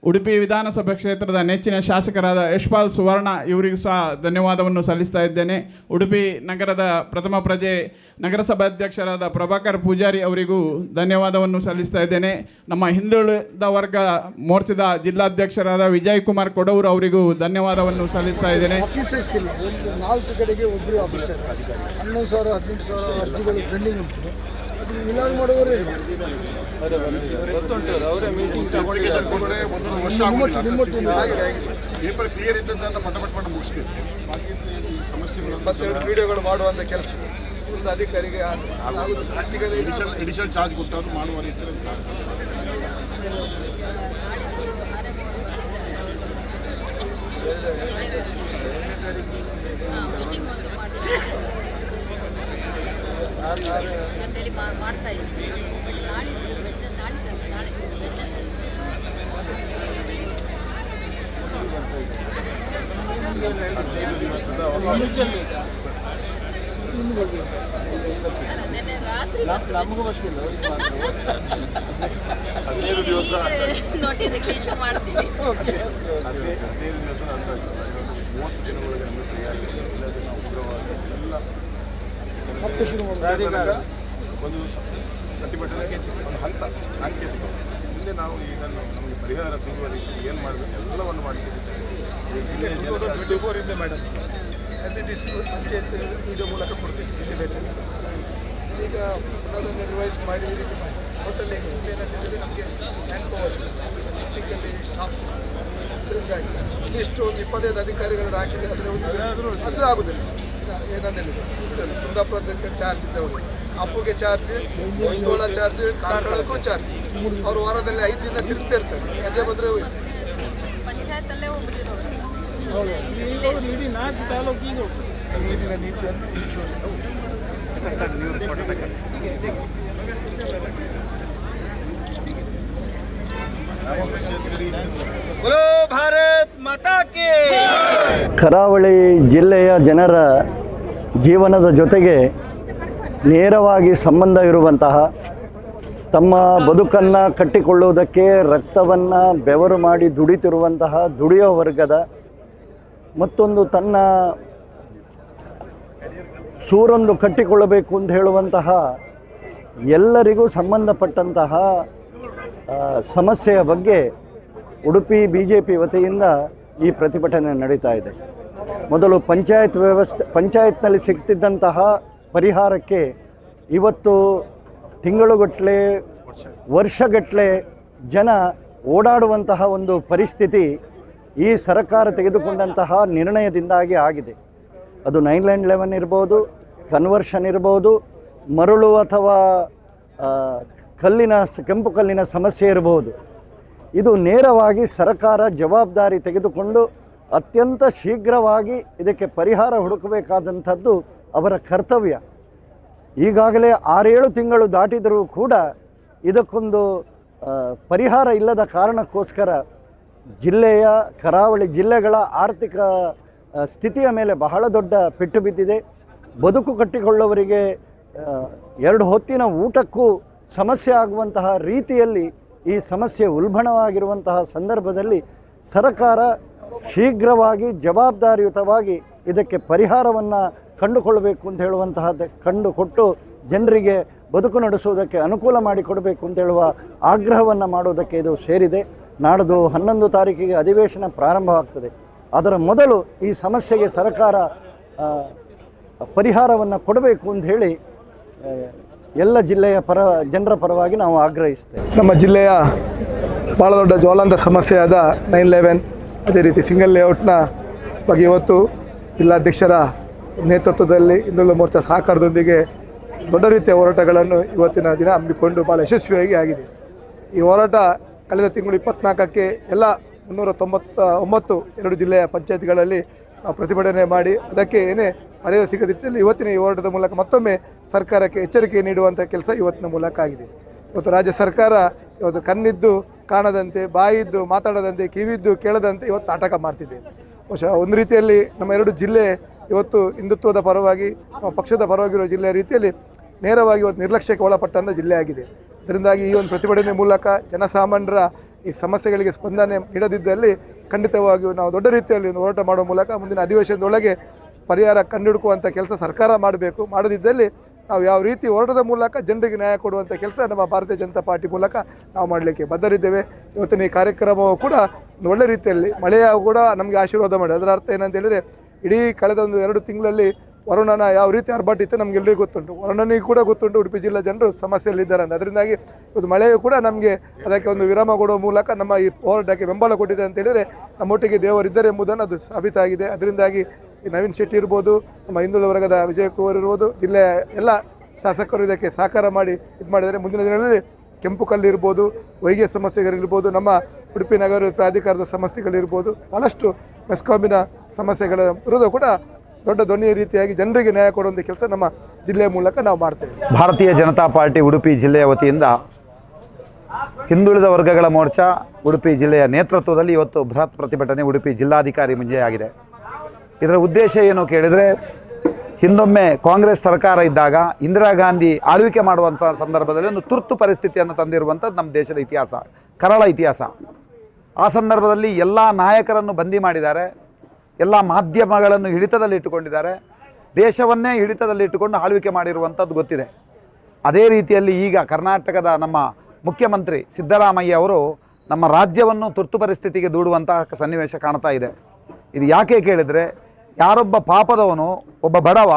ಉಡುಪಿ ವಿಧಾನಸಭಾ ಕ್ಷೇತ್ರದ ನೆಚ್ಚಿನ ಶಾಸಕರಾದ ಯಶ್ಪಾಲ್ ಸುವರ್ಣ ಇವರಿಗೂ ಸಹ ಧನ್ಯವಾದವನ್ನು ಸಲ್ಲಿಸ್ತಾ ಇದ್ದೇನೆ. ಉಡುಪಿ ನಗರದ ಪ್ರಥಮ ಪ್ರಜೆ ನಗರಸಭಾಧ್ಯಕ್ಷರಾದ ಪ್ರಭಾಕರ್ ಪೂಜಾರಿ ಅವರಿಗೂ ಧನ್ಯವಾದವನ್ನು ಸಲ್ಲಿಸ್ತಾ ಇದ್ದೇನೆ. ನಮ್ಮ ಹಿಂದುಳಿದ ವರ್ಗ ಮೋರ್ಚಾದ ಜಿಲ್ಲಾಧ್ಯಕ್ಷರಾದ ವಿಜಯ್ ಕುಮಾರ್ ಕೊಡೂರು ಅವರಿಗೂ ಧನ್ಯವಾದವನ್ನು ಸಲ್ಲಿಸ್ತಾ ಇದ್ದೇನೆ. ಆಫೀಸರ್ಸ್ ಇಲ್ಲ, 4 ಕಡೆಗೆ ಒಬ್ಬರು ಆಫೀಸರ್ ಅಧಿಕಾರಿ 11,000-18,000 ಅರ್ಜಿಗಳು ಪೆಂಡಿಂಗ್ ಉಂಟು. ಅದು ವಿಲಾಗ್ ಮಾಡುವವರೇ ಪೇಪರ್ ಕ್ಲಿಯರ್ ಇದ್ದದ್ದನ್ನು ಪಟ ಮುಗಿಸ್ಬೇಕು. 22 ವಿಡಿಯೋಗಳು ಮಾಡುವಂಥ ಕೆಲಸ ಒಂದು ಅಧಿಕಾರಿಗೆ ಆಗುವುದು. ಪ್ರಾಕ್ಟಿಕಲಿ ಎಡಿಷನಲ್ ಚಾರ್ಜ್ ಕೊಟ್ಟವರು ಮಾಡುವ ರೀತಿಯಲ್ಲಿ ಮಾಡ್ತಾ ಇದ್ದೀವಿ. ನಾಳೆ ರಾತ್ರಿ ನಮಗೂ ಗೊತ್ತಿಲ್ಲ, 15 ದಿವಸ ನೋಟಿಫಿಕೇಶನ್ ಮಾಡ್ತೀವಿ. 15 ದಿವಸ ಅಂತ 30 ದಿನಗಳಿಗೆ ಇಲ್ಲದೆ ನಾವು ಉಗ್ರವಾದ ಎಲ್ಲ ಒಂದು ಪ್ರತಿಭಟನೆಗೆ ಒಂದು ಹಂತ ಸಾಂಕೇತಿಕ. ಮುಂದೆ ನಾವು ಇದನ್ನು ನಮಗೆ ಪರಿಹಾರ ಸಿಗುವ ರೀತಿ ಏನು ಮಾಡಬೇಕು ಎಲ್ಲವನ್ನು ಮಾಡಲಿಕ್ಕೆ ಸಿಗ್ತದೆ. 24 ಇಂದ madam as it is panchayat video ಮೂಲಕ ಕೊಡ್ತೀವಿ ಇಲ್ಲಿ ಲೈಸೆನ್ಸ್. ಈಗ ಅದನ್ನು ರಿವೈಸ್ ಮಾಡಿ ಈ ರೀತಿ ಮಾಡಿ ಟೋಟಲಿ ಏನಂತಂದರೆ ನಮಗೆ ಮ್ಯಾನ್ ಪವರ್ ಟೆಕ್ನಿಕಲಿ ಸ್ಟಾಫ್ಸ್ ಇದರಿಂದಾಗಿ ಇಷ್ಟು ಒಂದು 25 ಅಧಿಕಾರಿಗಳನ್ನು ಹಾಕಿದರೆ ಅದರ ಅದು ಆಗೋದಿಲ್ಲ. ಈಗ ಏನಂದೇಳಿದೆ ಕುಂದಾಪುರಕ್ಕೆ ಚಾರ್ಜ್ ಇದ್ದವರು, ಕಾಪುಗೆ ಚಾರ್ಜ್, ಬಂಡವಾಳ ಚಾರ್ಜ್, ಕಾರ್ಕಳಕ್ಕೂ ಚಾರ್ಜ್. ಅವರು ವಾರದಲ್ಲಿ 5 ದಿನ ತಿರುಗ್ತಾ ಇರ್ತಾರೆ. ರಜೆ ಬಂದರೆ ಹೋಯ್ತು. ಪಂಚಾಯತಲ್ಲೇ ಒಬ್ಬರು ಇಡೀ 4 ತಾಲೂಕಿಗೆ ಈಗಿನ ನೀತಿಯನ್ನು ಕರಾವಳಿ ಜಿಲ್ಲೆಯ ಜನರ ಜೀವನದ ಜೊತೆಗೆ ನೇರವಾಗಿ ಸಂಬಂಧ ಇರುವಂತಹ, ತಮ್ಮ ಬದುಕನ್ನು ಕಟ್ಟಿಕೊಳ್ಳುವುದಕ್ಕೆ ರಕ್ತವನ್ನು ಬೆವರು ಮಾಡಿ ದುಡಿತಿರುವಂತಹ ದುಡಿಯೋ ವರ್ಗದ, ಮತ್ತೊಂದು ತನ್ನ ಸೂರೊಂದು ಕಟ್ಟಿಕೊಳ್ಳಬೇಕು ಅಂತ ಹೇಳುವಂತಹ ಎಲ್ಲರಿಗೂ ಸಂಬಂಧಪಟ್ಟಂತಹ ಸಮಸ್ಯೆಯ ಬಗ್ಗೆ ಉಡುಪಿ BJP ವತಿಯಿಂದ ಈ ಪ್ರತಿಭಟನೆ ನಡೀತಾ ಇದೆ. ಮೊದಲು ಪಂಚಾಯತ್ನಲ್ಲಿ ಸಿಗ್ತಿದ್ದಂತಹ ಪರಿಹಾರಕ್ಕೆ ಇವತ್ತು ತಿಂಗಳುಗಟ್ಟಲೆ, ವರ್ಷಗಟ್ಟಲೆ ಜನ ಓಡಾಡುವಂತಹ ಒಂದು ಪರಿಸ್ಥಿತಿ ಈ ಸರ್ಕಾರ ತೆಗೆದುಕೊಂಡಂತಹ ನಿರ್ಣಯದಿಂದಾಗಿ ಆಗಿದೆ. ಅದು 9/11 ಇರ್ಬೋದು, ಕನ್ವರ್ಷನ್ ಇರ್ಬೋದು, ಮರಳು ಅಥವಾ ಕೆಂಪು ಕಲ್ಲಿನ ಸಮಸ್ಯೆ ಇರಬಹುದು. ಇದು ನೇರವಾಗಿ ಸರ್ಕಾರ ಜವಾಬ್ದಾರಿ ತೆಗೆದುಕೊಂಡು ಅತ್ಯಂತ ಶೀಘ್ರವಾಗಿ ಇದಕ್ಕೆ ಪರಿಹಾರ ಹುಡುಕಬೇಕಾದಂಥದ್ದು ಅವರ ಕರ್ತವ್ಯ. ಈಗಾಗಲೇ 6-7 ತಿಂಗಳು ದಾಟಿದರೂ ಕೂಡ ಇದಕ್ಕೊಂದು ಪರಿಹಾರ ಇಲ್ಲದ ಕಾರಣಕ್ಕೋಸ್ಕರ ಜಿಲ್ಲೆಯ, ಕರಾವಳಿ ಜಿಲ್ಲೆಗಳ ಆರ್ಥಿಕ ಸ್ಥಿತಿಯ ಮೇಲೆ ಬಹಳ ದೊಡ್ಡ ಪೆಟ್ಟು ಬಿದ್ದಿದೆ. ಬದುಕು ಕಟ್ಟಿಕೊಳ್ಳುವವರಿಗೆ 2 ಹೊತ್ತಿನ ಊಟಕ್ಕೂ ಸಮಸ್ಯೆ ಆಗುವಂತಹ ರೀತಿಯಲ್ಲಿ ಈ ಸಮಸ್ಯೆ ಉಲ್ಬಣವಾಗಿರುವಂತಹ ಸಂದರ್ಭದಲ್ಲಿ ಸರ್ಕಾರ ಶೀಘ್ರವಾಗಿ ಜವಾಬ್ದಾರಿಯುತವಾಗಿ ಇದಕ್ಕೆ ಪರಿಹಾರವನ್ನು ಕಂಡುಕೊಳ್ಳಬೇಕು ಅಂತ ಹೇಳುವಂತಹದ್ದು ಕಂಡುಕೊಟ್ಟು ಜನರಿಗೆ ಬದುಕು ನಡೆಸುವುದಕ್ಕೆ ಅನುಕೂಲ ಮಾಡಿಕೊಡಬೇಕು ಅಂತ ಹೇಳುವ ಆಗ್ರಹವನ್ನು ಮಾಡುವುದಕ್ಕೆ ಇದು ಸೇರಿದೆ. ನಾಡ್ದು 11 ತಾರೀಕಿಗೆ ಅಧಿವೇಶನ ಪ್ರಾರಂಭವಾಗ್ತದೆ. ಅದರ ಮೊದಲು ಈ ಸಮಸ್ಯೆಗೆ ಸರ್ಕಾರ ಪರಿಹಾರವನ್ನು ಕೊಡಬೇಕು ಅಂತ ಹೇಳಿ ಎಲ್ಲ ಜಿಲ್ಲೆಯ ಜನರ ಪರವಾಗಿ ನಾವು ಆಗ್ರಹಿಸ್ತೇವೆ. ನಮ್ಮ ಜಿಲ್ಲೆಯ ಭಾಳ ದೊಡ್ಡ ಜ್ವಲಂತ ಸಮಸ್ಯೆಯಾದ 9/11, ಅದೇ ರೀತಿ ಸಿಂಗಲ್ ಲೇಔಟ್ನ ಬಗ್ಗೆ ಇವತ್ತು ಜಿಲ್ಲಾಧ್ಯಕ್ಷರ ನೇತೃತ್ವದಲ್ಲಿ ಹಿಂದುಳಿದ ಮೋರ್ಚಾ ಸಹಕಾರದೊಂದಿಗೆ ದೊಡ್ಡ ರೀತಿಯ ಹೋರಾಟಗಳನ್ನು ಇವತ್ತಿನ ದಿನ ಹಮ್ಮಿಕೊಂಡು ಭಾಳ ಯಶಸ್ವಿಯಾಗಿ ಆಗಿದೆ. ಈ ಹೋರಾಟ ಕಳೆದ ತಿಂಗಳು 24ಕ್ಕೆ ಎಲ್ಲ 399 2 ಜಿಲ್ಲೆಯ ಪಂಚಾಯತ್ಗಳಲ್ಲಿ ಪ್ರತಿಭಟನೆ ಮಾಡಿ ಅದಕ್ಕೆ ಏನೇ ಪರಿಹಾರ ಸಿಗದ ರೀತಿಯಲ್ಲಿ ಇವತ್ತಿನ ಈ ಹೋರಾಟದ ಮೂಲಕ ಮತ್ತೊಮ್ಮೆ ಸರ್ಕಾರಕ್ಕೆ ಎಚ್ಚರಿಕೆ ನೀಡುವಂಥ ಕೆಲಸ ಇವತ್ತಿನ ಮೂಲಕ ಆಗಿದೆ. ಇವತ್ತು ರಾಜ್ಯ ಸರ್ಕಾರ ಇವತ್ತು ಕಣ್ಣಿದ್ದು ಕಾಣದಂತೆ, ಬಾಯಿದ್ದು ಮಾತಾಡದಂತೆ, ಕಿವಿದ್ದು ಕೇಳದಂತೆ ಇವತ್ತು ನಾಟಕ ಮಾಡ್ತಿದೆ. ಬಹುಶಃ ಒಂದು ರೀತಿಯಲ್ಲಿ ನಮ್ಮ 2 ಜಿಲ್ಲೆ ಇವತ್ತು ಹಿಂದುತ್ವದ ಪರವಾಗಿ, ನಮ್ಮ ಪಕ್ಷದ ಪರವಾಗಿರೋ ಜಿಲ್ಲೆಯ ರೀತಿಯಲ್ಲಿ ನೇರವಾಗಿ ಇವತ್ತು ನಿರ್ಲಕ್ಷ್ಯಕ್ಕೆ ಒಳಪಟ್ಟಂಥ ಜಿಲ್ಲೆ ಆಗಿದೆ. ಅದರಿಂದಾಗಿ ಈ ಒಂದು ಪ್ರತಿಭಟನೆ ಮೂಲಕ ಜನಸಾಮಾನ್ಯರ ಈ ಸಮಸ್ಯೆಗಳಿಗೆ ಸ್ಪಂದನೆ ನೀಡದಿದ್ದಲ್ಲಿ ಖಂಡಿತವಾಗಿಯೂ ನಾವು ದೊಡ್ಡ ರೀತಿಯಲ್ಲಿ ಹೋರಾಟ ಮಾಡುವ ಮೂಲಕ ಮುಂದಿನ ಅಧಿವೇಶನದೊಳಗೆ ಪರಿಹಾರ ಕಂಡುಹಿಡುಕುವಂಥ ಕೆಲಸ ಸರ್ಕಾರ ಮಾಡಬೇಕು. ಮಾಡದಿದ್ದಲ್ಲಿ ನಾವು ಯಾವ ರೀತಿ ಹೋರಾಟದ ಮೂಲಕ ಜನರಿಗೆ ನ್ಯಾಯ ಕೊಡುವಂಥ ಕೆಲಸ ನಮ್ಮ ಭಾರತೀಯ ಜನತಾ ಪಾರ್ಟಿ ಮೂಲಕ ನಾವು ಮಾಡಲಿಕ್ಕೆ ಬದ್ಧರಿದ್ದೇವೆ. ಇವತ್ತಿನ ಈ ಕಾರ್ಯಕ್ರಮವು ಕೂಡ ಒಂದು ಒಳ್ಳೆ ರೀತಿಯಲ್ಲಿ ಮಳೆಯ ಕೂಡ ನಮಗೆ ಆಶೀರ್ವಾದ ಮಾಡಿ. ಅದರ ಅರ್ಥ ಏನಂತ ಹೇಳಿದರೆ, ಇಡೀ ಕಳೆದ 1-2 ತಿಂಗಳಲ್ಲಿ ವರುಣನ ಯಾವ ರೀತಿ ಆರ್ಭಟಿತ್ತು ನಮಗೆಲ್ಲರಿಗೂ ಗೊತ್ತುಂಟು. ವರುಣನಿಗೆ ಕೂಡ ಗೊತ್ತುಂಟು ಉಡುಪಿ ಜಿಲ್ಲಾ ಜನರು ಸಮಸ್ಯೆಯಲ್ಲಿದ್ದಾರೆ ಅಂತ. ಅದರಿಂದಾಗಿ ಇವತ್ತು ಮಳೆಯೂ ಕೂಡ ನಮಗೆ ಅದಕ್ಕೆ ಒಂದು ವಿರಾಮ ಕೊಡುವ ಮೂಲಕ ನಮ್ಮ ಈ ಹೋರಾಟಕ್ಕೆ ಬೆಂಬಲ ಕೊಟ್ಟಿದೆ ಅಂತ ಹೇಳಿದರೆ ನಮ್ಮೊಟ್ಟಿಗೆ ದೇವರಿದ್ದಾರೆ ಎಂಬುದನ್ನು ಅದು ಸಾಬೀತಾಗಿದೆ. ಅದರಿಂದಾಗಿ ಈ ನವೀನ್ ಶೆಟ್ಟಿ ಇರ್ಬೋದು, ನಮ್ಮ ಹಿಂದುಳಿದ ವರ್ಗದ ವಿಜಯ್ ಕುಮಾರ್ ಇರ್ಬೋದು, ಜಿಲ್ಲೆಯ ಎಲ್ಲ ಶಾಸಕರು ಇದಕ್ಕೆ ಸಹಕಾರ ಮಾಡಿ ಇದು ಮಾಡಿದರೆ ಮುಂದಿನ ದಿನಗಳಲ್ಲಿ ಕೆಂಪು ಕಲ್ಲು ಇರ್ಬೋದು, ವೈದ್ಯ ಸಮಸ್ಯೆಗಳಿರ್ಬೋದು, ನಮ್ಮ ಉಡುಪಿ ನಗರ ಪ್ರಾಧಿಕಾರದ ಸಮಸ್ಯೆಗಳಿರ್ಬೋದು, ಭಾಳಷ್ಟು ಮೆಸ್ಕಾಮಿನ ಸಮಸ್ಯೆಗಳ ವಿರುದ್ಧ ಕೂಡ ದೊಡ್ಡ ಧ್ವನಿಯ ರೀತಿಯಾಗಿ ಜನರಿಗೆ ನ್ಯಾಯ ಕೊಡುವಂಥ ಕೆಲಸ ನಮ್ಮ ಜಿಲ್ಲೆಯ ಮೂಲಕ ನಾವು ಮಾಡ್ತೇವೆ. ಭಾರತೀಯ ಜನತಾ ಪಾರ್ಟಿ ಉಡುಪಿ ಜಿಲ್ಲೆಯ ವತಿಯಿಂದ ಹಿಂದುಳಿದ ವರ್ಗಗಳ ಮೋರ್ಚಾ ಉಡುಪಿ ಜಿಲ್ಲೆಯ ನೇತೃತ್ವದಲ್ಲಿ ಇವತ್ತು ಬೃಹತ್ ಪ್ರತಿಭಟನೆ ಉಡುಪಿ ಜಿಲ್ಲಾಧಿಕಾರಿ ಮುಂದೆ ಆಗಿದೆ. ಇದರ ಉದ್ದೇಶ ಏನು ಕೇಳಿದರೆ, ಹಿಂದೊಮ್ಮೆ ಕಾಂಗ್ರೆಸ್ ಸರ್ಕಾರ ಇದ್ದಾಗ ಇಂದಿರಾ ಗಾಂಧಿ ಆಳ್ವಿಕೆ ಮಾಡುವಂಥ ಸಂದರ್ಭದಲ್ಲಿ ಒಂದು ತುರ್ತು ಪರಿಸ್ಥಿತಿಯನ್ನು ತಂದಿರುವಂಥದ್ದು ನಮ್ಮ ದೇಶದ ಇತಿಹಾಸ, ಕರಾಳ ಇತಿಹಾಸ. ಆ ಸಂದರ್ಭದಲ್ಲಿ ಎಲ್ಲ ನಾಯಕರನ್ನು ಬಂದಿ ಮಾಡಿದ್ದಾರೆ, ಎಲ್ಲ ಮಾಧ್ಯಮಗಳನ್ನು ಹಿಡಿತದಲ್ಲಿ ಇಟ್ಟುಕೊಂಡಿದ್ದಾರೆ, ದೇಶವನ್ನೇ ಹಿಡಿತದಲ್ಲಿ ಇಟ್ಟುಕೊಂಡು ಆಳ್ವಿಕೆ ಮಾಡಿರುವಂಥದ್ದು ಗೊತ್ತಿದೆ. ಅದೇ ರೀತಿಯಲ್ಲಿ ಈಗ ಕರ್ನಾಟಕದ ನಮ್ಮ ಮುಖ್ಯಮಂತ್ರಿ ಸಿದ್ದರಾಮಯ್ಯ ಅವರು ನಮ್ಮ ರಾಜ್ಯವನ್ನು ತುರ್ತು ಪರಿಸ್ಥಿತಿಗೆ ದೂಡುವಂತಹ ಸನ್ನಿವೇಶ ಕಾಣ್ತಾ ಇದೆ. ಇದು ಯಾಕೆ ಕೇಳಿದರೆ, ಯಾರೊಬ್ಬ ಪಾಪದವನು, ಒಬ್ಬ ಬಡವ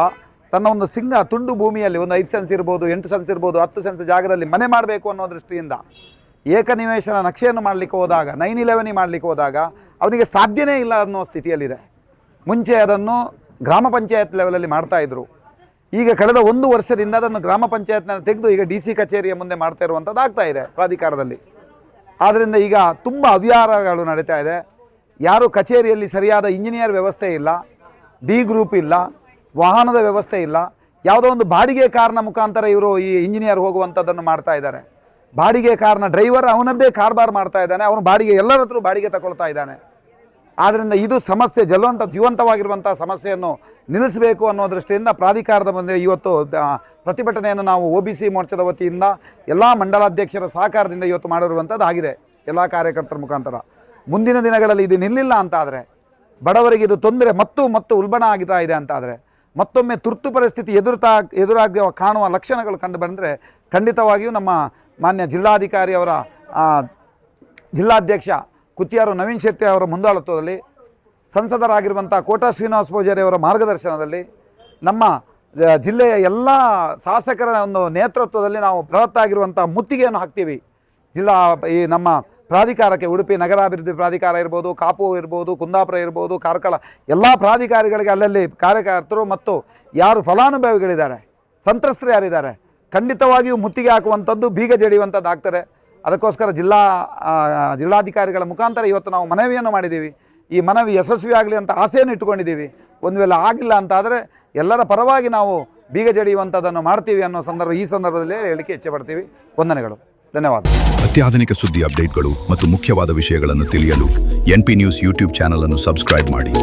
ತನ್ನ ಒಂದು ತುಂಡು ಭೂಮಿಯಲ್ಲಿ ಒಂದು 5 ಸೆನ್ಸ್ ಇರ್ಬೋದು, 8 ಸೆನ್ಸ್ ಇರ್ಬೋದು, 10 ಸೆನ್ಸ್ ಜಾಗದಲ್ಲಿ ಮನೆ ಮಾಡಬೇಕು ಅನ್ನೋ ದೃಷ್ಟಿಯಿಂದ ಏಕನಿವೇಶನ ನಕ್ಷೆಯನ್ನು ಮಾಡಲಿಕ್ಕೆ ಹೋದಾಗ, 9/11 ಮಾಡಲಿಕ್ಕೆ ಹೋದಾಗ ಅವನಿಗೆ ಸಾಧ್ಯನೇ ಇಲ್ಲ ಅನ್ನೋ ಸ್ಥಿತಿಯಲ್ಲಿದೆ. ಮುಂಚೆ ಅದನ್ನು ಗ್ರಾಮ ಪಂಚಾಯತ್ ಲೆವೆಲಲ್ಲಿ ಮಾಡ್ತಾಯಿದ್ರು. ಈಗ ಕಳೆದ 1 ವರ್ಷದಿಂದ ಅದನ್ನು ಗ್ರಾಮ ಪಂಚಾಯತ್ನ ತೆಗೆದು ಈಗ DC ಕಚೇರಿಯ ಮುಂದೆ ಮಾಡ್ತಾ ಇರುವಂಥದ್ದು ಆಗ್ತಾ ಇದೆ ಪ್ರಾಧಿಕಾರದಲ್ಲಿ. ಆದ್ದರಿಂದ ಈಗ ತುಂಬ ಅವ್ಯವಹಾರಗಳು ನಡೀತಾ ಇದೆ. ಯಾರು ಕಚೇರಿಯಲ್ಲಿ ಸರಿಯಾದ ಇಂಜಿನಿಯರ್ ವ್ಯವಸ್ಥೆ ಇಲ್ಲ, D ಗ್ರೂಪ್ ಇಲ್ಲ, ವಾಹನದ ವ್ಯವಸ್ಥೆ ಇಲ್ಲ. ಯಾವುದೋ ಒಂದು ಬಾಡಿಗೆ ಕಾರ್ನ ಮುಖಾಂತರ ಇವರು ಈ ಇಂಜಿನಿಯರ್ ಹೋಗುವಂಥದ್ದನ್ನು ಮಾಡ್ತಾ ಇದ್ದಾರೆ. ಬಾಡಿಗೆ ಕಾರ್ನ ಡ್ರೈವರ್ ಅವನದ್ದೇ ಕಾರ್ಬಾರ್ ಮಾಡ್ತಾ ಇದ್ದಾನೆ, ಅವನು ಬಾಡಿಗೆ ಎಲ್ಲರ ಹತ್ರ ಬಾಡಿಗೆ ತಗೊಳ್ತಾ ಇದ್ದಾನೆ. ಆದ್ದರಿಂದ ಇದು ಸಮಸ್ಯೆ, ಜೀವಂತವಾಗಿರುವಂಥ ಸಮಸ್ಯೆಯನ್ನು ನಿಲ್ಲಿಸಬೇಕು ಅನ್ನೋ ದೃಷ್ಟಿಯಿಂದ ಪ್ರಾಧಿಕಾರದ ಮುಂದೆ ಇವತ್ತು ಪ್ರತಿಭಟನೆಯನ್ನು ನಾವು OBC ಮೋರ್ಚಾದ ವತಿಯಿಂದ ಎಲ್ಲ ಮಂಡಲಾಧ್ಯಕ್ಷರ ಸಹಕಾರದಿಂದ ಇವತ್ತು ಮಾಡಿರುವಂಥದ್ದು ಆಗಿದೆ ಎಲ್ಲ ಕಾರ್ಯಕರ್ತರ ಮುಖಾಂತರ. ಮುಂದಿನ ದಿನಗಳಲ್ಲಿ ಇದು ನಿಲ್ಲಿಲ್ಲ ಅಂತಾದರೆ, ಬಡವರಿಗೆ ಇದು ತೊಂದರೆ ಮತ್ತು ಉಲ್ಬಣ ಆಗ್ತಾ ಇದೆ ಅಂತಾದರೆ, ಮತ್ತೊಮ್ಮೆ ತುರ್ತು ಪರಿಸ್ಥಿತಿ ಎದುರಾಗಿ ಕಾಣುವ ಲಕ್ಷಣಗಳು ಕಂಡು ಬಂದರೆ ಖಂಡಿತವಾಗಿಯೂ ನಮ್ಮ ಮಾನ್ಯ ಜಿಲ್ಲಾಧಿಕಾರಿ ಅವರ ಜಿಲ್ಲಾಧ್ಯಕ್ಷ ಕುತ್ತಿಯಾರು ನವೀನ್ ಶೆಟ್ಟಿ ಅವರ ಮುಂದಾಳತ್ವದಲ್ಲಿ, ಸಂಸದರಾಗಿರುವಂಥ ಕೋಟಾ ಶ್ರೀನಿವಾಸ ಪೂಜಾರಿ ಅವರ ಮಾರ್ಗದರ್ಶನದಲ್ಲಿ, ನಮ್ಮ ಜಿಲ್ಲೆಯ ಎಲ್ಲ ಶಾಸಕರ ಒಂದು ನೇತೃತ್ವದಲ್ಲಿ ನಾವು ಬೃಹತ್ತಾಗಿರುವಂಥ ಮುತ್ತಿಗೆಯನ್ನು ಹಾಕ್ತೀವಿ ಈ ನಮ್ಮ ಪ್ರಾಧಿಕಾರಕ್ಕೆ. ಉಡುಪಿ ನಗರಾಭಿವೃದ್ಧಿ ಪ್ರಾಧಿಕಾರ ಇರ್ಬೋದು, ಕಾಪು ಇರ್ಬೋದು, ಕುಂದಾಪುರ ಇರ್ಬೋದು, ಕಾರ್ಕಳ ಎಲ್ಲ ಪ್ರಾಧಿಕಾರಿಗಳಿಗೆ ಅಲ್ಲಲ್ಲಿ ಕಾರ್ಯಕರ್ತರು ಮತ್ತು ಯಾರು ಫಲಾನುಭವಿಗಳಿದ್ದಾರೆ, ಸಂತ್ರಸ್ತರು ಯಾರಿದ್ದಾರೆ, ಖಂಡಿತವಾಗಿಯೂ ಮುತ್ತಿಗೆ ಹಾಕುವಂಥದ್ದು, ಬೀಗ ಜಡಿಯುವಂಥದ್ದು ಆಗ್ತದೆ. ಅದಕ್ಕೋಸ್ಕರ ಜಿಲ್ಲಾಧಿಕಾರಿಗಳ ಮುಖಾಂತರ ಇವತ್ತು ನಾವು ಮನವಿಯನ್ನು ಮಾಡಿದ್ದೀವಿ. ಈ ಮನವಿ ಯಶಸ್ವಿ ಆಗಲಿ ಅಂತ ಆಸೆಯನ್ನು ಇಟ್ಕೊಂಡಿದ್ದೀವಿ. ಒಂದು ವೇಳೆ ಆಗಿಲ್ಲ ಅಂತಾದರೆ ಎಲ್ಲರ ಪರವಾಗಿ ನಾವು ಬೀಗ ಜಡಿಯುವಂಥದ್ದನ್ನು ಮಾಡ್ತೀವಿ ಅನ್ನೋ ಈ ಸಂದರ್ಭದಲ್ಲಿ ಹೇಳಿಕೆ ಇಚ್ಛೆಪಡ್ತೀವಿ. ವಂದನೆಗಳು, ಧನ್ಯವಾದ. ಅತ್ಯಾಧುನಿಕ ಸುದ್ದಿ ಅಪ್ಡೇಟ್ಗಳು ಮತ್ತು ಮುಖ್ಯವಾದ ವಿಷಯಗಳನ್ನು ತಿಳಿಯಲು NP ನ್ಯೂಸ್ ಯೂಟ್ಯೂಬ್ ಚಾನಲ್ ಅನ್ನು ಸಬ್ಸ್ಕ್ರೈಬ್ ಮಾಡಿ.